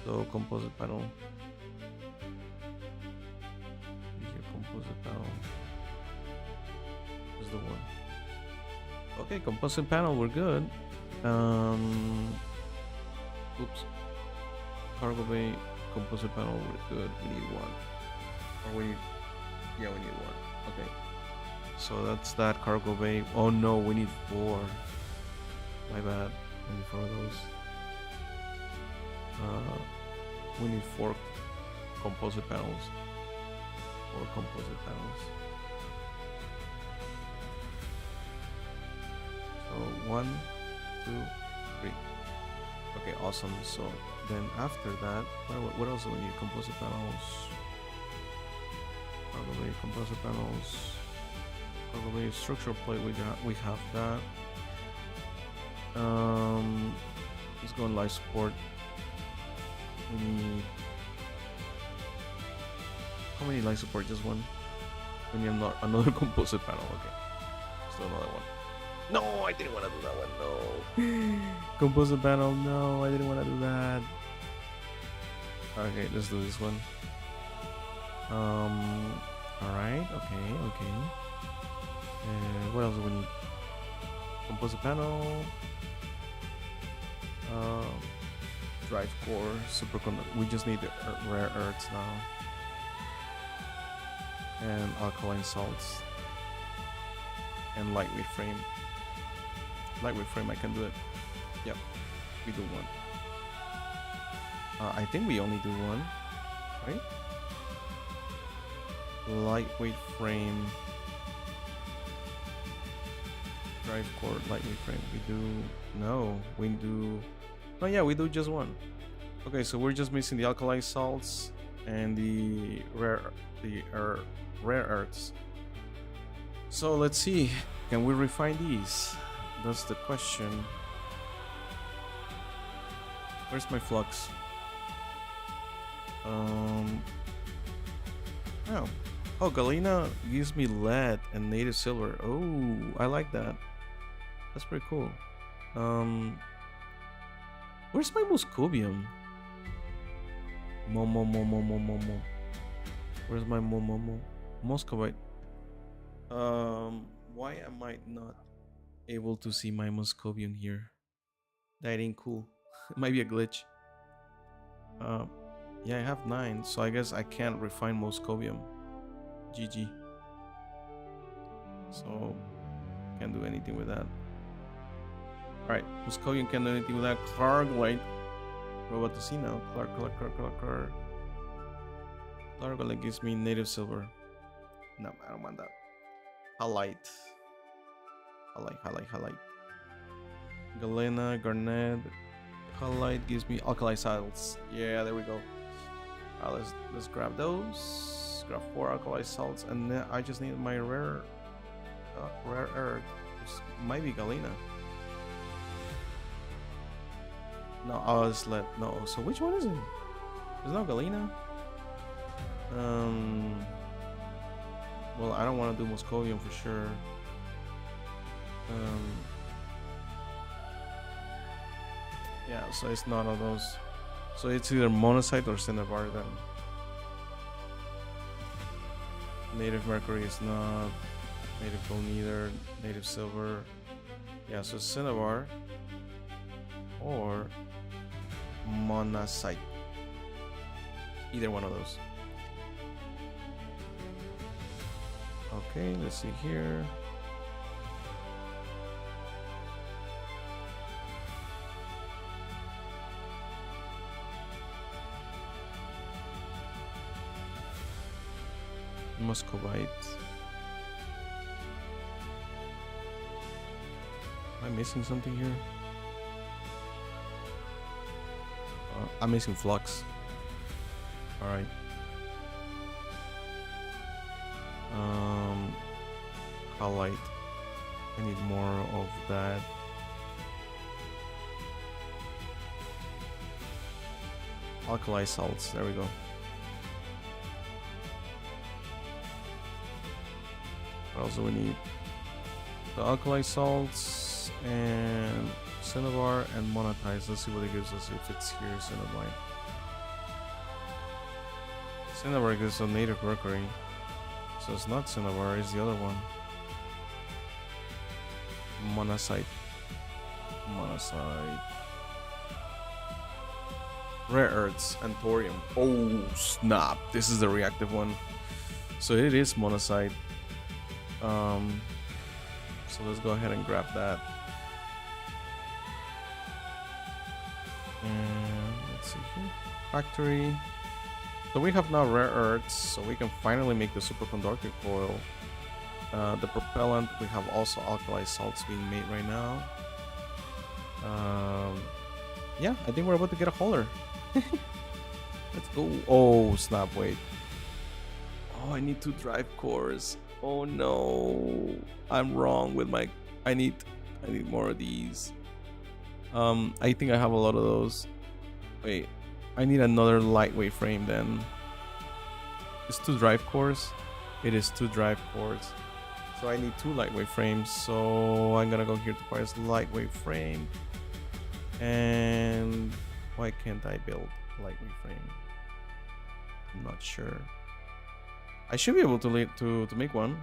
So composite panel. Here, composite panel is the one. Okay, composite panel, we're good. Oops. Cargo bay, composite panel, we're good. We need one. Or we need, yeah, we need one. Okay. So that's that cargo bay. Oh no, we need 4. My bad. We need 4 of those. We need 4 composite panels. 4 composite panels. So 1, 2, 3. Okay, awesome. So then after that, what else do we need? Composite panels. Probably composite panels. Probably structural plate. We have that. Let's go on life support. We need. How many life support? Just one. We need another composite panel. Okay. Still another one. No, I didn't want to do that one. No. Composite panel. No, I didn't want to do that. Okay, let's do this one. All right. Okay. What else do we need? Composite panel. Drive core, superconductor. We just need the rare earths now. And alkaline salts. And lightweight frame. Lightweight frame, I can do it. Yep, we do one. I think we only do one, right? Lightweight frame. Drive core, lightweight frame. We do. No, we do. Oh yeah, we do just one. Okay, so we're just missing the alkali salts and the rare earths. So let's see, can we refine these? That's the question. Where's my flux? Oh, galena gives me lead and native silver. Oh, I like that. That's pretty cool. Where's my moscovium? Mo. Where's my mo? Moscovite. Why am I not able to see my moscovium here? That ain't cool. It might be a glitch. Yeah, I have 9, so I guess I can't refine moscovium. GG. So can't do anything with that. Alright, moscovium can't do anything with that. Clarglite. We're about to see now. Clark. Clarglite gives me native silver. No, I don't want that. Halite. Galena, garnet. Halite gives me alkali salts. Yeah, there we go. Alright, let's grab those. Grab 4 alkali salts, and then I just need my rare earth. Might be galena. No, I'll just let no. So which one is it? There's no galena. Well, I don't want to do moscovium for sure. Yeah, so it's not of those. So it's either monazite or cinnabar then. Native mercury is not. Native gold neither. Native silver. Yeah, so cinnabar or monazite. Either one of those. Okay, let's see here. Muscovite. Am I missing something here? I'm missing flux. Alright. Halite. I need more of that. Alkali salts. There we go. What else do we need? The alkali salts and cinnabar and monetize. Let's see what it gives us if it's here. Cinnabar. Cinnabar gives a native mercury. So it's not cinnabar, it's the other one. Monazite. Monazite. Rare earths and thorium. Oh snap! This is the reactive one. So it is monazite. So let's go ahead and grab that. And let's see here. Factory. So we have now rare earths, so we can finally make the superconductor coil. The propellant, we have also alkali salts being made right now. Yeah, I think we're about to get a hauler. Let's go. Oh snap, wait. Oh, I need 2 drive cores. Oh no, I'm wrong with my. I need more of these. I think I have a lot of those. Wait, I need another lightweight frame then. It's 2 drive cores. It is 2 drive cores. So I need 2 lightweight frames. So I'm gonna go here to price lightweight frame. And why can't I build a lightweight frame? I'm not sure. I should be able to make one.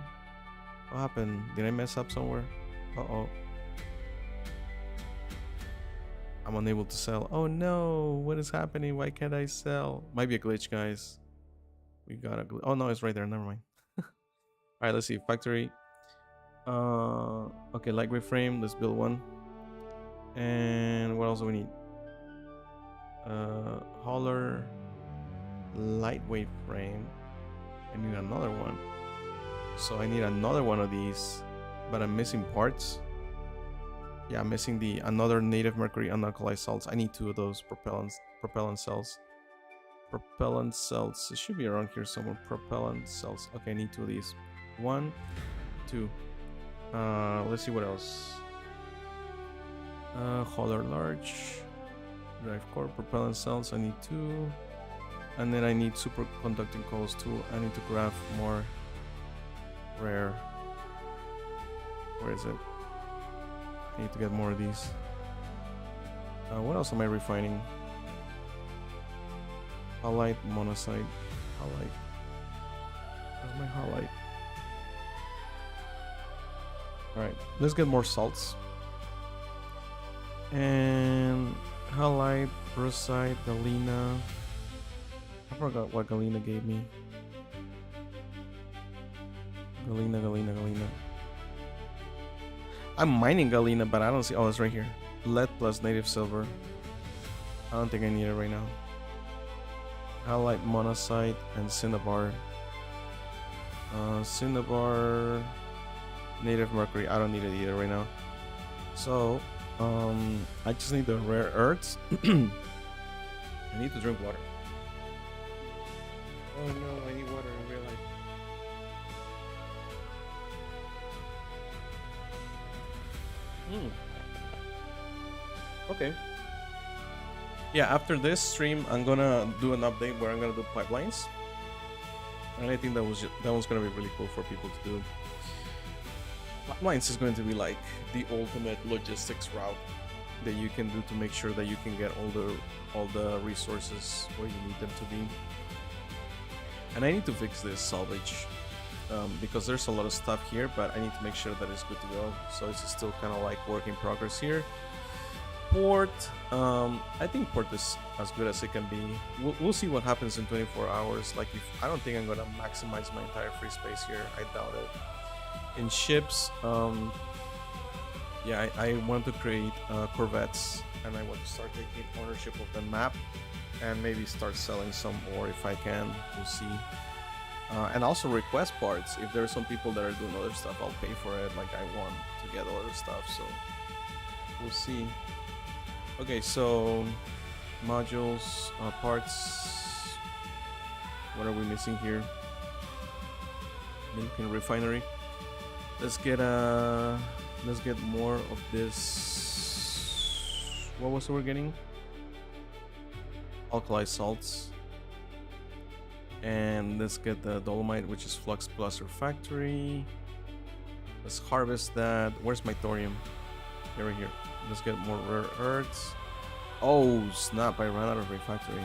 What happened? Did I mess up somewhere? Uh-oh. I'm unable to sell. Oh no, what is happening? Why can't I sell? Might be a glitch, guys. We got a glitch. Oh no, it's right there. Never mind. Alright, let's see. Factory. Okay, lightweight frame. Let's build one. And what else do we need? Hauler. Lightweight frame. I need another one. So I need another one of these. But I'm missing parts. Yeah, I'm missing another native mercury unalkali salts. I need 2 of those propellant cells. Propellant cells. It should be around here somewhere. Propellant cells. Okay, I need 2 of these. 1, 2. Let's see what else. Hauler large. Drive core. Propellant cells. I need 2. And then I need superconducting coils too. I need to grab more rare. Where is it? I need to get more of these. What else am I refining? Halite, monazite, halite. Where's my halite? Alright, let's get more salts. And halite, brucite, galena. I forgot what galena gave me. Galena. I'm mining galena, but I don't see. Oh, it's right here. Lead plus native silver. I don't think I need it right now. Halite, monazite, and cinnabar. Cinnabar, native mercury. I don't need it either right now. So, I just need the rare earths. I need to drink water. Oh no, I need water in real life. Okay. Yeah, after this stream, I'm gonna do an update where I'm gonna do pipelines, and I think that one's gonna be really cool for people to do. Pipelines is going to be like the ultimate logistics route that you can do to make sure that you can get all the resources where you need them to be. And I need to fix this salvage because there's a lot of stuff here, but I need to make sure that it's good to go. So it's still kind of like work in progress here. Port, I think port is as good as it can be. We'll see what happens in 24 hours. Like, I don't think I'm gonna maximize my entire free space here. I doubt it. In ships, yeah, I want to create corvettes, and I want to start taking ownership of the map, and maybe start selling some ore if I can. We'll see. And also request parts. If there are some people that are doing other stuff, I'll pay for it. Like I want to get other stuff, so we'll see. Okay, so modules, parts. What are we missing here? Lincoln refinery. Let's get more of this. What was it we're getting? Alkali salts. And let's get the dolomite, which is flux plus refractory. Let's harvest that. Where's my thorium? Here, right here. Let's get more rare earths. Oh snap! I ran out of refractory.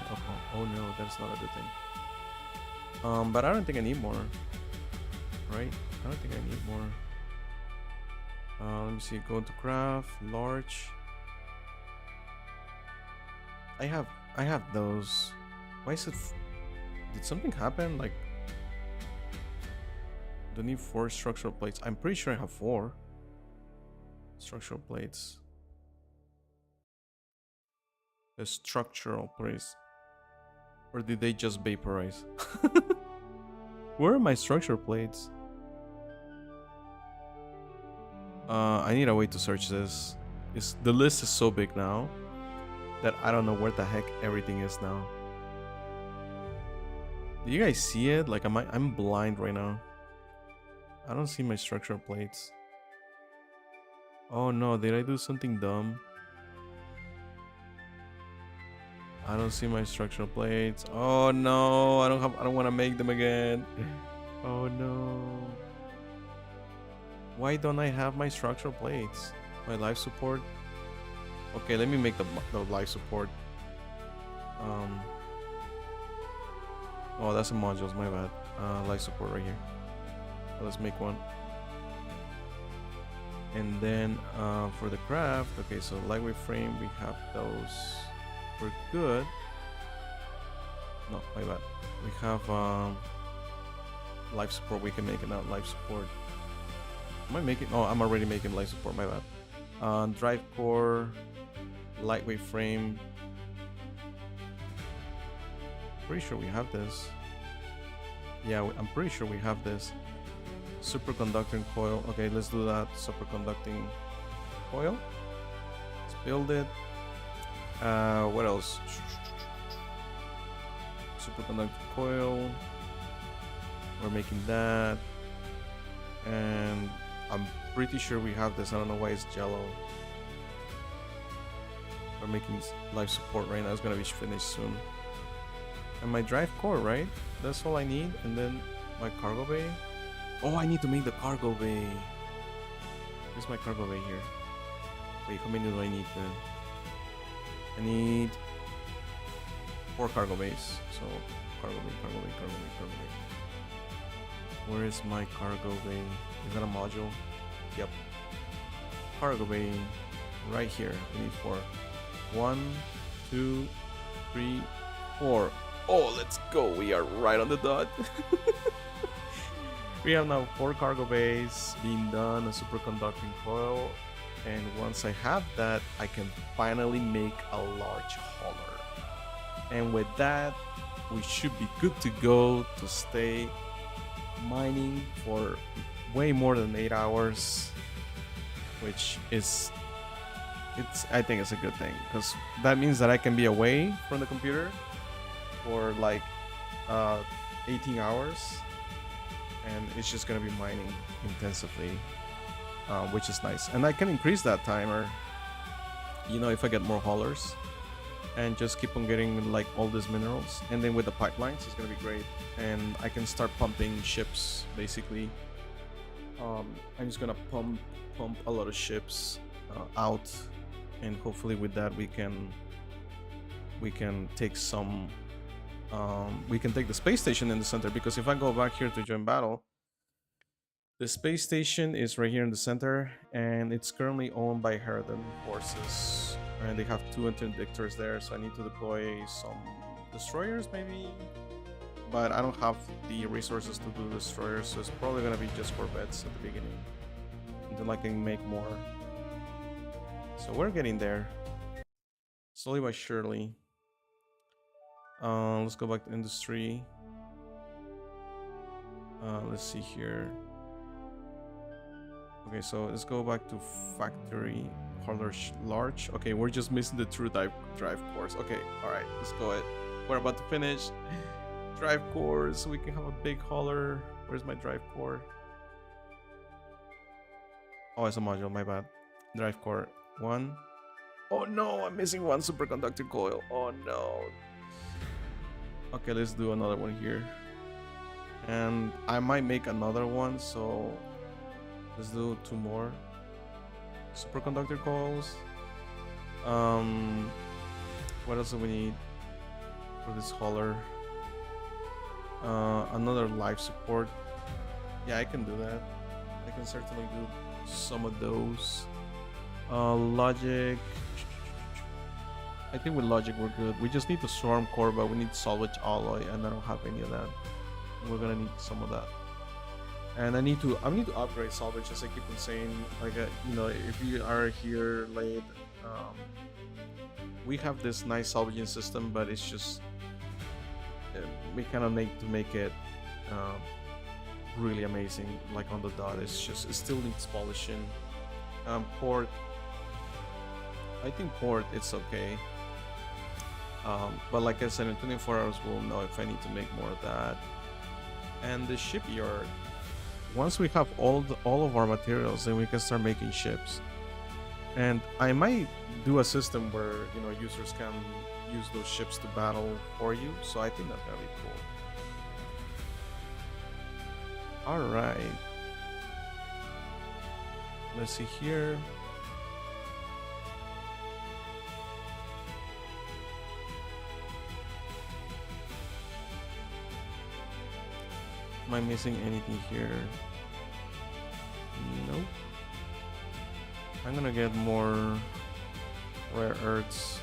Oh no, that's not a good thing. But I don't think I need more. Right? I don't think I need more. Let me see. Go into craft, large. I have those. Why is it? Did something happen? Like, do I need 4 structural plates? I'm pretty sure I have 4 structural plates. The structural plates. Or did they just vaporize? Where are my structural plates? I need a way to search this. The list is so big now that I don't know where the heck everything is now. Do you guys see it? Like, I'm blind right now. I don't see my structural plates. Oh no, did I do something dumb? I don't see my structural plates. Oh no, I don't want to make them again. Oh no. Why don't I have my structural plates? My life support? Okay, let me make the life support. Oh, that's the modules, my bad. Life support right here. Let's make one. And then for the craft, okay, so lightweight frame, we have those. We're good. No, my bad. We have life support. We can make it now. Life support. Am I making? Oh, I'm already making life support. My bad. Drive core, lightweight frame. Pretty sure we have this. Yeah, I'm pretty sure we have this. Superconducting coil. Okay, let's do that. Superconducting coil. Let's build it. What else? Superconducting coil. We're making that. And I'm pretty sure we have this. I don't know why it's yellow. We're making life support right now. It's gonna be finished soon. And my drive core, right? That's all I need. And then my cargo bay. Oh, I need to make the cargo bay. Where's my cargo bay here? Wait, how many do I need then? I need 4 cargo bays. So cargo bay, cargo bay, cargo bay, cargo bay. Where is my cargo bay? Is that a module? Yep. Cargo bay right here. We need 4. 1, 2, 3, 4. Oh, let's go. We are right on the dot. We have now 4 cargo bays being done, a superconducting coil, and once I have that, I can finally make a large hauler. And with that, we should be good to go to stay mining for way more than 8 hours, which is, I think it's a good thing, because that means that I can be away from the computer for like 18 hours. And it's just gonna be mining intensively, which is nice. And I can increase that timer, you know, if I get more haulers, and just keep on getting like all these minerals. And then with the pipelines, it's gonna be great. And I can start pumping ships basically. I'm just gonna pump a lot of ships out, and hopefully with that we can take some. We can take the space station in the center, because if I go back here to join battle, the space station is right here in the center, and it's currently owned by Harridan forces, and they have 2 interdictors there, so I need to deploy some destroyers maybe, but I don't have the resources to do destroyers, so it's probably gonna be just corvettes at the beginning until I can make more. So we're getting there slowly but surely. Let's go back to industry. Let's see here. Okay, so let's go back to factory color large. Okay, we're just missing the true drive cores. Okay, all right, let's go ahead. We're about to finish drive cores so we can have a big hauler. Where's my drive core? Oh, it's a module, my bad. Drive core 1. Oh no, I'm missing one superconductor coil. Oh no. Okay, let's do another one here. And I might make another one, so let's do 2 more superconductor coils. What else do we need for this hauler? Another life support. Yeah, I can do that. I can certainly do some of those. Logic. I think with logic we're good. We just need the swarm core, but we need salvage alloy, and I don't have any of that. We're gonna need some of that. And I need to upgrade salvage, as I keep on saying. Like, you know, if you are here late, we have this nice salvaging system, but it's just we kind of need to make it really amazing, like on the dot. It still needs polishing. Port, I think port it's okay. But like I said, in 24 hours we'll know if I need to make more of that. And the shipyard, once we have all of our materials, then we can start making ships. And I might do a system where, you know, users can use those ships to battle for you, so I think that's gonna be cool. All right, let's see here. Am I missing anything here? Nope. I'm gonna get more rare earths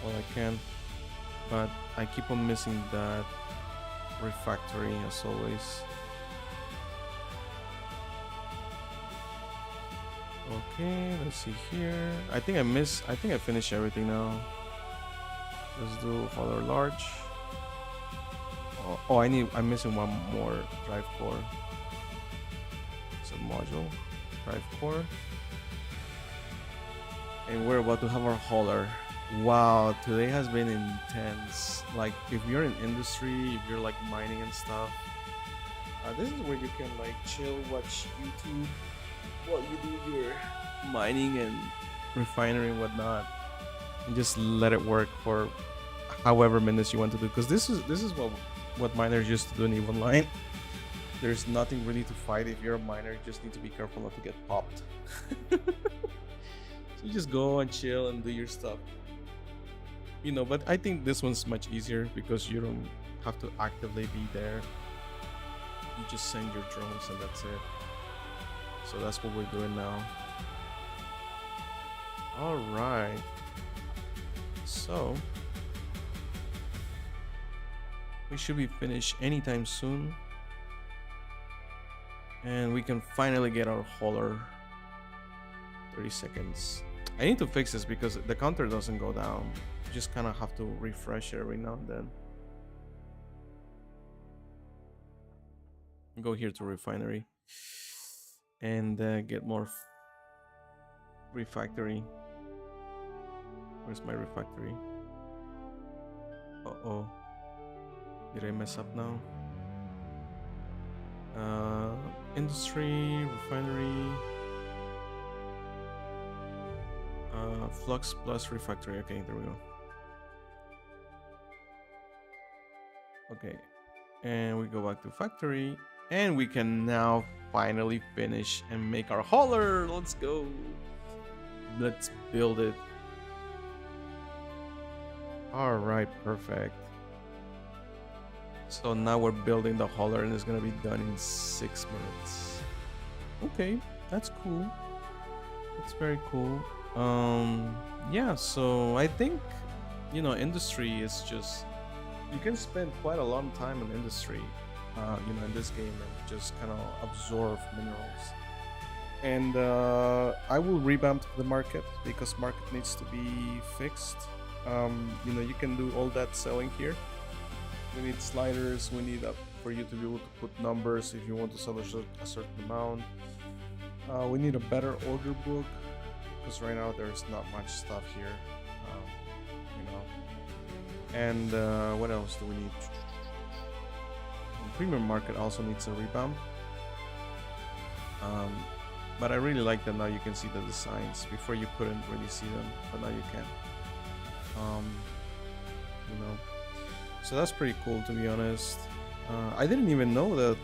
while I can, but I keep on missing that refactory as always. Okay, let's see here. I think I finished everything now. Let's do hauler large. Oh, I'm missing one more drive core. It's a module, drive core. And we're about to have our hauler. Wow, today has been intense. Like, if you're in industry, if you're like mining and stuff, this is where you can like chill, watch YouTube while you do your mining and refinery and whatnot, and just let it work for however minutes you want to do. Because this is what miners used to do in EVE Online. There's nothing really to fight. If you're a miner, you just need to be careful not to get popped. So you just go and chill and do your stuff, you know. But I think this one's much easier because you don't have to actively be there. You just send your drones and that's it. So that's what we're doing now. All right, so we should be finished anytime soon, and we can finally get our hauler. 30 seconds. I need to fix this because the counter doesn't go down. You just kind of have to refresh it every now and then. Go here to refinery and get more refactory. Where's my refactory? Uh-oh. Did I mess up now? Industry, refinery, flux plus refactory. Okay, there we go. Okay, and we go back to factory, and we can now finally finish and make our hauler. Let's go. Let's build it. All right, perfect. So now we're building the hauler, and it's gonna be done in 6 minutes. Okay, that's cool. That's very cool. Yeah, so I think, you know, industry is just, you can spend quite a long time in industry, you know, in this game, and just kind of absorb minerals. And I will revamp the market because market needs to be fixed. You know, you can do all that selling here. We need sliders, we need a for you to be able to put numbers if you want to sell a certain amount. We need a better order book because right now there's not much stuff here, um, you know. And what else do we need? The premium market also needs a revamp. But I really like that now you can see the designs. Before you couldn't really see them, but now you can. Um, you know, so that's pretty cool to be honest. I didn't even know that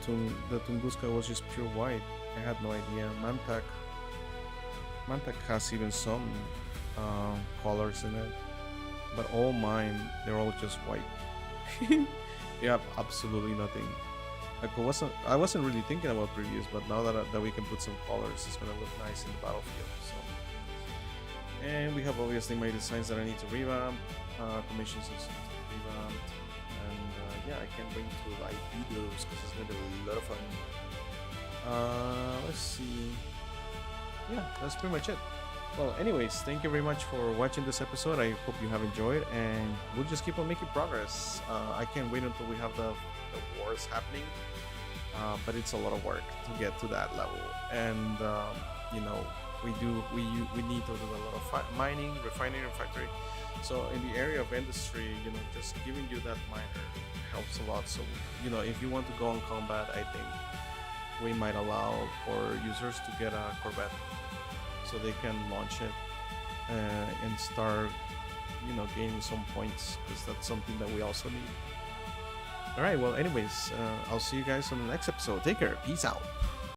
the Tunguska was just pure white. I had no idea. Mantak has even some colors in it, but all mine, they're all just white. You have absolutely nothing. Like I wasn't really thinking about previews, but now that we can put some colors, it's gonna look nice in the battlefield. So, and we have obviously my designs that I need to revamp, commissions and stuff to revamp, and yeah, I can't wait to live videos because it's gonna be a lot of fun. Let's see. Yeah, that's pretty much it. Well, anyways, thank you very much for watching this episode. I hope you have enjoyed, and we'll just keep on making progress. I can't wait until we have the wars happening, but it's a lot of work to get to that level. And you know, we need to do a lot of mining, refining, and factory. So in the area of industry, you know, just giving you that miner helps a lot. So you know, if you want to go on combat, I think we might allow for users to get a Corvette so they can launch it and start, you know, gaining some points, because that's something that we also need. All right, well, anyways, I'll see you guys on the next episode. Take care. Peace out.